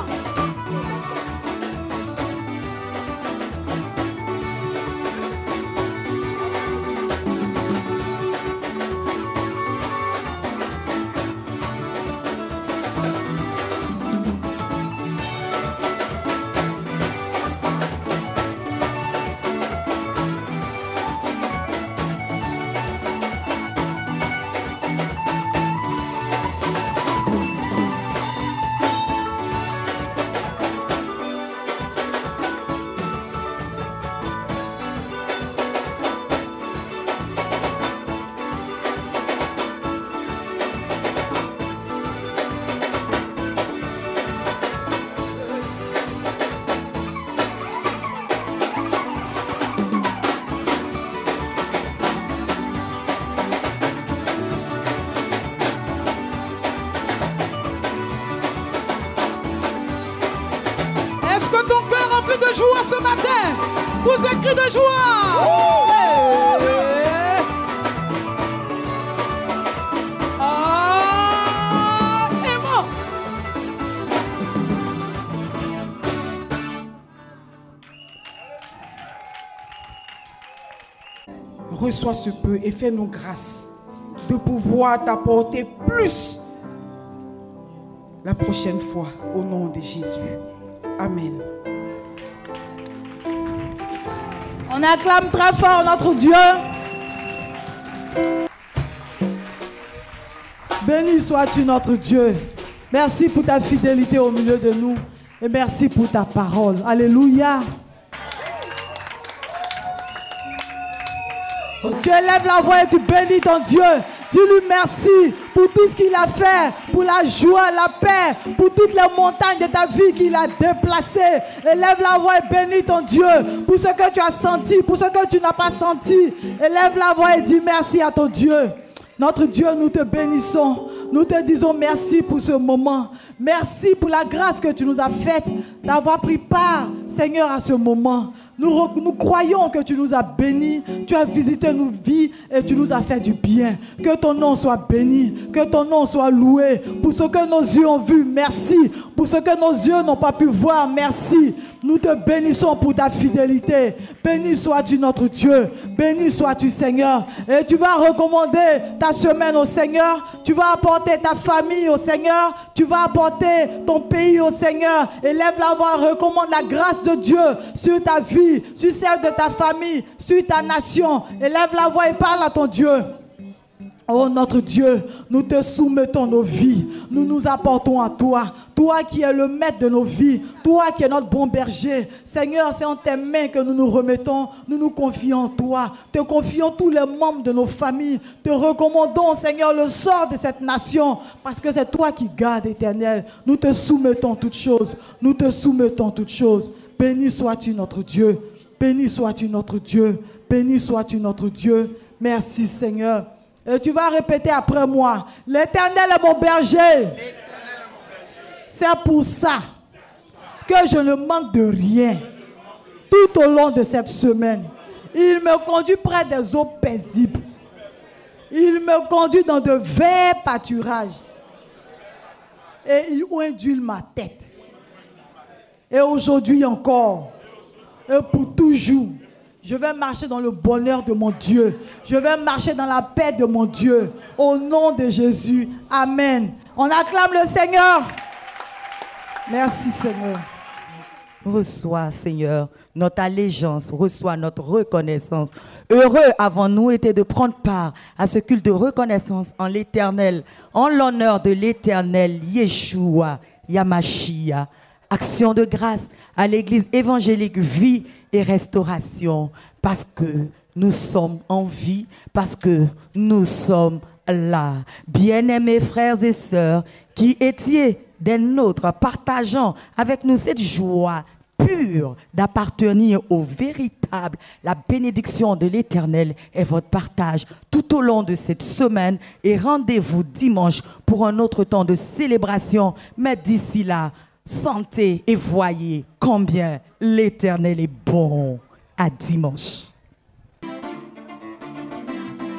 Est-ce que ton cœur est rempli de joie ce matin? Vous écrivez de joie. Ah, et moi. Reçois ce peu et fais-nous grâce de pouvoir t'apporter plus la prochaine fois au nom de Jésus. Amen. On acclame très fort notre Dieu. Béni sois-tu notre Dieu. Merci pour ta fidélité au milieu de nous. Et merci pour ta parole. Alléluia. Tu élèves la voix et tu bénis ton Dieu. Dis-lui merci pour tout ce qu'il a fait, pour la joie, la paix, pour toutes les montagnes de ta vie qu'il a déplacées. Élève la voix et bénis ton Dieu pour ce que tu as senti, pour ce que tu n'as pas senti. Élève la voix et dis merci à ton Dieu. Notre Dieu, nous te bénissons. Nous te disons merci pour ce moment. Merci pour la grâce que tu nous as faite d'avoir pris part, Seigneur, à ce moment. Nous croyons que tu nous as bénis, tu as visité nos vies et tu nous as fait du bien. Que ton nom soit béni, que ton nom soit loué. Pour ce que nos yeux ont vu, merci. Pour ce que nos yeux n'ont pas pu voir, merci. Nous te bénissons pour ta fidélité. Béni sois-tu notre Dieu. Béni sois-tu Seigneur. Et tu vas recommander ta semaine au Seigneur. Tu vas apporter ta famille au Seigneur. Tu vas apporter ton pays au Seigneur. Élève la voix, recommande la grâce de Dieu sur ta vie, sur celle de ta famille, sur ta nation. Élève la voix et parle à ton Dieu. Oh notre Dieu, nous te soumettons nos vies, nous nous apportons à toi, toi qui es le maître de nos vies, toi qui es notre bon berger. Seigneur, c'est en tes mains que nous nous remettons, nous nous confions en toi, te confions tous les membres de nos familles, te recommandons Seigneur le sort de cette nation, parce que c'est toi qui gardes Éternel. Nous te soumettons toutes choses, nous te soumettons toutes choses. Béni sois-tu notre Dieu, béni sois-tu notre Dieu, béni sois-tu notre Dieu. Merci Seigneur. Et tu vas répéter après moi. L'Éternel est mon berger. C'est pour ça que je ne manque de rien tout au long de cette semaine. Il me conduit près des eaux paisibles. Il me conduit dans de verts pâturages. Et il ondule ma tête. Et aujourd'hui encore, et pour toujours, je vais marcher dans le bonheur de mon Dieu. Je vais marcher dans la paix de mon Dieu. Au nom de Jésus. Amen. On acclame le Seigneur. Merci Seigneur. Reçois, Seigneur, notre allégeance, reçois notre reconnaissance. Heureux avons-nous été de prendre part à ce culte de reconnaissance en l'Éternel, en l'honneur de l'Éternel, Yeshua, Yamashia. Action de grâce à l'Église évangélique Vie et Restauration, parce que nous sommes en vie, parce que nous sommes là. Bien-aimés frères et sœurs, qui étiez des nôtres, partageant avec nous cette joie pure d'appartenir au véritable. La bénédiction de l'Éternel est votre partage tout au long de cette semaine, et rendez-vous dimanche pour un autre temps de célébration. Mais d'ici là, sentez et voyez combien l'Éternel est bon. À dimanche.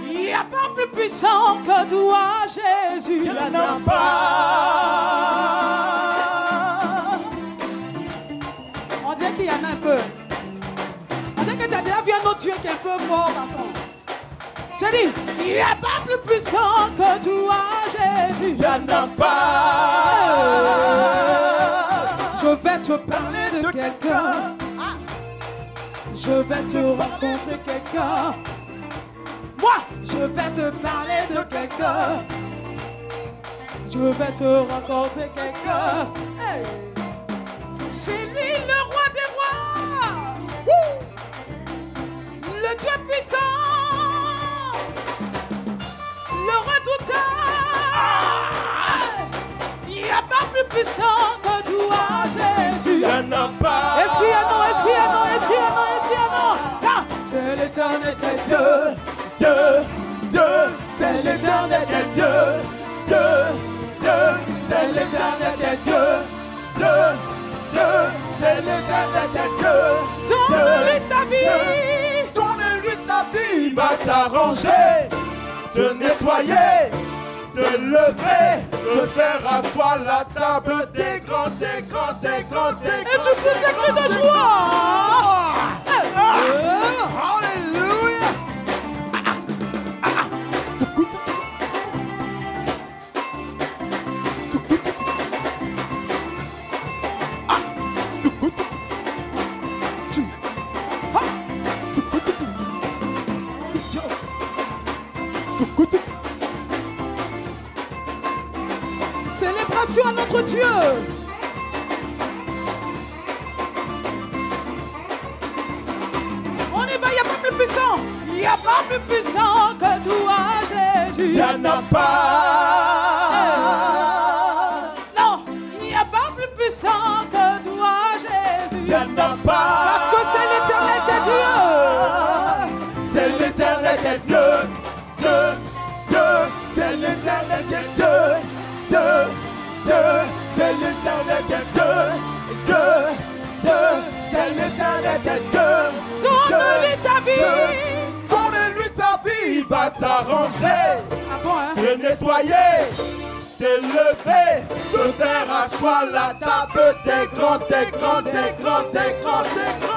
Il n'y a pas plus puissant que toi, Jésus. Il n'y en a pas. On dirait qu'il y en a un peu. On dirait que tu as déjà vu un autre Dieu qui est un peu fort, garçon. Je dis, il n'y a pas plus puissant que toi, Jésus. Il n'y en a pas. Je vais te parler de quelqu'un. Je vais te raconter quelqu'un. Moi, je vais te parler de quelqu'un. Je vais te raconter quelqu'un. Hey. C'est lui le roi des rois. Le Dieu puissant. Le redoutable. Il n'y a pas plus puissant que toi, Jésus. Il n'y en a pas. Est-ce qu'il y a non, est-ce qu'il y a non, est-ce qu'il y a non, est-ce qu'il y a non? Ah. C'est l'Éternel qui est Dieu, Dieu, Dieu. C'est l'Éternel qui est Dieu, Dieu, Dieu. C'est l'Éternel qui est Dieu, Dieu, Dieu. C'est l'Éternel qui est Dieu. Donne-lui ta vie. Donne-lui ta vie. Il va t'arranger, te nettoyer, te lever, te faire asseoir la table des grands, des grands, des grands, des grands. Et tu peux s'écrire de joie. Alléluia. Célébration à notre Dieu. On y va, il n'y a pas plus puissant. Il n'y a pas plus puissant que toi, Jésus. Il n'y en a pas. Non, il n'y a pas plus puissant que toi, Jésus. Il n'y en a pas. Parce que c'est l'Éternel qui est Dieu. C'est l'Éternel qui est Dieu. Dieu, Dieu. l'éternel qui est Dieu, c'est l'éternel qui est Dieu, c'est l'éternel qui est Dieu. Donne-lui ta vie. Donne-lui ta vie, il va t'arranger, te nettoyer, te lever, te faire asseoir la table. T'es grand, t'es grand, t'es grand, t'es grand, t'es grand.